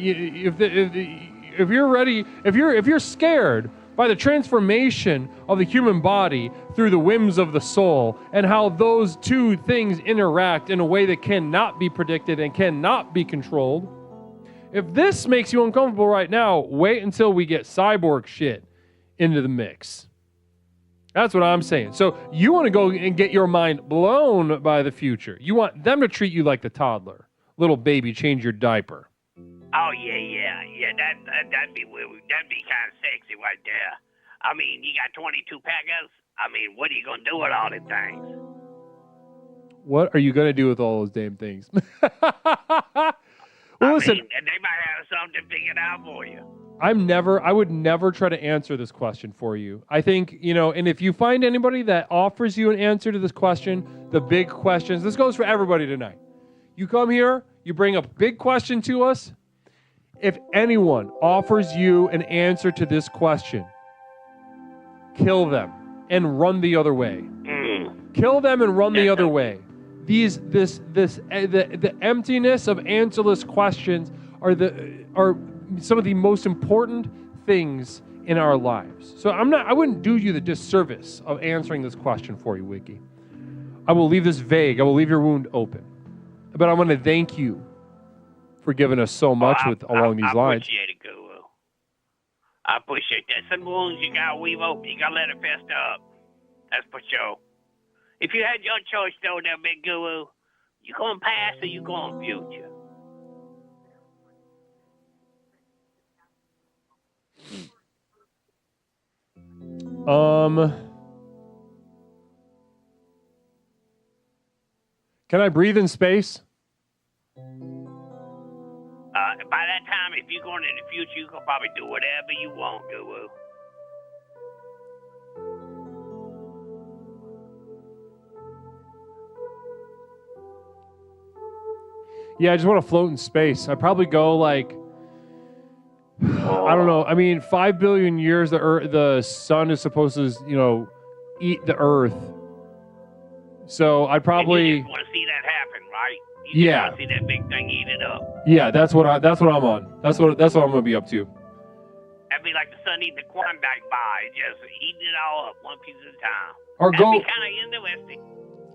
[SPEAKER 6] if you're ready, if you're scared by the transformation of the human body through the whims of the soul and how those two things interact in a way that cannot be predicted and cannot be controlled, if this makes you uncomfortable right now, wait until we get cyborg shit into the mix. That's what I'm saying. So you want to go and get your mind blown by the future. You want them to treat you like the toddler. Little baby, change your diaper.
[SPEAKER 9] Oh, yeah. That'd be weird. That'd be kind of sexy right there. I mean, you got 22 packers. I mean, what are you going to do with all them things?
[SPEAKER 6] What are you going to do with all those damn things? Listen.
[SPEAKER 9] They might have something figured out for you.
[SPEAKER 6] I would never try to answer this question for you. I think, and if you find anybody that offers you an answer to this question, the big questions, this goes for everybody tonight. You come here, you bring a big question to us. If anyone offers you an answer to this question, kill them and run the other way.
[SPEAKER 9] Mm.
[SPEAKER 6] Kill them and run the other way. The emptiness of answerless questions are some of the most important things in our lives. So I wouldn't do you the disservice of answering this question for you, Wiki. I will leave this vague. I will leave your wound open. But I want to thank you for giving us so much along these lines.
[SPEAKER 9] I appreciate it, Guru. I appreciate that. Some wounds you gotta weave open. You gotta let it fester up. That's for sure. If you had your choice, though, there, big Guru, you going past or you going future?
[SPEAKER 6] Can I breathe in space?
[SPEAKER 9] By that time, if you're going in the future, you can probably do whatever you want, Guru.
[SPEAKER 6] Yeah, I just want to float in space. I'd probably go like, I don't know. I mean, 5 billion years, the sun is supposed to, eat the Earth. So I'd probably.
[SPEAKER 9] And you just want to see that happen, right? You just want to see that big thing eat it up.
[SPEAKER 6] Yeah, that's what I'm on. That's what I'm gonna be up to.
[SPEAKER 9] That'd be like the sun eating the Klondike bar, just eating it all up one piece at a time.
[SPEAKER 6] Or
[SPEAKER 9] That'd
[SPEAKER 6] go.
[SPEAKER 9] be kind of interesting.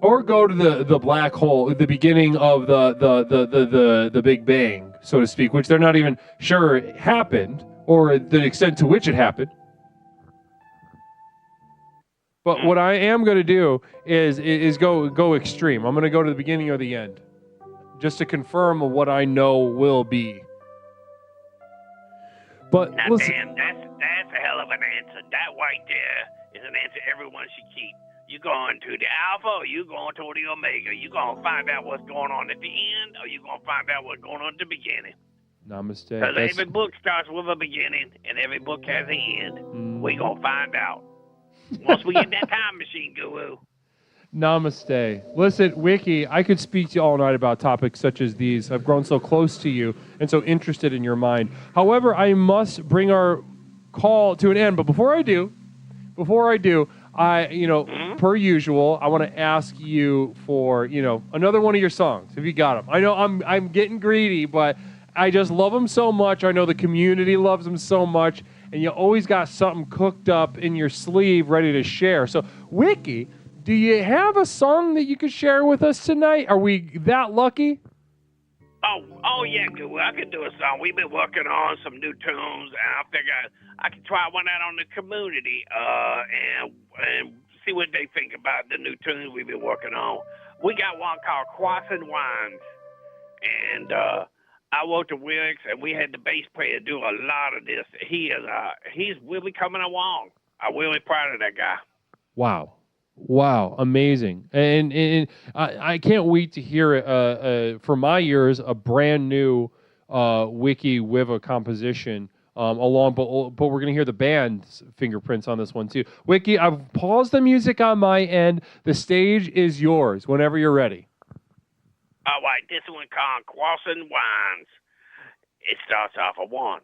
[SPEAKER 6] Or go to the black hole, the beginning of the Big Bang, so to speak, which they're not even sure it happened, or the extent to which it happened. But what I am going to do is go extreme. I'm going to go to the beginning or the end, just to confirm what I know will be. But
[SPEAKER 9] now,
[SPEAKER 6] listen,
[SPEAKER 9] damn, that's a hell of an answer. That right there is an answer everyone should keep. You going to the alpha or you going to the omega? You going to find out what's going on at the end or you going to find out what's going on at the beginning?
[SPEAKER 6] Namaste.
[SPEAKER 9] Because every book starts with a beginning and every book has an end. We going to find out. Once we get that time machine, Guru.
[SPEAKER 6] Namaste. Listen, Wiki, I could speak to you all night about topics such as these. I've grown so close to you and so interested in your mind. However, I must bring our call to an end. But before I do, per usual, I want to ask you for, another one of your songs, if you got them. I know I'm getting greedy, but I just love them so much. I know the community loves them so much, and you always got something cooked up in your sleeve ready to share. So, Wiki, do you have a song that you could share with us tonight? Are we that lucky?
[SPEAKER 9] Oh yeah, Guru. I could do a song. We've been working on some new tunes, and I figure I could try one out on the community, and see what they think about the new tunes we've been working on. We got one called Crossing Wines, and I wrote the lyrics, and we had the bass player do a lot of this. He's really coming along. I'm really proud of that guy.
[SPEAKER 6] Wow, amazing. And I can't wait to hear it, for my ears, a brand new Wiki with a composition but we're going to hear the band's fingerprints on this one too. Wiki, I've paused the music on my end. The stage is yours whenever you're ready.
[SPEAKER 9] All right, this one called Crossing Wines. It starts off a one,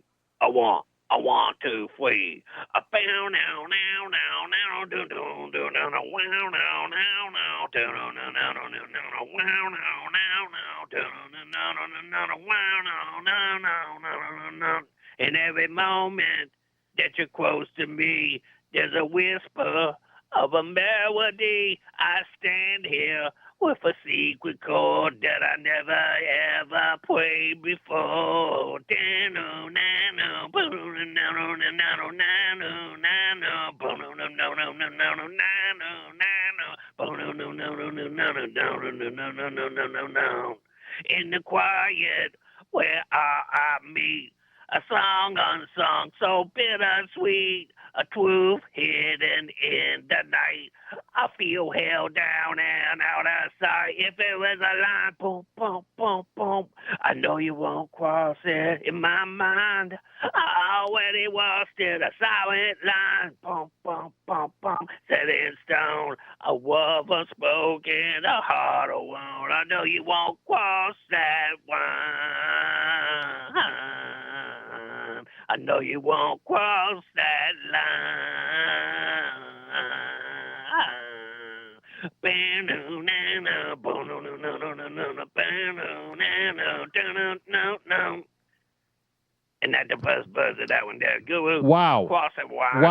[SPEAKER 9] two, three. A bow now, do do do do wow now, in every moment that you're close to me, there's a whisper of a melody. I stand here with a secret chord that I never ever played before. In the quiet where I meet, a song unsung, so bittersweet, a truth hidden in the night. I feel held down and out of sight. If it was a line, boom, boom, boom, boom, I know you won't cross it. In my mind, I already lost it. A silent line, boom, boom, boom, boom, set in stone. A word unspoken, a heart alone. I know you won't cross that line. I know you won't cross that line. And that's the first buzz of that one there. Guru.
[SPEAKER 6] Wow.
[SPEAKER 9] Cross that wire.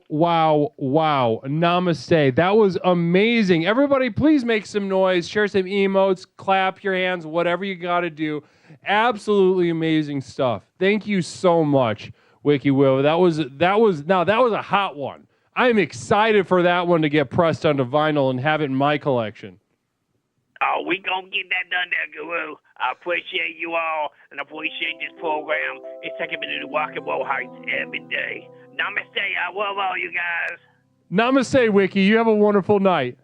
[SPEAKER 6] Wow. Namaste. That was amazing. Everybody, please make some noise, share some emotes, clap your hands, whatever you got to do. Absolutely amazing stuff. Thank you so much, Wiki Will. That was a hot one. I'm excited for that one to get pressed onto vinyl and have it in my collection.
[SPEAKER 9] Oh, we gonna get that done there, Guru. I appreciate you all, and I appreciate this program. It's taking me to the rock and roll heights every day. Namaste. I love all you guys.
[SPEAKER 6] Namaste, Wiki. You have a wonderful night.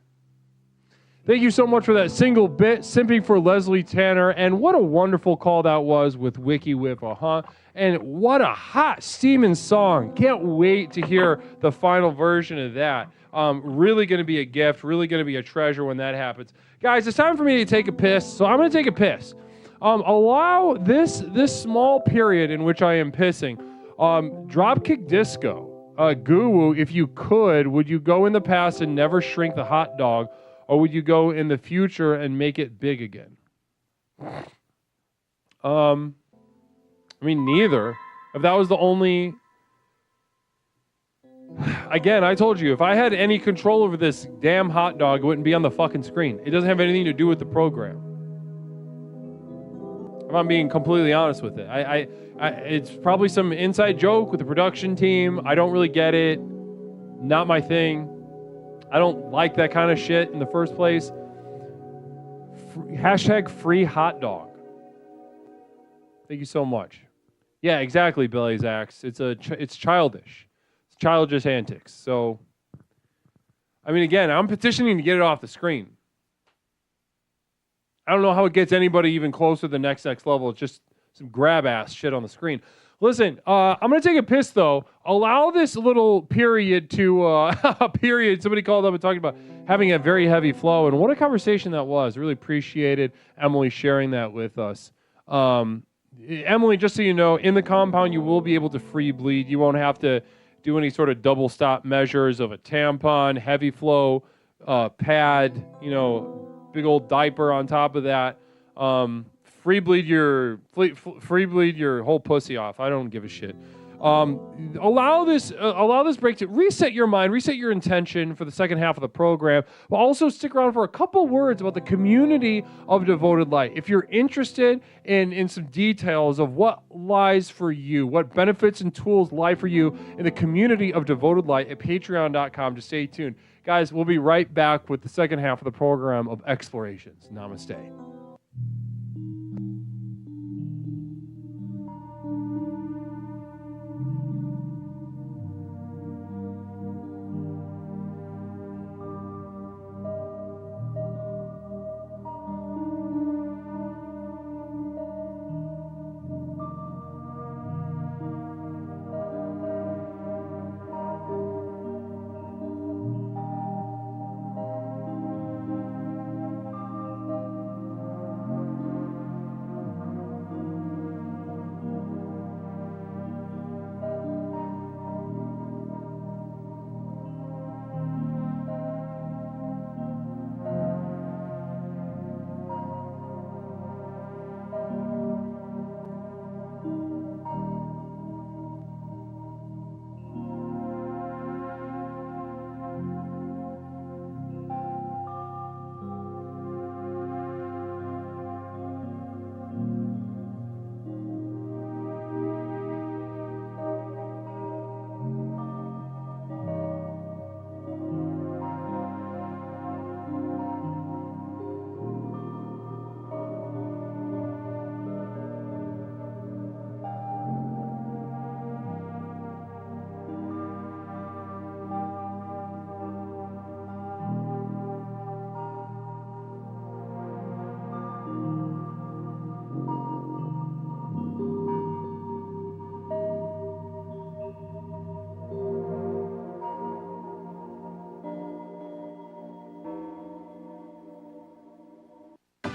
[SPEAKER 6] Thank you so much for that single bit, simping for Leslie Tanner. And what a wonderful call that was with Wiki Whipple, huh? And what a hot, steaming song. Can't wait to hear the final version of that. Really going to be a gift, really going to be a treasure when that happens. Guys, it's time for me to take a piss, so I'm going to take a piss. Allow this small period in which I am pissing. Dropkick Disco. Guru, if you could, would you go in the past and never shrink the hot dog, or would you go in the future and make it big again? I mean, neither. If that was the only... Again, I told you, if I had any control over this damn hot dog, it wouldn't be on the fucking screen. It doesn't have anything to do with the program. If I'm being completely honest with it. It's probably some inside joke with the production team. I don't really get it. Not my thing. I don't like that kind of shit in the first place. Hashtag free hot dog. Thank you so much. Yeah, exactly, Billy Zax. It's childish. It's childish antics. So, I mean, again, I'm petitioning to get it off the screen. I don't know how it gets anybody even closer to the next level. It's just some grab-ass shit on the screen. Listen, I'm going to take a piss, though. Allow this little period to... a period. Somebody called up and talked about having a very heavy flow, and what a conversation that was. Really appreciated Emily sharing that with us. Emily, just so you know, in the compound, you will be able to free bleed. You won't have to do any sort of double stop measures of a tampon, heavy flow, pad, big old diaper on top of that. Free bleed your whole pussy off. I don't give a shit. Allow this break to reset your mind, reset your intention for the second half of the program, but also stick around for a couple words about the community of Devoted Light. If you're interested in some details of what lies for you, what benefits and tools lie for you in the community of Devoted Light at patreon.com, just stay tuned. Guys, we'll be right back with the second half of the program of Explorations. Namaste.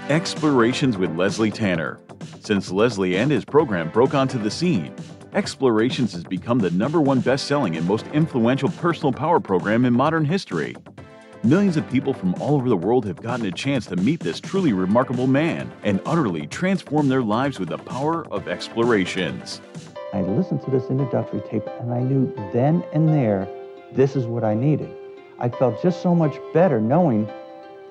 [SPEAKER 1] Explorations with Leslie Tanner. Since Leslie and his program broke onto the scene, Explorations has become the #1 best-selling and most influential personal power program in modern history. Millions of people from all over the world have gotten a chance to meet this truly remarkable man and utterly transform their lives with the power of explorations.
[SPEAKER 10] I listened to this introductory tape and I knew then and there, this is what I needed. I felt just so much better knowing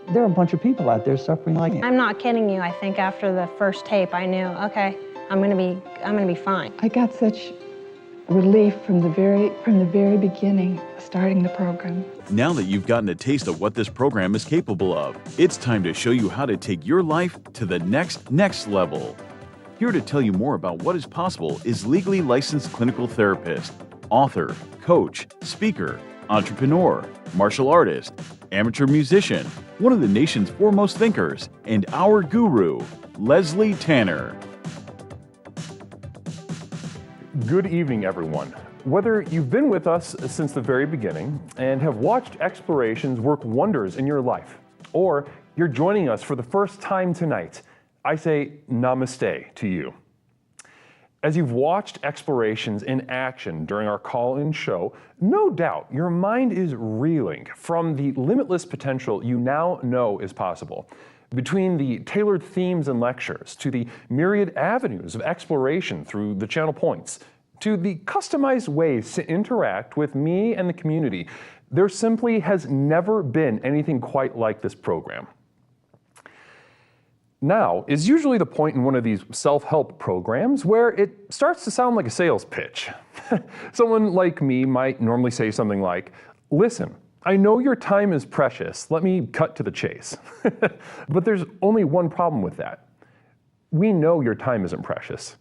[SPEAKER 10] there are a bunch of people out there suffering like me.
[SPEAKER 11] I'm not kidding you. I think after the first tape, I knew, okay, I'm gonna be fine.
[SPEAKER 12] I got such relief from the very beginning, starting the program.
[SPEAKER 1] Now that you've gotten a taste of what this program is capable of, it's time to show you how to take your life to the next level. Here to tell you more about what is possible is legally licensed clinical therapist, author, coach, speaker, entrepreneur, martial artist, amateur musician, one of the nation's foremost thinkers, and our guru, Leslie Tanner.
[SPEAKER 5] Good evening, everyone. Whether you've been with us since the very beginning and have watched explorations work wonders in your life, or you're joining us for the first time tonight, I say namaste to you. As you've watched explorations in action during our call-in show, no doubt your mind is reeling from the limitless potential you now know is possible. Between the tailored themes and lectures, to the myriad avenues of exploration through the channel points, to the customized ways to interact with me and the community, there simply has never been anything quite like this program. Now is usually the point in one of these self-help programs where it starts to sound like a sales pitch. Someone like me might normally say something like, "Listen, I know your time is precious. Let me cut to the chase." But there's only one problem with that. We know your time isn't precious.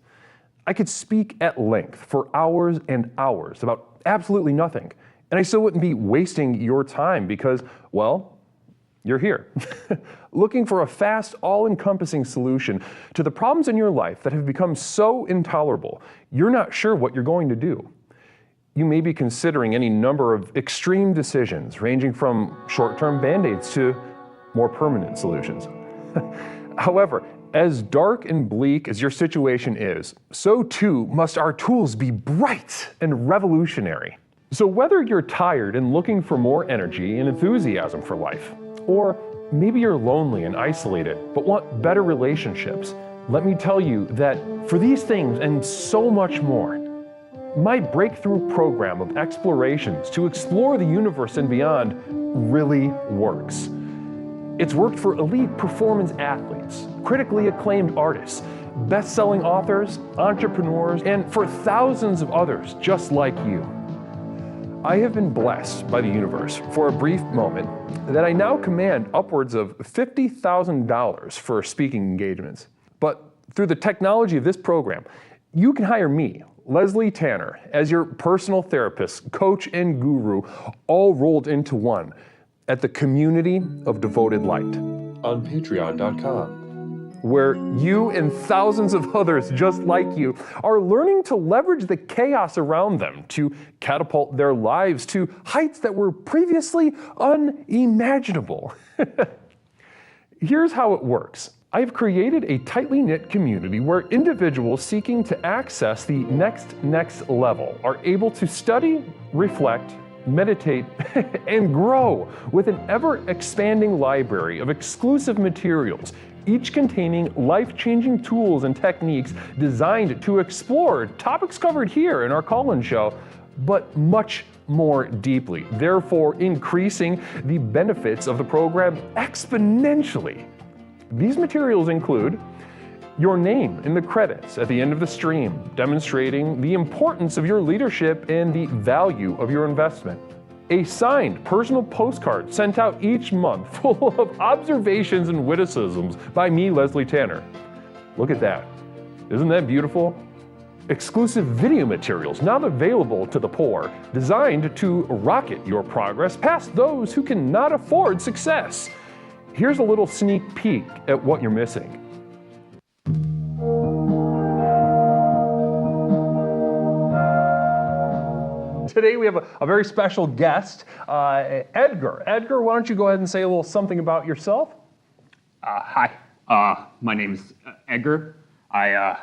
[SPEAKER 5] I could speak at length for hours and hours about absolutely nothing, and I still wouldn't be wasting your time because, well, you're here, looking for a fast, all-encompassing solution to the problems in your life that have become so intolerable, you're not sure what you're going to do. You may be considering any number of extreme decisions, ranging from short-term band-aids to more permanent solutions. However, as dark and bleak as your situation is, so too must our tools be bright and revolutionary. So whether you're tired and looking for more energy and enthusiasm for life, or maybe you're lonely and isolated but want better relationships, let me tell you that for these things and so much more, my breakthrough program of explorations to explore the universe and beyond really works. It's worked for elite performance athletes, critically acclaimed artists, best-selling authors, entrepreneurs, and for thousands of others just like you. I have been blessed by the universe for a brief moment that I now command upwards of $50,000 for speaking engagements. But through the technology of this program, you can hire me, Leslie Tanner, as your personal therapist, coach, and guru, all rolled into one at the Community of Devoted Light on patreon.com. Where you and thousands of others just like you are learning to leverage the chaos around them to catapult their lives to heights that were previously unimaginable. Here's how it works. I've created a tightly knit community where individuals seeking to access the next level are able to study, reflect, meditate, and grow with an ever-expanding library of exclusive materials, each containing life-changing tools and techniques designed to explore topics covered here in our call-in show, but much more deeply, therefore increasing the benefits of the program exponentially. These materials include your name in the credits at the end of the stream, demonstrating the importance of your leadership and the value of your investment. A signed personal postcard sent out each month full of observations and witticisms by me, Leslie Tanner. Look at that. Isn't that beautiful? Exclusive video materials now available to the poor, designed to rocket your progress past those who cannot afford success. Here's a little sneak peek at what you're missing. Today we have a very special guest, Edgar. Edgar, why don't you go ahead and say a little something about yourself?
[SPEAKER 13] Hi, my name is Edgar. I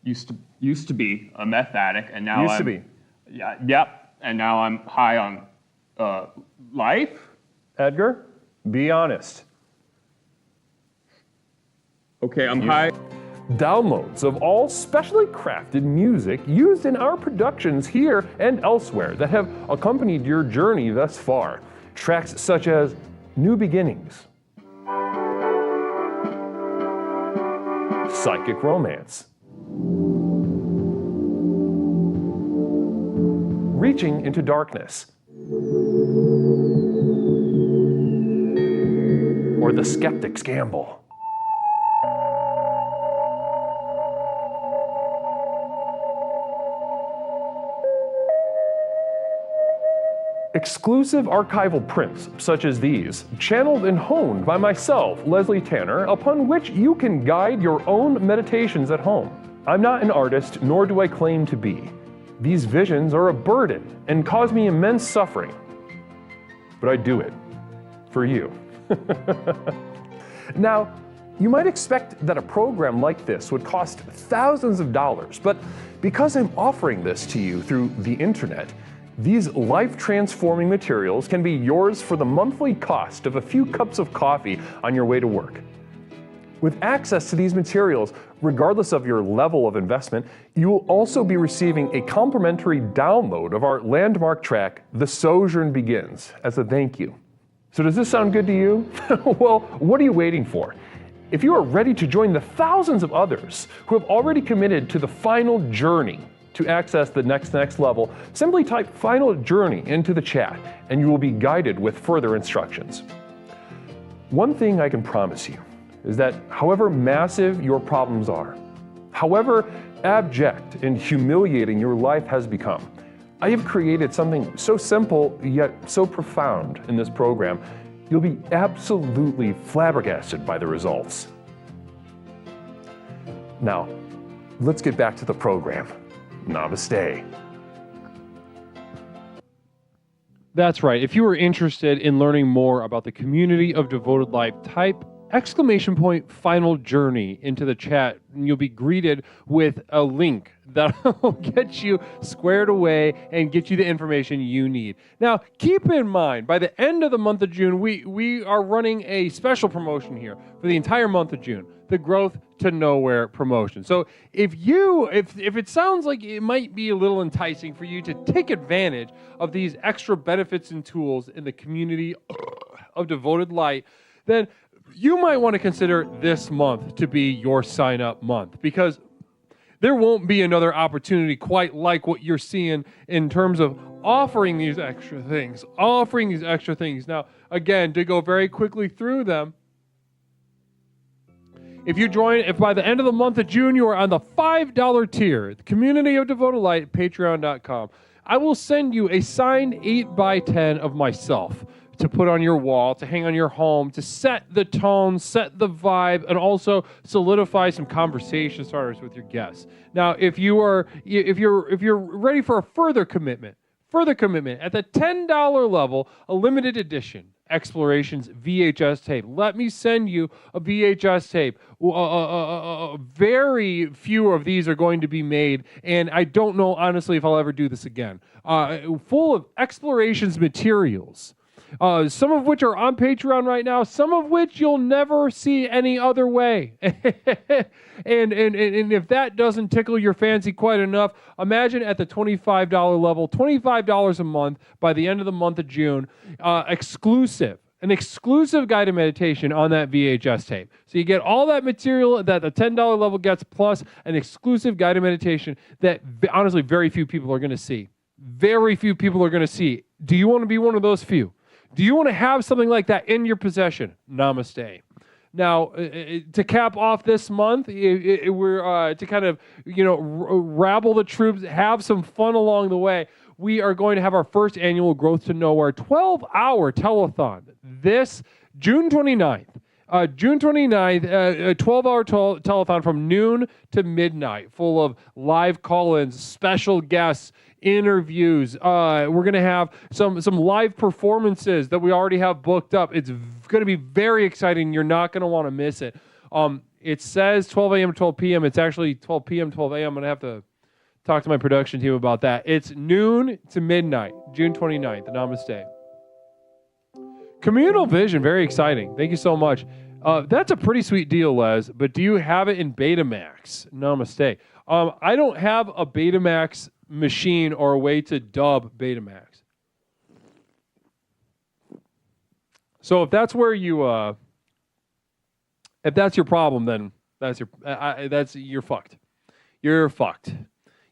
[SPEAKER 13] used to be a meth addict, and now
[SPEAKER 5] Used to be.
[SPEAKER 13] Yeah, yep. And now I'm high on life,
[SPEAKER 5] Edgar, be honest.
[SPEAKER 13] Okay, I'm high.
[SPEAKER 5] Downloads of all specially crafted music used in our productions here and elsewhere that have accompanied your journey thus far. Tracks such as New Beginnings, Psychic Romance, Reaching into Darkness, or The Skeptic's Gamble. Exclusive archival prints such as these, channeled and honed by myself, Leslie Tanner, upon which you can guide your own meditations at home. I'm not an artist, nor do I claim to be. These visions are a burden and cause me immense suffering. But I do it for you. Now, you might expect that a program like this would cost thousands of dollars, but because I'm offering this to you through the internet, these life-transforming materials can be yours for the monthly cost of a few cups of coffee on your way to work. With access to these materials, regardless of your level of investment, you will also be receiving a complimentary download of our landmark track, The Sojourn Begins, as a thank you. So does this sound good to you? Well, what are you waiting for? If you are ready to join the thousands of others who have already committed to the final journey to access the next level, simply type Final Journey into the chat and you will be guided with further instructions. One thing I can promise you is that however massive your problems are, however abject and humiliating your life has become, I have created something so simple yet so profound in this program, you'll be absolutely flabbergasted by the results. Now, let's get back to the program. Namaste.
[SPEAKER 6] That's right. If you are interested in learning more about the community of devoted life, type !final journey into the chat and you'll be greeted with a link that will get you squared away and get you the information you need. Now, keep in mind, by the end of the month of June, we are running a special promotion here for the entire month of June, the Growth to Nowhere promotion. So if it sounds like it might be a little enticing for you to take advantage of these extra benefits and tools in the community of devoted light, then you might want to consider this month to be your sign-up month, because there won't be another opportunity quite like what you're seeing in terms of offering these extra things. Now, again, to go very quickly through them, if by the end of the month of June you are on the $5 tier, the Community of Devoted Light, patreon.com, I will send you a signed 8x10 of myself to put on your wall, to hang on your home, to set the tone, set the vibe, and also solidify some conversation starters with your guests. Now, if you're ready for a further commitment at the $10 level, a limited edition Explorations VHS tape. Let me send you a VHS tape. Very few of these are going to be made, and I don't know honestly if I'll ever do this again. Full of Explorations materials. Some of which are on Patreon right now, some of which you'll never see any other way. and if that doesn't tickle your fancy quite enough, imagine at the $25 level, $25 a month by the end of the month of June, an exclusive guided meditation on that VHS tape. So you get all that material that the $10 level gets, plus an exclusive guided meditation that honestly very few people are going to see. Very few people are going to see. Do you want to be one of those few? Do you want to have something like that in your possession? Namaste. Now, to cap off this month, we're to kind of, rabble the troops, have some fun along the way. We are going to have our first annual Growth to Nowhere 12-hour telethon this June 29th. June 29th, a 12-hour telethon from noon to midnight, full of live call-ins, special guests, interviews. We're going to have some live performances that we already have booked up. It's going to be very exciting. You're not going to want to miss it. It says 12 a.m. to 12 p.m. It's actually 12 p.m. 12 a.m. I'm going to have to talk to my production team about that. It's noon to midnight, June 29th. Namaste. Communal vision, very exciting. Thank you so much. That's a pretty sweet deal, Les, but do you have it in Betamax? Namaste. I don't have a Betamax machine or a way to dub Betamax. So if that's where you, if that's your problem, then you're fucked. You're fucked.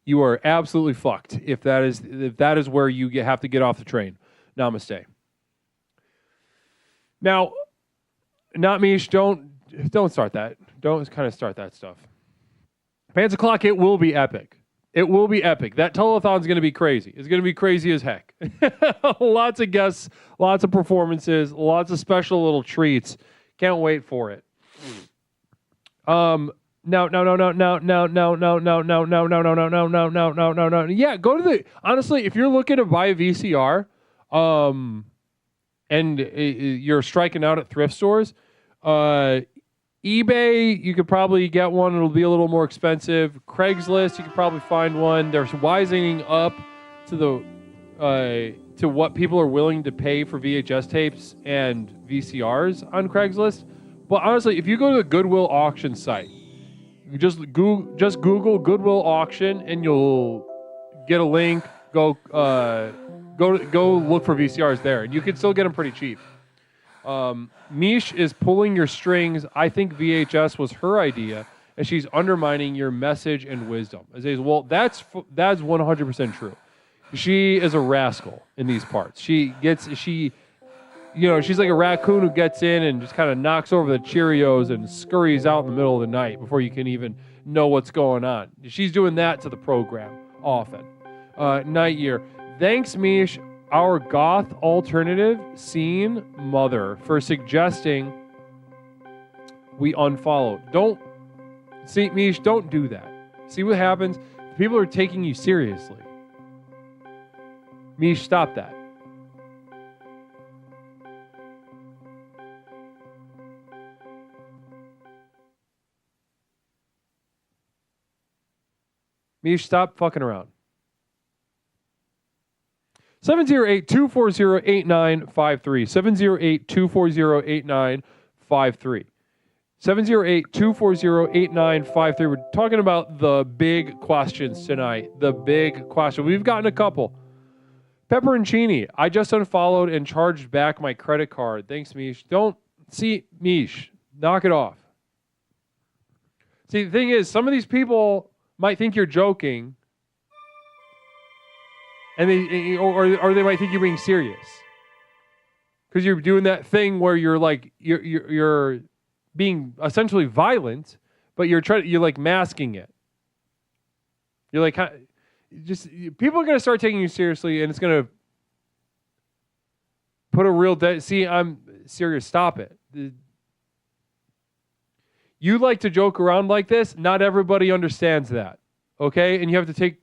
[SPEAKER 6] You are absolutely fucked if that is where you have to get off the train. Namaste. Now, not Mish, don't start that. Don't kind of start that stuff. Pants O'Clock, it will be epic. It will be epic. That telethon's going to be crazy. It's going to be crazy as heck. Lots of guests, lots of performances, lots of special little treats. Can't wait for it. No. Yeah, go to the, honestly, if you're looking to buy a VCR, and you're striking out at thrift stores, eBay, you could probably get one. It'll be a little more expensive. Craigslist, you could probably find one. They're wising up to the to what people are willing to pay for VHS tapes and VCRs on Craigslist. But honestly, if you go to the Goodwill auction site, you just Google Goodwill auction, and you'll get a link. Go look for VCRs there, and you can still get them pretty cheap. Mish is pulling your strings. I think VHS was her idea, and she's undermining your message and wisdom. I say, well, that's 100% true. She is a rascal in these parts. She's like a raccoon who gets in and just kind of knocks over the Cheerios and scurries out in the middle of the night before you can even know what's going on. She's doing that to the program often. Night Year. Thanks, Mish, our goth alternative scene mother, for suggesting we unfollow. Mish, don't do that. See what happens? People are taking you seriously. Mish, stop that. Mish, stop fucking around. 708-240-8953. 708-240-8953. 708-240-8953. We're talking about the big questions tonight. The big question. We've gotten a couple. Pepperoncini. I just unfollowed and charged back my credit card. Thanks, Mish. Mish, knock it off. See, the thing is, some of these people might think you're joking, and they might think you're being serious, because you're doing that thing where you're like you're being essentially violent, but you're like masking it. You're like, just people are going to start taking you seriously, and it's going to put a real see, I'm serious. Stop it. You like to joke around like this. Not everybody understands that. Okay? And you have to take...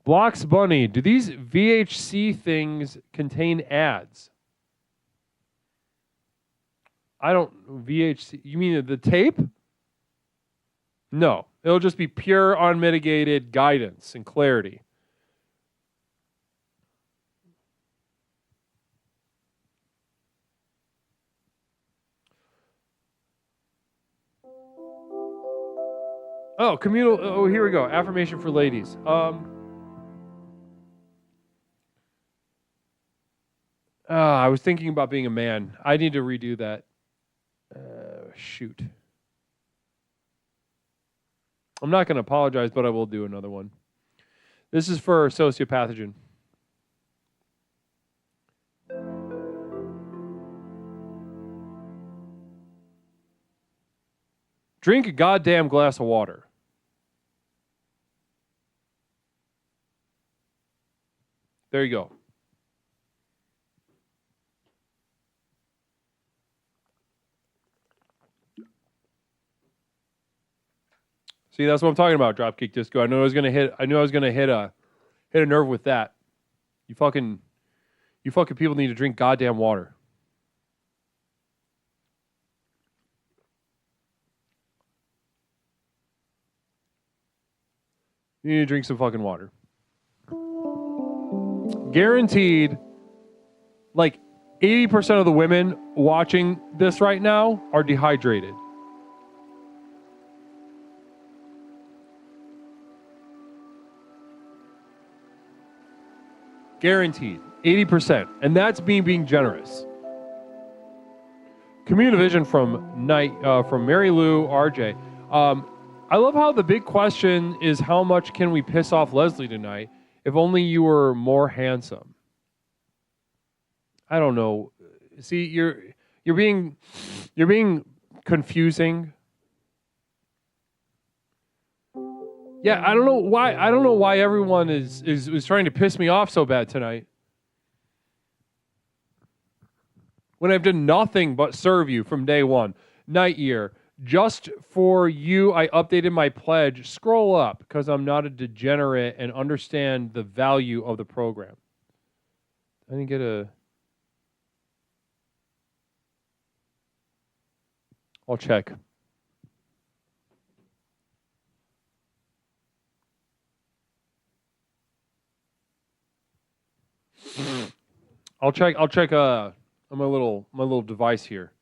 [SPEAKER 6] Blocks Bunny. Do these VHC things contain ads? VHC... You mean the tape? No. It'll just be pure, unmitigated guidance and clarity. Oh, communal. Oh, here we go. Affirmation for ladies. I was thinking about being a man. I need to redo that. Shoot. I'm not going to apologize, but I will do another one. This is for sociopathogen. Drink a goddamn glass of water. There you go. See, that's what I'm talking about, Dropkick Disco. I knew I was gonna hit a nerve with that. You fucking people need to drink goddamn water. You need to drink some fucking water. Guaranteed, like 80% of the women watching this right now are dehydrated. Guaranteed. 80%. And that's me being generous. Community vision from Mary Lou RJ. I love how the big question is how much can we piss off Leslie tonight? If only you were more handsome. I don't know. See, you're being confusing. Yeah, I don't know why everyone is trying to piss me off so bad tonight. When I've done nothing but serve you from day one. Night Year, just for you, I updated my pledge. Scroll up, because I'm not a degenerate and understand the value of the program. I didn't get a... I'll check. I'll check on my little device here.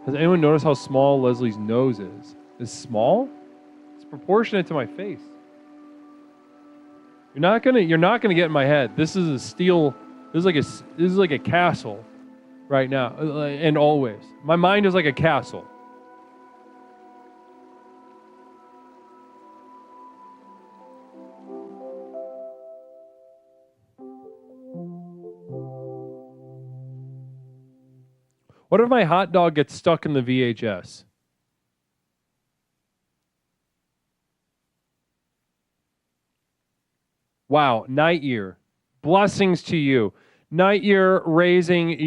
[SPEAKER 6] Has anyone noticed how small Leslie's nose is? Is small? It's proportionate to my face. You're not gonna get in my head. This is a steel. This is like a castle, right now, and always. My mind is like a castle. What if my hot dog gets stuck in the VHS? Wow, Night Year. Blessings to you. Night Year raising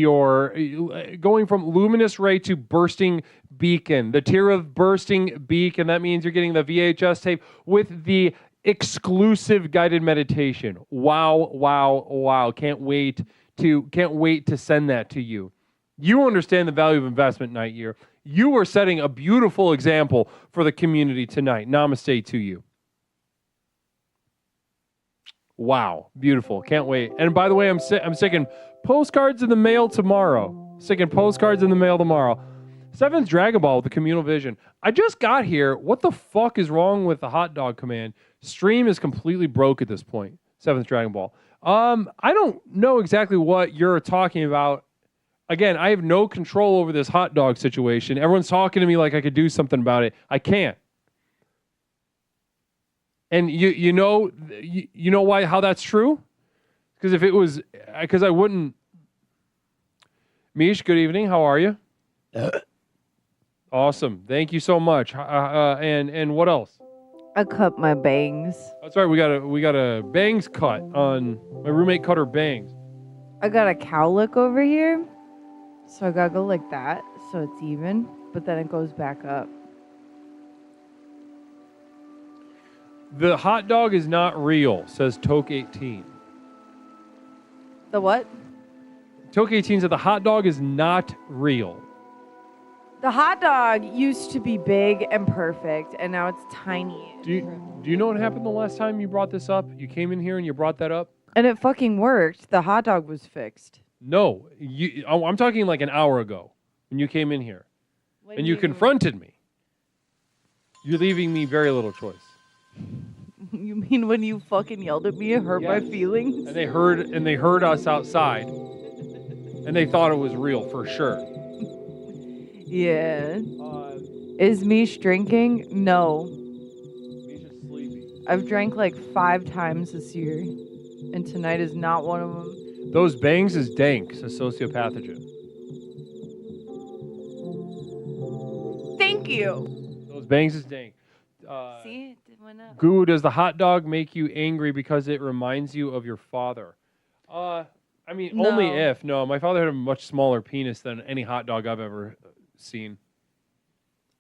[SPEAKER 6] going from luminous ray to bursting beacon. The tier of bursting beacon, that means you're getting the VHS tape with the exclusive guided meditation. Wow, wow, wow. Can't wait to send that to you. You understand the value of investment, Night Year. You are setting a beautiful example for the community tonight. Namaste to you. Wow, beautiful. Can't wait. And by the way, I'm sticking postcards in the mail tomorrow. Seventh Dragon Ball with the communal vision. I just got here. What the fuck is wrong with the hot dog command? Stream is completely broke at this point. Seventh Dragon Ball. I don't know exactly what you're talking about. Again, I have no control over this hot dog situation. Everyone's talking to me like I could do something about it. I can't. And you know why, how that's true? Because I wouldn't. Mish, good evening. How are you? Awesome. Thank you so much. And what else?
[SPEAKER 14] I cut my bangs.
[SPEAKER 6] That's right. We got a bangs cut on my roommate cut her bangs.
[SPEAKER 14] I got a cowlick over here, so I gotta go like that, so it's even. But then it goes back up.
[SPEAKER 6] The hot dog is not real, says Toke 18.
[SPEAKER 14] The what?
[SPEAKER 6] Toke 18 said the hot dog is not real.
[SPEAKER 14] The hot dog used to be big and perfect, and now it's tiny.
[SPEAKER 6] Do you know what happened the last time you brought this up? You came in here and you brought that up?
[SPEAKER 14] And it fucking worked. The hot dog was fixed.
[SPEAKER 6] No, I'm talking like an hour ago when you came in here. And you confronted me. You're leaving me very little choice.
[SPEAKER 14] You mean when you fucking yelled at me, it hurt my feelings?
[SPEAKER 6] And they heard us outside. And they thought it was real for sure.
[SPEAKER 14] Yeah. Is Mish drinking? No.
[SPEAKER 6] Mish is sleepy.
[SPEAKER 14] I've drank like 5 times this year. And tonight is not one of them.
[SPEAKER 6] Those bangs is dank, says sociopathogen.
[SPEAKER 14] Thank you.
[SPEAKER 6] Those bangs is dank.
[SPEAKER 14] See? It went up.
[SPEAKER 6] Goo, does the hot dog make you angry because it reminds you of your father? I mean,
[SPEAKER 14] No.
[SPEAKER 6] only if. No, my father had a much smaller penis than any hot dog I've ever seen.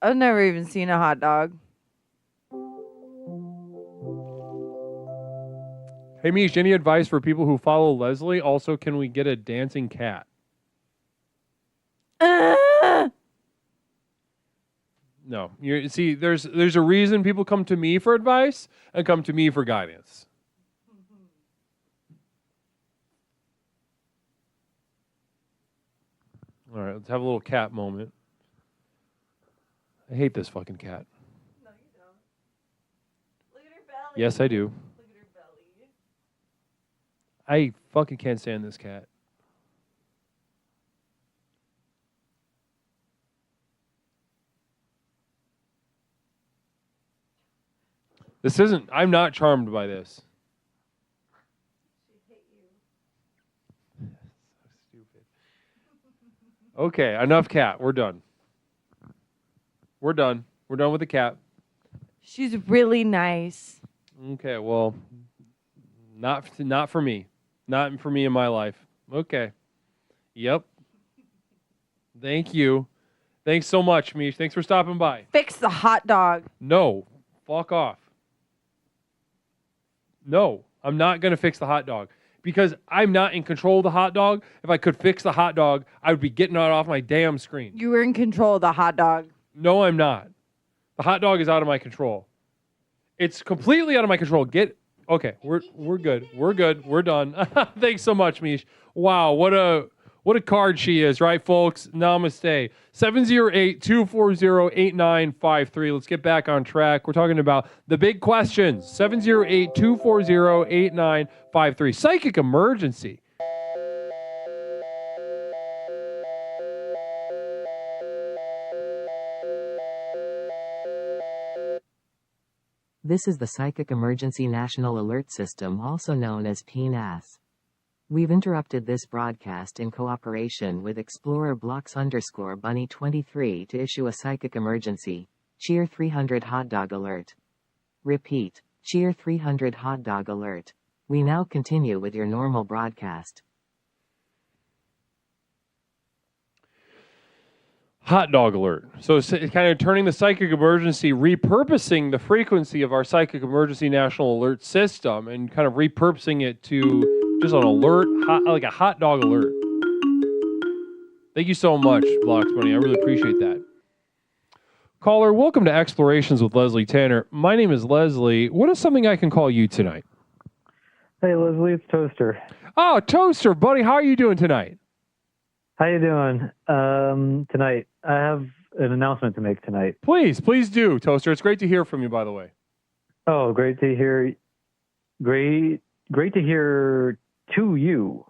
[SPEAKER 14] I've never even seen a hot dog.
[SPEAKER 6] Hey, Mish, any advice for people who follow Leslie? Also, can we get a dancing cat? No. You see, there's a reason people come to me for advice and come to me for guidance. All right, let's have a little cat moment. I hate this fucking cat.
[SPEAKER 14] No, you don't. Look at her belly.
[SPEAKER 6] Yes, I do.
[SPEAKER 14] Look at her belly.
[SPEAKER 6] I fucking can't stand this cat. This isn't, I'm not charmed by this.
[SPEAKER 14] She hit you.
[SPEAKER 6] So stupid. Okay, enough cat. We're done. We're done. We're done with the cat.
[SPEAKER 14] She's really nice.
[SPEAKER 6] Okay, well, not for me. Not for me in my life. Okay. Yep. Thank you. Thanks so much, Mish. Thanks for stopping by.
[SPEAKER 14] Fix the hot dog.
[SPEAKER 6] No. Fuck off. No, I'm not going to fix the hot dog because I'm not in control of the hot dog. If I could fix the hot dog, I would be getting it off my damn screen.
[SPEAKER 14] You were in control of the hot dog.
[SPEAKER 6] No, I'm not. The hot dog is out of my control. It's completely out of my control. Okay, we're good. We're good. We're done. Thanks so much, Mish. Wow, what a card she is, right, folks? Namaste. 708-240-8953. Let's get back on track. We're talking about the big questions. 708-240-8953. Psychic emergency.
[SPEAKER 7] This is the Psychic Emergency National Alert System, also known as PNAS. We've interrupted this broadcast in cooperation with Explorer Blocks_Bunny 23 to issue a psychic emergency. Cheer 300 hot dog alert. Repeat. Cheer 300 hot dog alert. We now continue with your normal broadcast.
[SPEAKER 6] Hot dog alert. So it's kind of turning the psychic emergency, repurposing the frequency of our psychic emergency national alert system and kind of repurposing it to just an alert, like a hot dog alert. Thank you so much, Blocks Bunny. I really appreciate that. Caller, welcome to Explorations with Leslie Tanner. My name is Leslie. What is something I can call you tonight?
[SPEAKER 15] Hey, Leslie, it's Toaster.
[SPEAKER 6] Oh, Toaster, buddy. How are you doing tonight?
[SPEAKER 15] How you doing? Tonight, I have an announcement to make tonight.
[SPEAKER 6] Please do, Toaster. It's great to hear from you, by the way.
[SPEAKER 15] Oh, great to hear. Great to hear to you.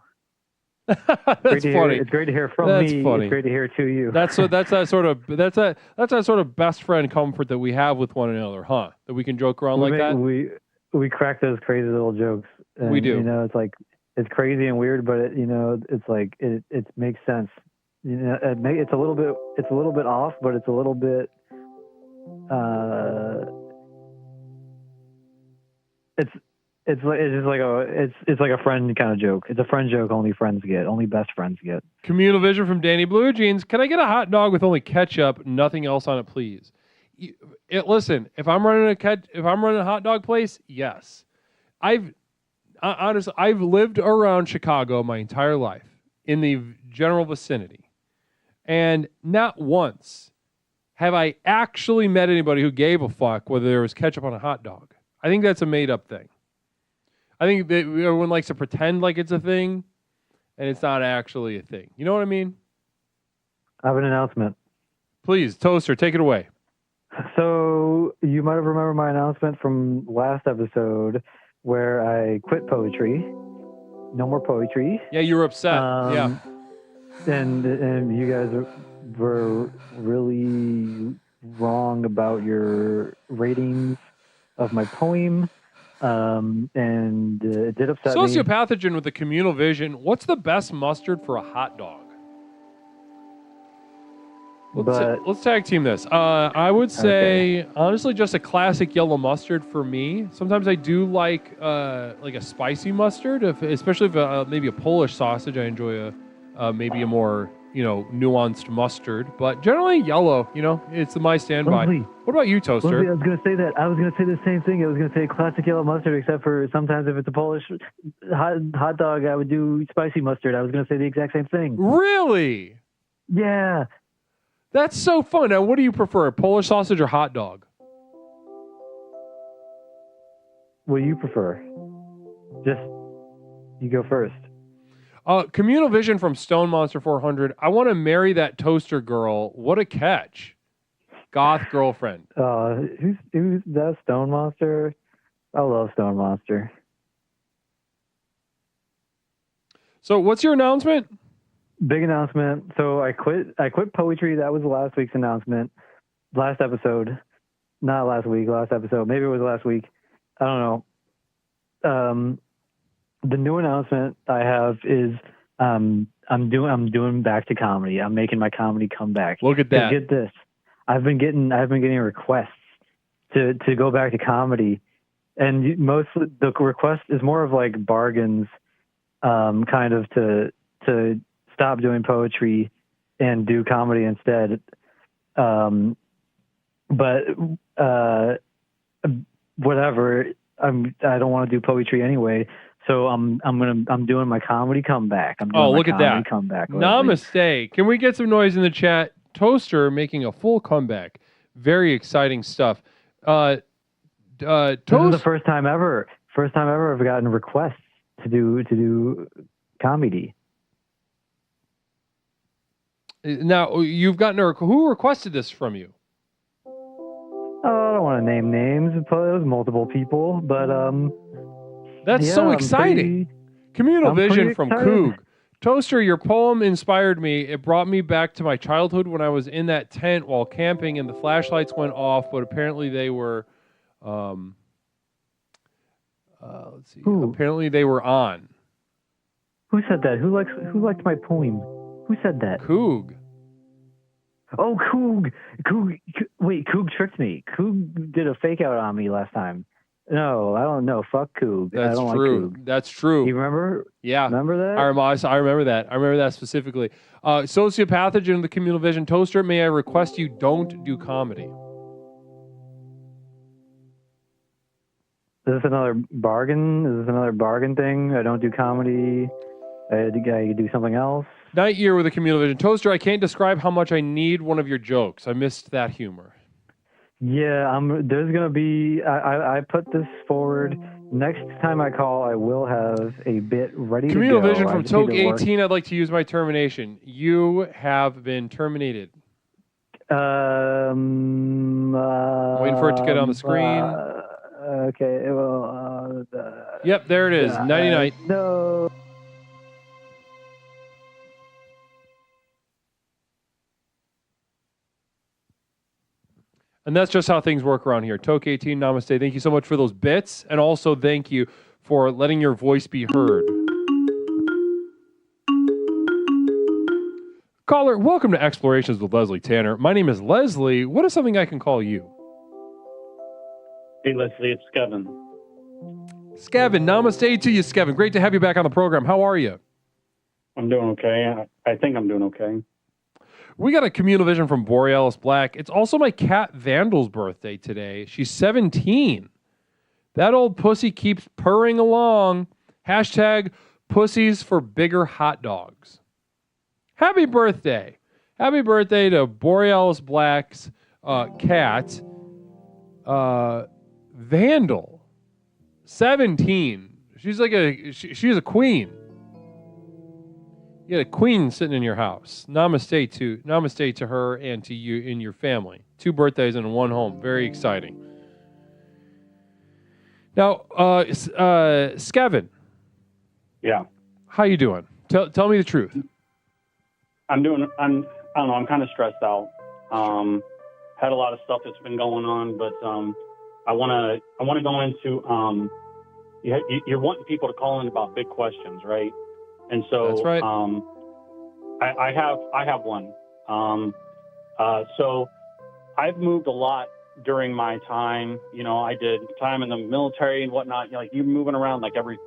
[SPEAKER 6] That's funny.
[SPEAKER 15] It's great to hear from
[SPEAKER 6] That's
[SPEAKER 15] me.
[SPEAKER 6] funny.
[SPEAKER 15] It's great to hear to you.
[SPEAKER 6] That's that sort of best friend comfort that we have with one another, huh? That we can joke around like that.
[SPEAKER 15] We crack those crazy little jokes. And,
[SPEAKER 6] We do.
[SPEAKER 15] You know, it's like it's crazy and weird, but it's like it makes sense. You know, it's a little bit off, but it's a little bit. It's like a friend kind of joke. It's a friend joke only friends get, only best friends get.
[SPEAKER 6] Communal Vision from Danny Blue Jeans. Can I get a hot dog with only ketchup, nothing else on it, please? Listen, if I'm running a hot dog place, yes. Honestly, I've lived around Chicago my entire life in the general vicinity, and not once have I actually met anybody who gave a fuck whether there was ketchup on a hot dog. I think that's a made-up thing. I think that everyone likes to pretend like it's a thing, and it's not actually a thing. You know what I mean?
[SPEAKER 15] I have an announcement.
[SPEAKER 6] Please, Toaster, take it away.
[SPEAKER 15] So you might have remembered my announcement from last episode where I quit poetry. No more poetry.
[SPEAKER 6] Yeah, you were upset. Yeah.
[SPEAKER 15] And you guys were really wrong about your ratings of my poem. And it did upset me.
[SPEAKER 6] Sociopathogen with the communal vision. What's the best mustard for a hot dog? Let's tag team this. I would say, honestly, just a classic yellow mustard for me. Sometimes I do like a spicy mustard, especially if maybe a Polish sausage. I enjoy maybe a more nuanced mustard, but generally yellow. It's my standby.
[SPEAKER 15] Leslie.
[SPEAKER 6] What about you, Toaster?
[SPEAKER 15] Leslie, I was going to say that. I was going to say the same thing. I was going to say classic yellow mustard, except for sometimes if it's a Polish hot dog, I would do spicy mustard. I was going to say the exact same thing.
[SPEAKER 6] Really?
[SPEAKER 15] Yeah.
[SPEAKER 6] That's so fun. Now, what do you prefer, Polish sausage or hot dog?
[SPEAKER 15] What do you prefer? Just, you go first.
[SPEAKER 6] Communal Vision from Stone Monster 400. I want to marry that toaster girl. What a catch. Goth girlfriend.
[SPEAKER 15] Who's that Stone Monster? I love Stone Monster.
[SPEAKER 6] So what's your announcement?
[SPEAKER 15] Big announcement. So I quit poetry. That was last week's announcement. Last episode. Not last week, last episode. Maybe it was last week. I don't know. The new announcement I have is I'm doing back to comedy. I'm making my comedy comeback.
[SPEAKER 6] Look at that.
[SPEAKER 15] Get this. I've been getting requests to go back to comedy, and mostly the request is more of like bargains, kind of to stop doing poetry and do comedy instead. But whatever. I don't want to do poetry anyway. So I'm doing my comedy comeback.
[SPEAKER 6] Look at that.
[SPEAKER 15] Comeback.
[SPEAKER 6] Namaste. Can we get some noise in the chat? Toaster making a full comeback. Very exciting stuff.
[SPEAKER 15] This is the first time ever I've gotten requests to do comedy.
[SPEAKER 6] Now you've gotten who requested this from you?
[SPEAKER 15] Oh, I don't want to name names. It was multiple people, but
[SPEAKER 6] that's so exciting. Communal Vision from Coog. Toaster, your poem inspired me. It brought me back to my childhood when I was in that tent while camping and the flashlights went off, but apparently they were, let's see.
[SPEAKER 15] Ooh.
[SPEAKER 6] Apparently they were on.
[SPEAKER 15] Who said that? Who liked my poem? Who said that?
[SPEAKER 6] Coog.
[SPEAKER 15] Oh, Coog. Wait, Coog tricked me. Coog did a fake out on me last time. No, I don't know. Fuck Coog.
[SPEAKER 6] That's
[SPEAKER 15] I don't
[SPEAKER 6] true.
[SPEAKER 15] like Coog.
[SPEAKER 6] That's true.
[SPEAKER 15] You remember?
[SPEAKER 6] Yeah.
[SPEAKER 15] Remember that?
[SPEAKER 6] I remember that. I remember that specifically. Sociopathogen in the Communal Vision. Toaster, may I request you don't do comedy?
[SPEAKER 15] Is this another bargain? Is this another bargain thing? I don't do comedy. I do something else.
[SPEAKER 6] Night Year with the Communal Vision. Toaster, I can't describe how much I need one of your jokes. I missed that humor.
[SPEAKER 15] Yeah, there's going to be... I put this forward. Next time I call, I will have a bit ready to go.
[SPEAKER 6] Communal Vision from Toke 18, I'd like to use my termination. You have been terminated. Waiting for it to get on the screen.
[SPEAKER 15] Okay, well...
[SPEAKER 6] Yep, there it is. Nighty-night.
[SPEAKER 15] No...
[SPEAKER 6] And that's just how things work around here. Toke 18, namaste. Thank you so much for those bits. And also thank you for letting your voice be heard. Caller, welcome to Explorations with Leslie Tanner. My name is Leslie. What is something I can call you?
[SPEAKER 16] Hey, Leslie, it's Kevin.
[SPEAKER 6] Skevin, namaste to you, Skevin. Great to have you back on the program. How are you?
[SPEAKER 16] I'm doing okay. I think I'm doing okay.
[SPEAKER 6] We got a Communal Vision from Borealis Black. It's also my cat Vandal's birthday today. She's 17. That old pussy keeps purring along. Hashtag pussies for bigger hot dogs. Happy birthday. Happy birthday to Borealis Black's cat, Vandal. 17. She's like she's a queen. You got a queen sitting in your house. Namaste to her and to you and your family. 2 birthdays in one home. Very exciting. Now, Skevin.
[SPEAKER 16] Yeah.
[SPEAKER 6] How you doing? Tell me the truth.
[SPEAKER 16] I don't know. I'm kind of stressed out. Had a lot of stuff that's been going on, but I want to go into you're wanting people to call in about big questions, right? And so
[SPEAKER 6] that's right.
[SPEAKER 16] I have one. So I've moved a lot during my time. You know, I did time in the military and whatnot. Like you're moving around like every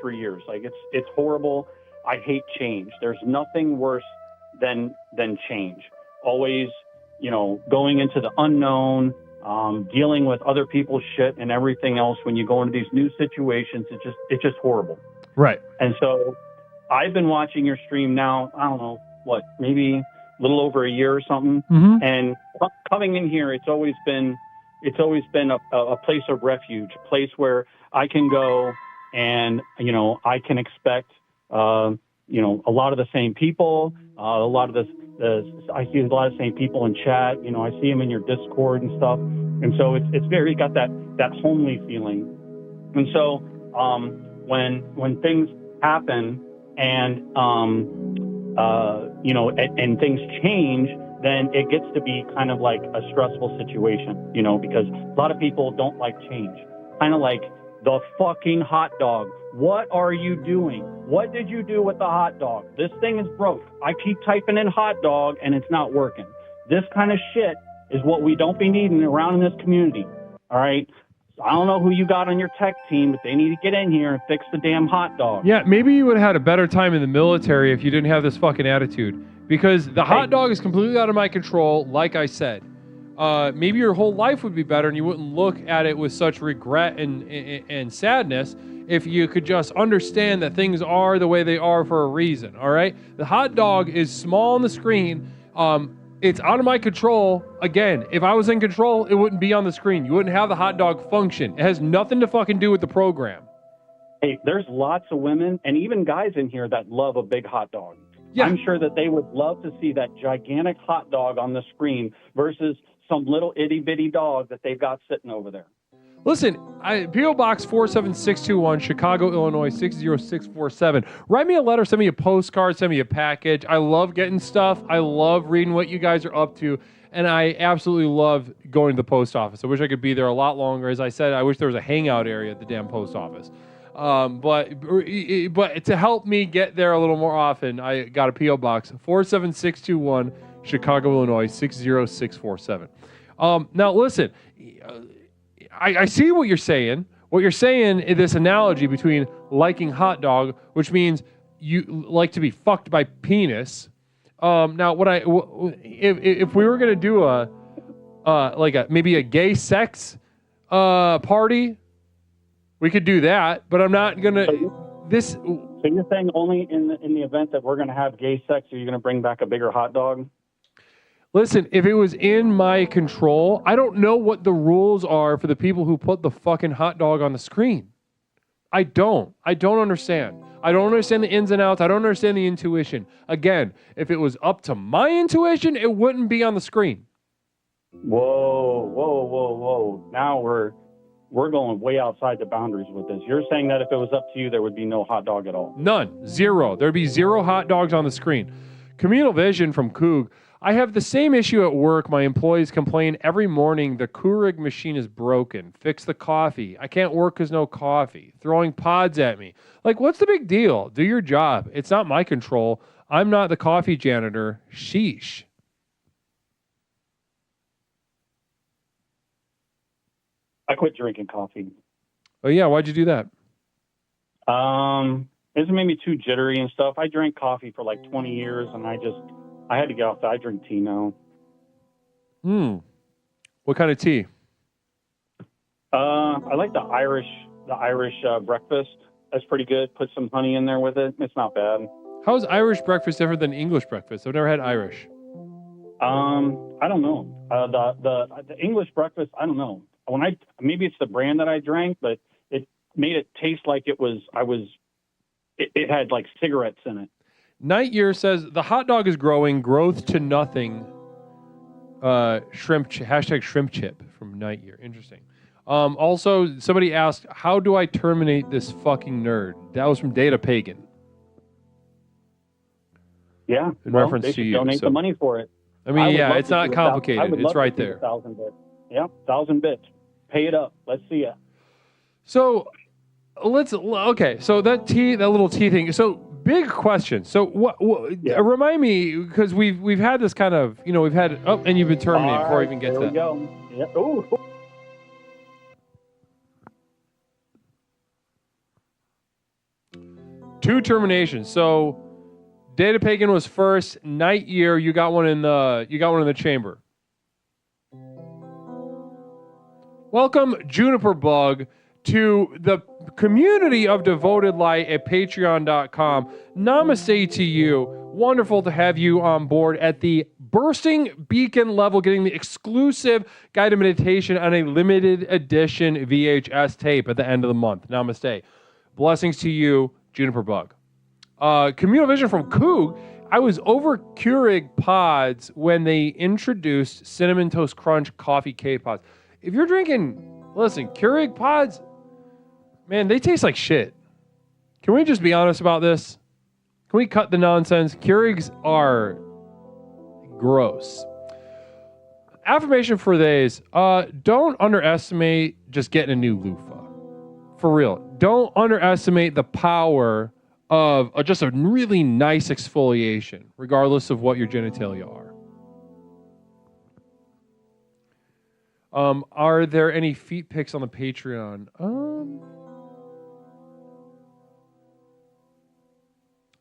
[SPEAKER 16] 3 years. Like it's horrible. I hate change. There's nothing worse than change. Always, you know, going into the unknown, dealing with other people's shit and everything else. When you go into these new situations, it's just horrible.
[SPEAKER 6] Right.
[SPEAKER 16] And so I've been watching your stream now, I don't know, what, maybe a little over a year or something.
[SPEAKER 6] Mhm.
[SPEAKER 16] And coming in here, it's always been a place of refuge, a place where I can go and, you know, I can expect, you know, a lot of the same people, I see a lot of the same people in chat, you know, I see them in your Discord and stuff. And so it's very got that homely feeling. And so, when things happen and, you know, and things change, then it gets to be kind of like a stressful situation, you know, because a lot of people don't like change. Kind of like the fucking hot dog. What are you doing? What did you do with the hot dog? This thing is broke. I keep typing in hot dog and it's not working. This kind of shit is what we don't be needing around in this community. All right. I don't know who you got on your tech team, but they need to get in here and fix the damn hot dog.
[SPEAKER 6] Yeah, maybe you would have had a better time in the military if you didn't have this fucking attitude. Because the hot dog is completely out of my control, like I said. Maybe your whole life would be better and you wouldn't look at it with such regret and sadness if you could just understand that things are the way they are for a reason, all right? The hot dog is small on the screen. It's out of my control. Again, if I was in control, it wouldn't be on the screen. You wouldn't have the hot dog function. It has nothing to fucking do with the program.
[SPEAKER 16] Hey, there's lots of women and even guys in here that love a big hot dog.
[SPEAKER 6] Yeah.
[SPEAKER 16] I'm sure that they would love to see that gigantic hot dog on the screen versus some little itty bitty dog that they've got sitting over there.
[SPEAKER 6] Listen, P.O. Box 47621, Chicago, Illinois 60647. Write me a letter, send me a postcard, send me a package. I love getting stuff. I love reading what you guys are up to. And I absolutely love going to the post office. I wish I could be there a lot longer. As I said, I wish there was a hangout area at the damn post office. But to help me get there a little more often, I got a P.O. Box 47621, Chicago, Illinois 60647. Now, listen, I see what you're saying. What you're saying is this analogy between liking hot dog, which means you like to be fucked by penis. Now, if we were gonna do maybe a gay sex party, we could do that. But I'm not gonna.
[SPEAKER 16] So you're saying only in the event that we're gonna have gay sex, are you gonna bring back a bigger hot dog?
[SPEAKER 6] Listen, if it was in my control, I don't know what the rules are for the people who put the fucking hot dog on the screen. I don't understand. I don't understand the ins and outs. I don't understand the intuition. Again, if it was up to my intuition, it wouldn't be on the screen.
[SPEAKER 16] Whoa. Now we're going way outside the boundaries with this. You're saying that if it was up to you, there would be no hot dog at all?
[SPEAKER 6] None. Zero. There'd be zero hot dogs on the screen. Communal Vision from Coog. I have the same issue at work. My employees complain every morning the Keurig machine is broken. Fix the coffee. I can't work because no coffee. Throwing pods at me. Like, what's the big deal? Do your job. It's not my control. I'm not the coffee janitor. Sheesh.
[SPEAKER 16] I quit drinking coffee.
[SPEAKER 6] Oh, yeah. Why'd you do that?
[SPEAKER 16] It made me too jittery and stuff. I drank coffee for like 20 years, and I had to get off that. I drink tea now.
[SPEAKER 6] What kind of tea?
[SPEAKER 16] I like the Irish breakfast. That's pretty good. Put some honey in there with it. It's not bad.
[SPEAKER 6] How is Irish breakfast different than English breakfast? I've never had Irish.
[SPEAKER 16] I don't know. The English breakfast, I don't know. Maybe it's the brand that I drank, but it made it taste like it had like cigarettes in it.
[SPEAKER 6] Night Year says the hot dog is growing, growth to nothing. Hashtag shrimp chip from Night Year. Interesting. Also, somebody asked, how do I terminate this fucking nerd? That was from Data Pagan.
[SPEAKER 16] Yeah.
[SPEAKER 6] In reference
[SPEAKER 16] they
[SPEAKER 6] to
[SPEAKER 16] should
[SPEAKER 6] you.
[SPEAKER 16] donate the money for it.
[SPEAKER 6] I mean, it's not complicated. It's right there.
[SPEAKER 16] 1,000 bits. Yeah, 1,000 bits. Pay it up. Let's see it.
[SPEAKER 6] So so that little tea thing. So big question. So remind me, because we've had this kind of, we've had, and you've been terminated before I even get to that.
[SPEAKER 16] There we go. Yep. Ooh.
[SPEAKER 6] Two terminations. So Data Pagan was first. Night Year, you got one in the chamber. Welcome, Juniper Bug, to the community of Devoted Light at patreon.com. Namaste to you. Wonderful to have you on board at the Bursting Beacon level, getting the exclusive guided meditation on a limited edition VHS tape at the end of the month. Namaste. Blessings to you, Juniper Bug. Communal vision from Coog. I was over Keurig Pods when they introduced Cinnamon Toast Crunch Coffee K-Pods. If you're drinking, listen, Keurig Pods, man, they taste like shit. Can we just be honest about this? Can we cut the nonsense? Keurigs are gross. Affirmation for days. Don't underestimate just getting a new loofah. For real. Don't underestimate the power of just a really nice exfoliation, regardless of what your genitalia are. Are there any feet pics on the Patreon?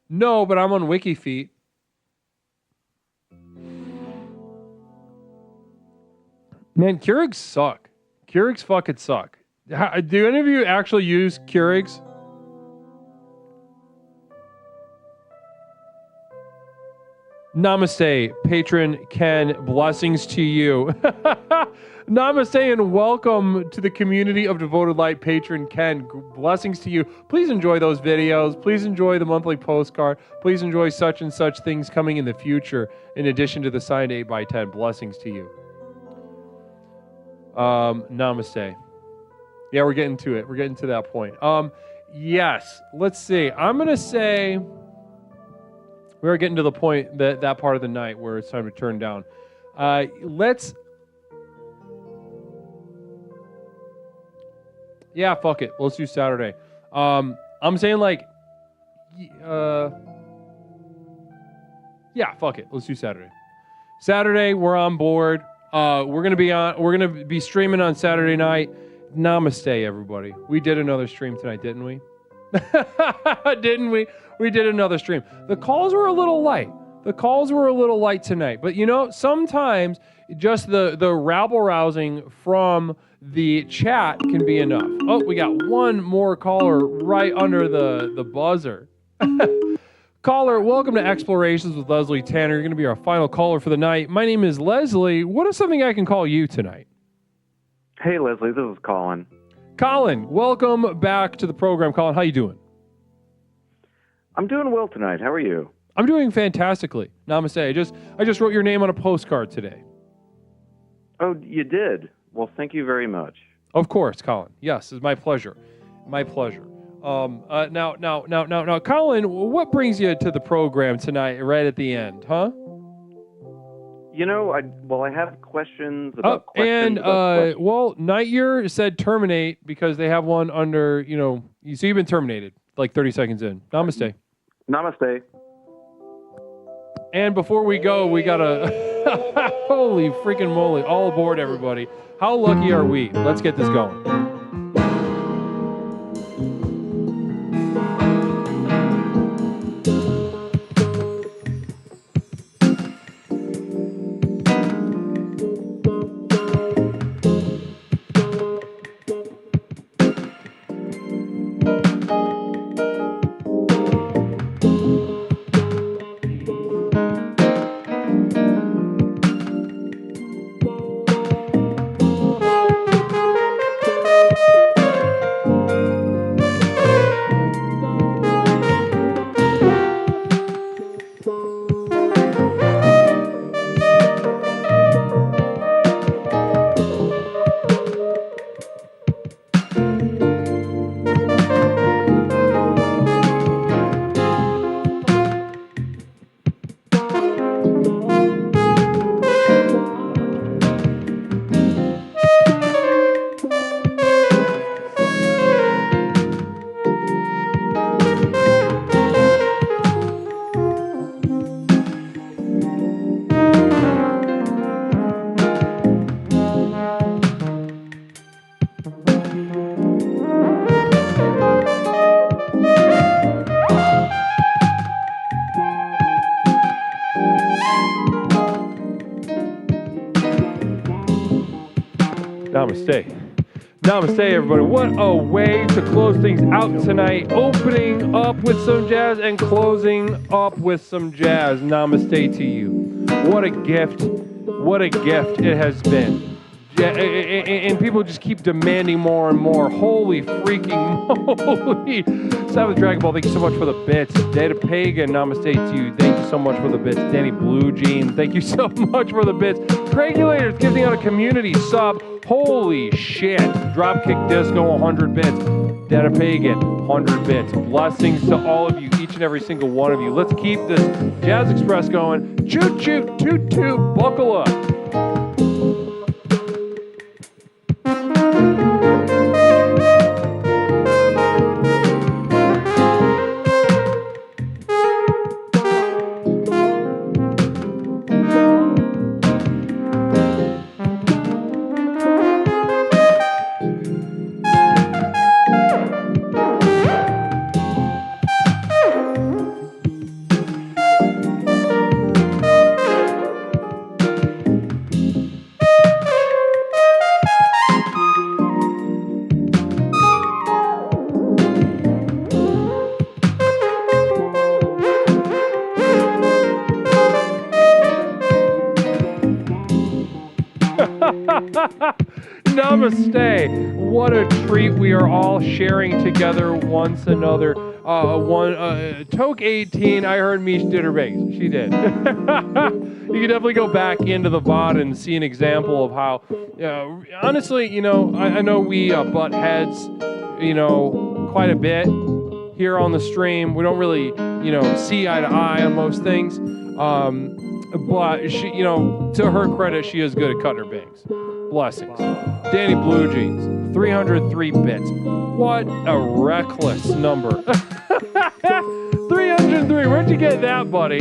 [SPEAKER 6] No, but I'm on WikiFeet. Man, Keurigs suck. Keurigs fucking suck. Do any of you actually use Keurigs? Namaste, patron Ken. Blessings to you. Namaste and welcome to the community of Devoted Light, patron Ken. Blessings to you. Please enjoy those videos. Please enjoy the monthly postcard. Please enjoy such and such things coming in the future, in addition to the signed 8x10. Blessings to you. Namaste. Yeah, we're getting to it. We're getting to that point. Yes. Let's see. I'm going to say we're getting to the point that part of the night where it's time to turn down. Yeah, fuck it. Let's do Saturday. I'm saying yeah, fuck it. Let's do Saturday. Saturday, we're on board. We're gonna be streaming on Saturday night. Namaste, everybody. We did another stream tonight, didn't we? Didn't we? We did another stream. The calls were a little light. Tonight. But sometimes just the rabble-rousing from the chat can be enough. Oh, we got one more caller right under the buzzer. Caller, welcome to Explorations with Leslie Tanner. You're going to be our final caller for the night. My name is Leslie. What is something I can call you tonight?
[SPEAKER 17] Hey, Leslie, this is Colin.
[SPEAKER 6] Colin, welcome back to the program. Colin, how you doing?
[SPEAKER 17] I'm doing well tonight. How are you?
[SPEAKER 6] I'm doing fantastically. Namaste. I just wrote your name on a postcard today.
[SPEAKER 17] Oh, you did? Well, thank you very much.
[SPEAKER 6] Of course, Colin. Yes, it's my pleasure. My pleasure. Now, Colin, what brings you to the program tonight, right at the end, huh?
[SPEAKER 17] I have questions about questions.
[SPEAKER 6] And Night Year said terminate because they have one under, so you've been terminated like 30 seconds in. Namaste.
[SPEAKER 17] Namaste.
[SPEAKER 6] And before we go, we got a holy freaking moly. All aboard, everybody. How lucky are we? Let's get this going. Namaste. Namaste, everybody. What a way to close things out tonight. Opening up with some jazz and closing up with some jazz. Namaste to you. What a gift. What a gift it has been. And people just keep demanding more and more. Holy freaking moly. Sabbath Dragon Ball, thank you so much for the bits. Data Pagan, namaste to you. Thank you so much for the bits. Danny Blue Jean, thank you so much for the bits. Regulators giving out a community sub. Holy shit. Dropkick Disco, 100 bits. Data Pagan, 100 bits. Blessings to all of you, each and every single one of you. Let's keep this Jazz Express going. Choo choo, toot toot, buckle up. Namaste. What a treat we are all sharing together once another. Toke 18, I heard Mish did her bass. She did. You can definitely go back into the VOD and see an example of how, honestly, I know we butt heads, quite a bit here on the stream. We don't really, see eye to eye on most things. But she, to her credit, she is good at cutting her bangs. Blessings. Danny Blue Jeans, 303 bits. What a reckless number. 303. Where'd you get that, buddy?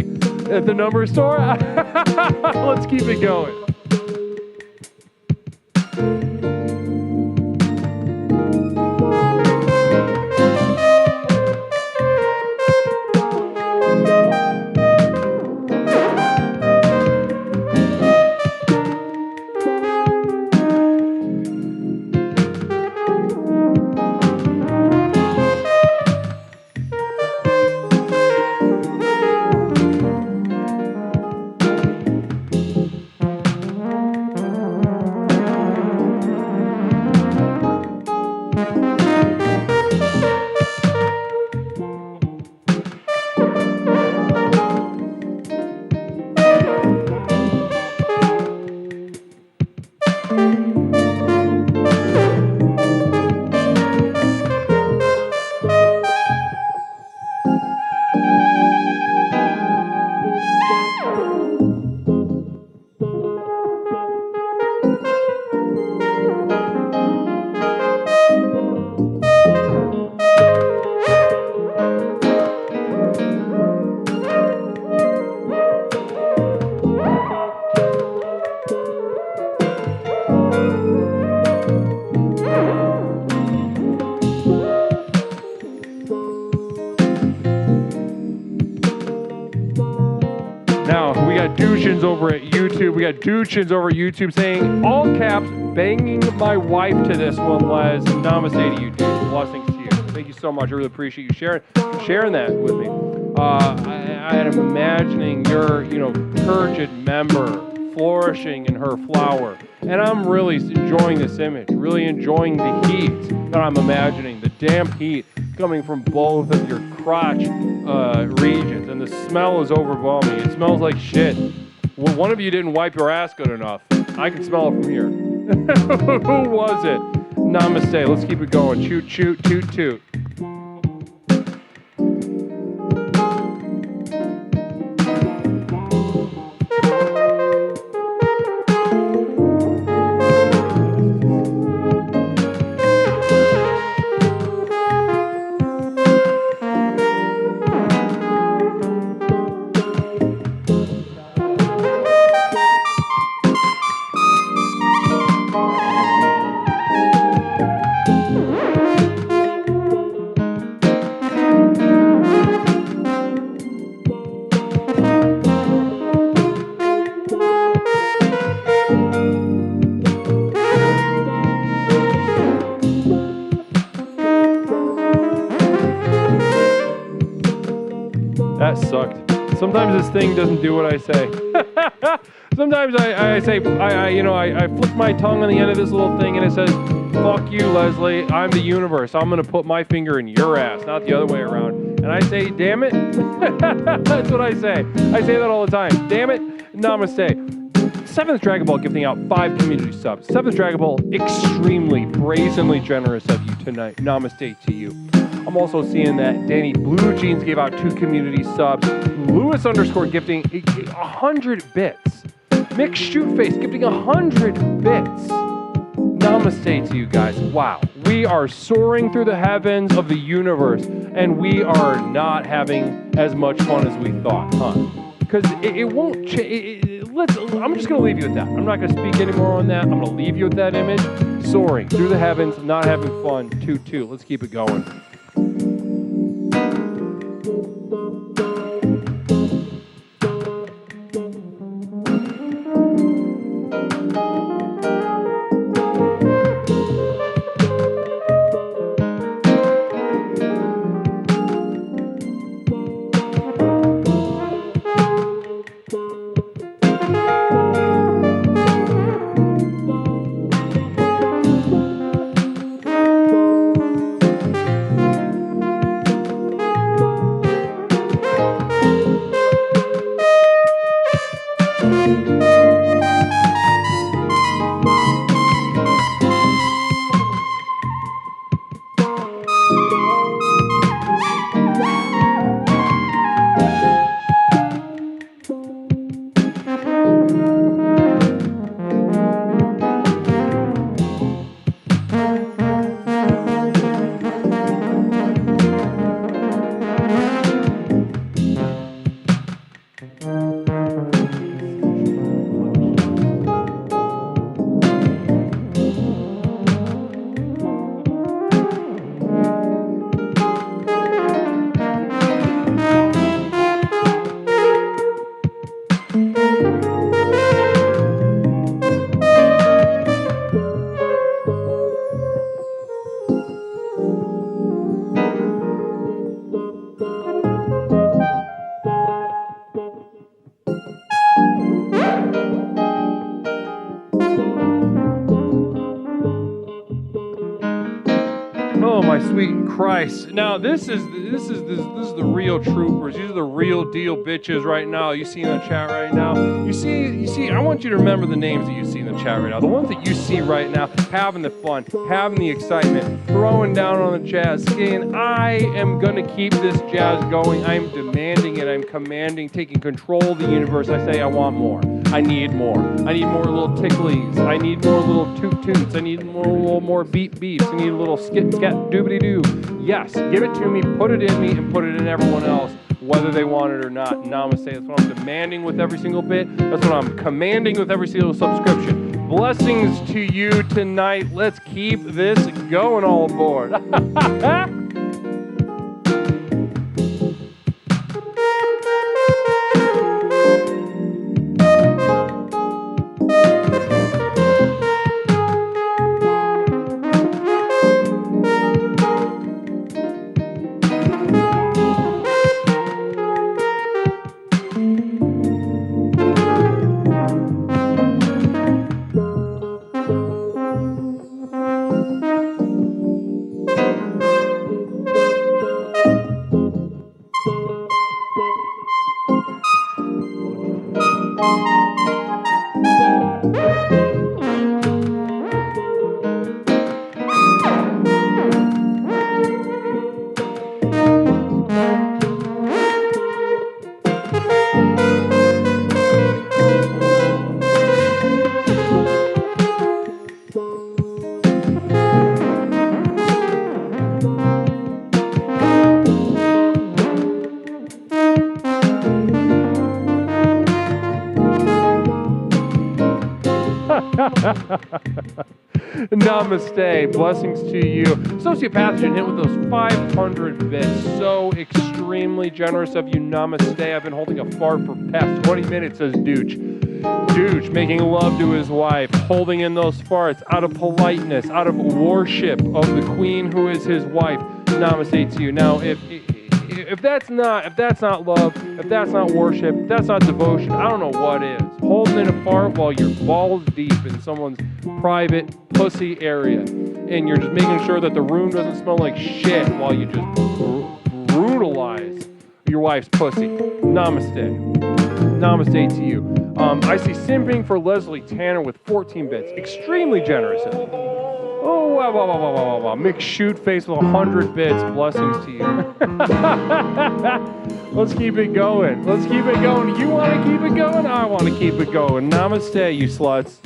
[SPEAKER 6] At the number store? Let's keep it going. Over at YouTube. We got Doochins over at YouTube saying, all caps, banging my wife to this one, Les. Namaste to you, dude. Blessings to you. Thank you so much. I really appreciate you sharing that with me. I am imagining your, turgid member flourishing in her flower. And I'm really enjoying this image, really enjoying the heat that I'm imagining, the damp heat coming from both of your crotch regions. And the smell is overwhelming. It smells like shit. Well, one of you didn't wipe your ass good enough. I can smell it from here. Who was it? Namaste. Let's keep it going. Shoot, shoot, toot, toot. Sometimes this thing doesn't do what I say. Sometimes I say, I flick my tongue on the end of this little thing and it says, fuck you, Leslie. I'm the universe. I'm going to put my finger in your ass, not the other way around. And I say, damn it. That's what I say. I say that all the time. Damn it. Namaste. 7th Dragon Ball gifting out 5 community subs. 7th Dragon Ball, extremely, brazenly generous of you tonight. Namaste to you. I'm also seeing that Danny Blue Jeans gave out 2 community subs. Lewis _ gifting 100 bits. Mick Shootface gifting 100 bits. Namaste to you guys. Wow. We are soaring through the heavens of the universe, and we are not having as much fun as we thought, huh? Because it won't change. I'm just going to leave you with that. I'm not going to speak anymore on that. I'm going to leave you with that image. Soaring through the heavens, not having fun. 2-2. Let's keep it going. Oh my sweet Christ! Now this is the real troopers. These are the real deal bitches right now. You see in the chat right now. You see. I want you to remember the names that you see in the chat right now. The ones that you see right now, having the fun, having the excitement, throwing down on the jazz, saying, "I am gonna keep this jazz going. I'm demanding it. I'm commanding, taking control of the universe." I say, I want more. I need more. I need more little ticklies. I need more little toot toots. I need more beep beeps. I need a little skit scat doobity doo. Yes, give it to me, put it in me, and put it in everyone else, whether they want it or not. Namaste. That's what I'm demanding with every single bit. That's what I'm commanding with every single subscription. Blessings to you tonight. Let's keep this going, all aboard. Namaste. Blessings to you. Sociopathogen hit with those 500 bits. So extremely generous of you. Namaste. I've been holding a fart for past 20 minutes, says Dooch. Dooch making love to his wife, holding in those farts out of politeness, out of worship of the queen who is his wife. Namaste to you. Now, if If that's not love, if that's not worship, if that's not devotion, I don't know what is. Holding it apart while you're balls deep in someone's private pussy area, and you're just making sure that the room doesn't smell like shit while you just brutalize your wife's pussy. Namaste. Namaste to you. I see simping for Leslie Tanner with 14 bits. Extremely generous. Oh, wow. McShoot face with 100 bits. Blessings to you. Let's keep it going. You want to keep it going? I want to keep it going. Namaste, you sluts.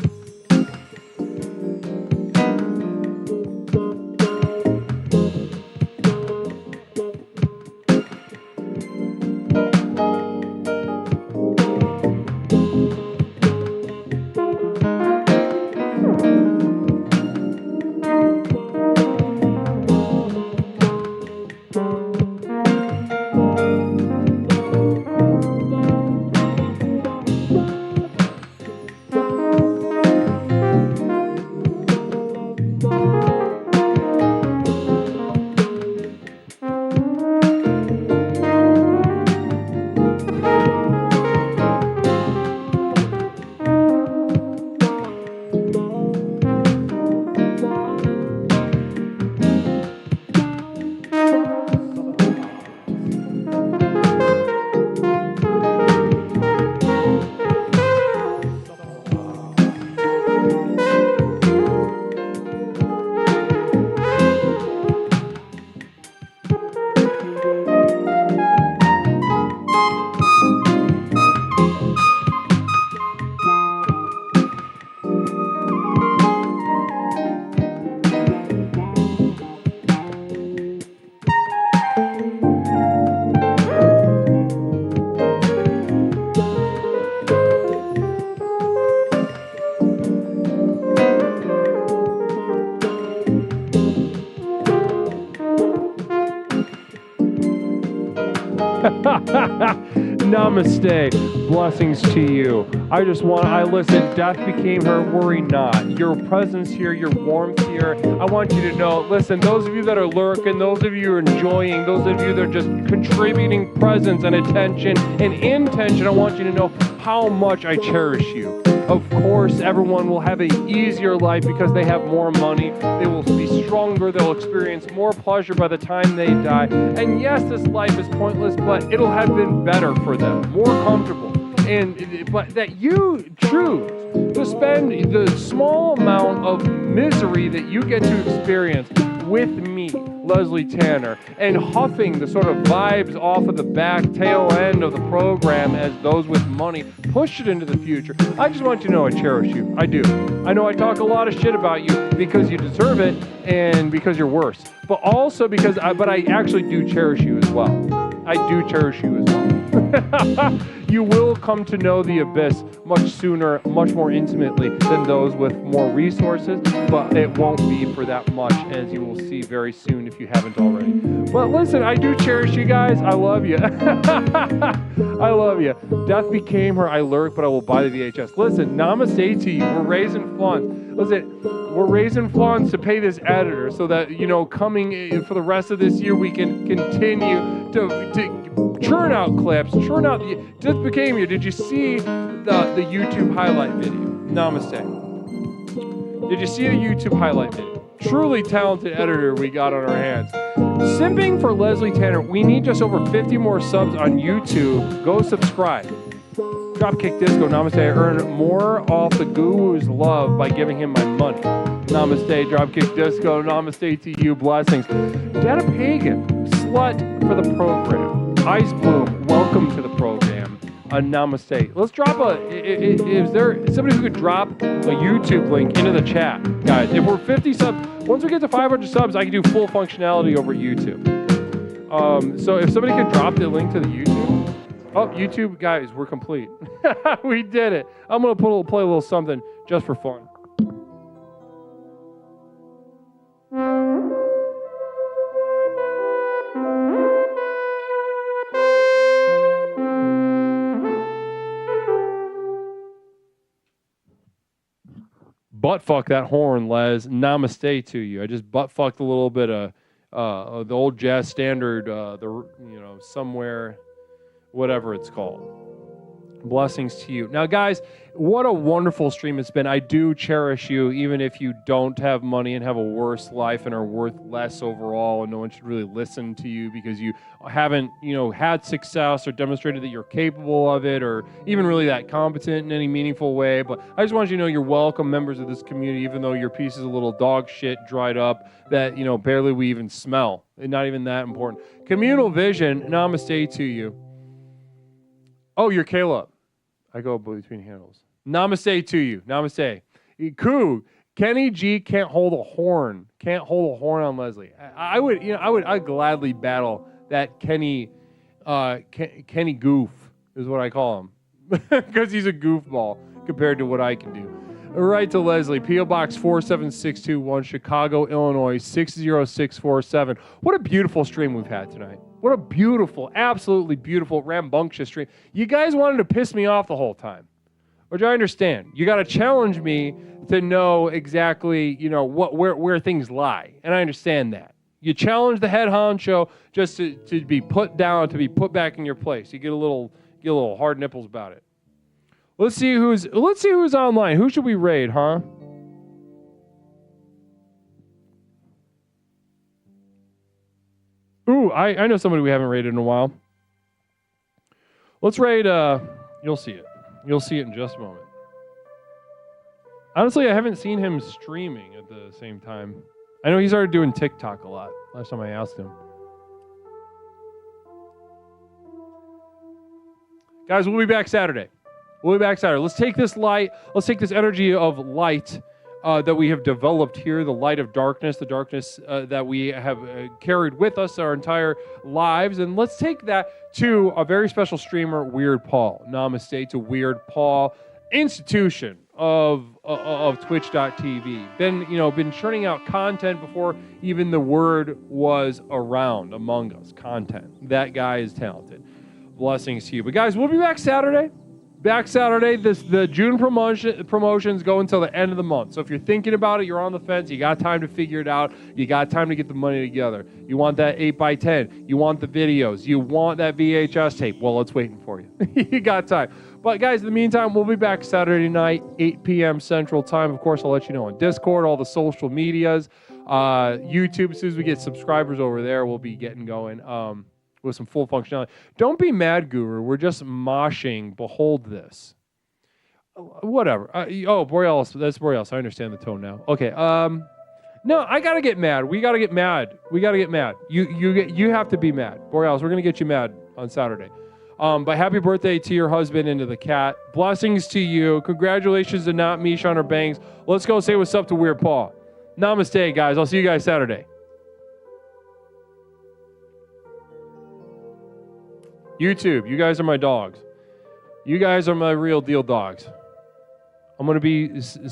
[SPEAKER 6] Namaste. Blessings to you. I listen, death became her, worry not. Your presence here, your warmth here, I want you to know, listen, those of you that are lurking, those of you who are enjoying, those of you that are just contributing presence and attention and intention, I want you to know how much I cherish you. Of course, everyone will have an easier life because they have more money. They will be stronger. They'll experience more pleasure by the time they die. And yes, this life is pointless, but it'll have been better for them, more comfortable. But that you choose to spend the small amount of misery that you get to experience with me, Leslie Tanner, and huffing the sort of vibes off of the back tail end of the program as those with money push it into the future. I just want you to know I cherish you. I do. I know I talk a lot of shit about you because you deserve it and because you're worse, but also because I actually do cherish you as well. I do cherish you as well. You will come to know the abyss much sooner, much more intimately than those with more resources, but it won't be for that much, as you will see very soon if you haven't already. But listen, I do cherish you guys. I love you. I love you. Death became her. I lurk, but I will buy the VHS. Listen, namaste to you. We're raising funds. Listen, we're raising funds to pay this editor so that, coming for the rest of this year, we can continue to churn out clips, churn out the... Death became you. Did you see the YouTube highlight video? Namaste. Did you see the YouTube highlight video? Truly talented editor we got on our hands. Simping for Leslie Tanner. We need just over 50 more subs on YouTube. Go subscribe. Dropkick Disco. Namaste. I earn more off the guru's love by giving him my money. Namaste. Dropkick Disco. Namaste to you. Blessings. Data Pagan. Slut for the program. Ice Bloom, welcome to the program. Namaste. Let's drop is there somebody who could drop a YouTube link into the chat? Guys, if we're 50 subs, once we get to 500 subs, I can do full functionality over YouTube. So if somebody could drop the link to the YouTube. Oh, YouTube, guys, we're complete. We did it. I'm going to play a little something just for fun. Butt fuck that horn, Les. Namaste to you. I just butt fucked a little bit of the old jazz standard, somewhere, whatever it's called. Blessings to you. Now, guys, what a wonderful stream it's been. I do cherish you, even if you don't have money and have a worse life and are worth less overall, and no one should really listen to you because you haven't, had success or demonstrated that you're capable of it or even really that competent in any meaningful way. But I just want you to know you're welcome members of this community, even though your piece is a little dog shit dried up that, barely we even smell. And not even that important. Communal vision, namaste to you. Oh, you're Caleb. I go between handles. Namaste to you. Namaste. Koo. Kenny G can't hold a horn. Can't hold a horn on Leslie. I'd gladly battle that Kenny Goof is what I call him. Because he's a goofball compared to what I can do. Right to Leslie. P.O. Box 47621, Chicago, Illinois, 60647. What a beautiful stream we've had tonight. What a beautiful, absolutely beautiful, rambunctious stream. You guys wanted to piss me off the whole time, which I understand. You got to challenge me to know exactly, where things lie, and I understand that. You challenge the head honcho just to be put down, to be put back in your place. You get a little hard nipples about it. Let's see who's online. Who should we raid, huh? Ooh, I know somebody we haven't raided in a while. Let's raid, you'll see it. You'll see it in just a moment. Honestly, I haven't seen him streaming at the same time. I know he started doing TikTok a lot, last time I asked him. Guys, we'll be back Saturday. Let's take this light, let's take this energy of light that we have developed here, the light of darkness, the darkness that we have carried with us our entire lives, and let's take that to a very special streamer, Weird Paul. Namaste to Weird Paul, institution of Twitch.tv. Been churning out content before even the word was around among us. Content. That guy is talented. Blessings to you. But guys, we'll be back Saturday. The June promotions go until the end of the month. So if you're thinking about it, you're on the fence, you got time to figure it out, you got time to get the money together. You want that 8x10, you want the videos, you want that VHS tape. Well, it's waiting for you. You got time. But guys, in the meantime, we'll be back Saturday night, 8 p.m. Central Time. Of course, I'll let you know on Discord, all the social medias, YouTube. As soon as we get subscribers over there, we'll be getting going. With some full functionality. Don't be mad, Guru. We're just moshing. Behold this. Whatever. Borealis. That's Borealis. I understand the tone now. Okay. No, I gotta get mad. We gotta get mad. You have to be mad. Borealis, we're gonna get you mad on Saturday. But happy birthday to your husband and to the cat. Blessings to you. Congratulations to Not Mish on her bangs. Let's go say what's up to Weird Paul. Namaste, guys. I'll see you guys Saturday. YouTube, you guys are my dogs. You guys are my real deal dogs. I'm going to be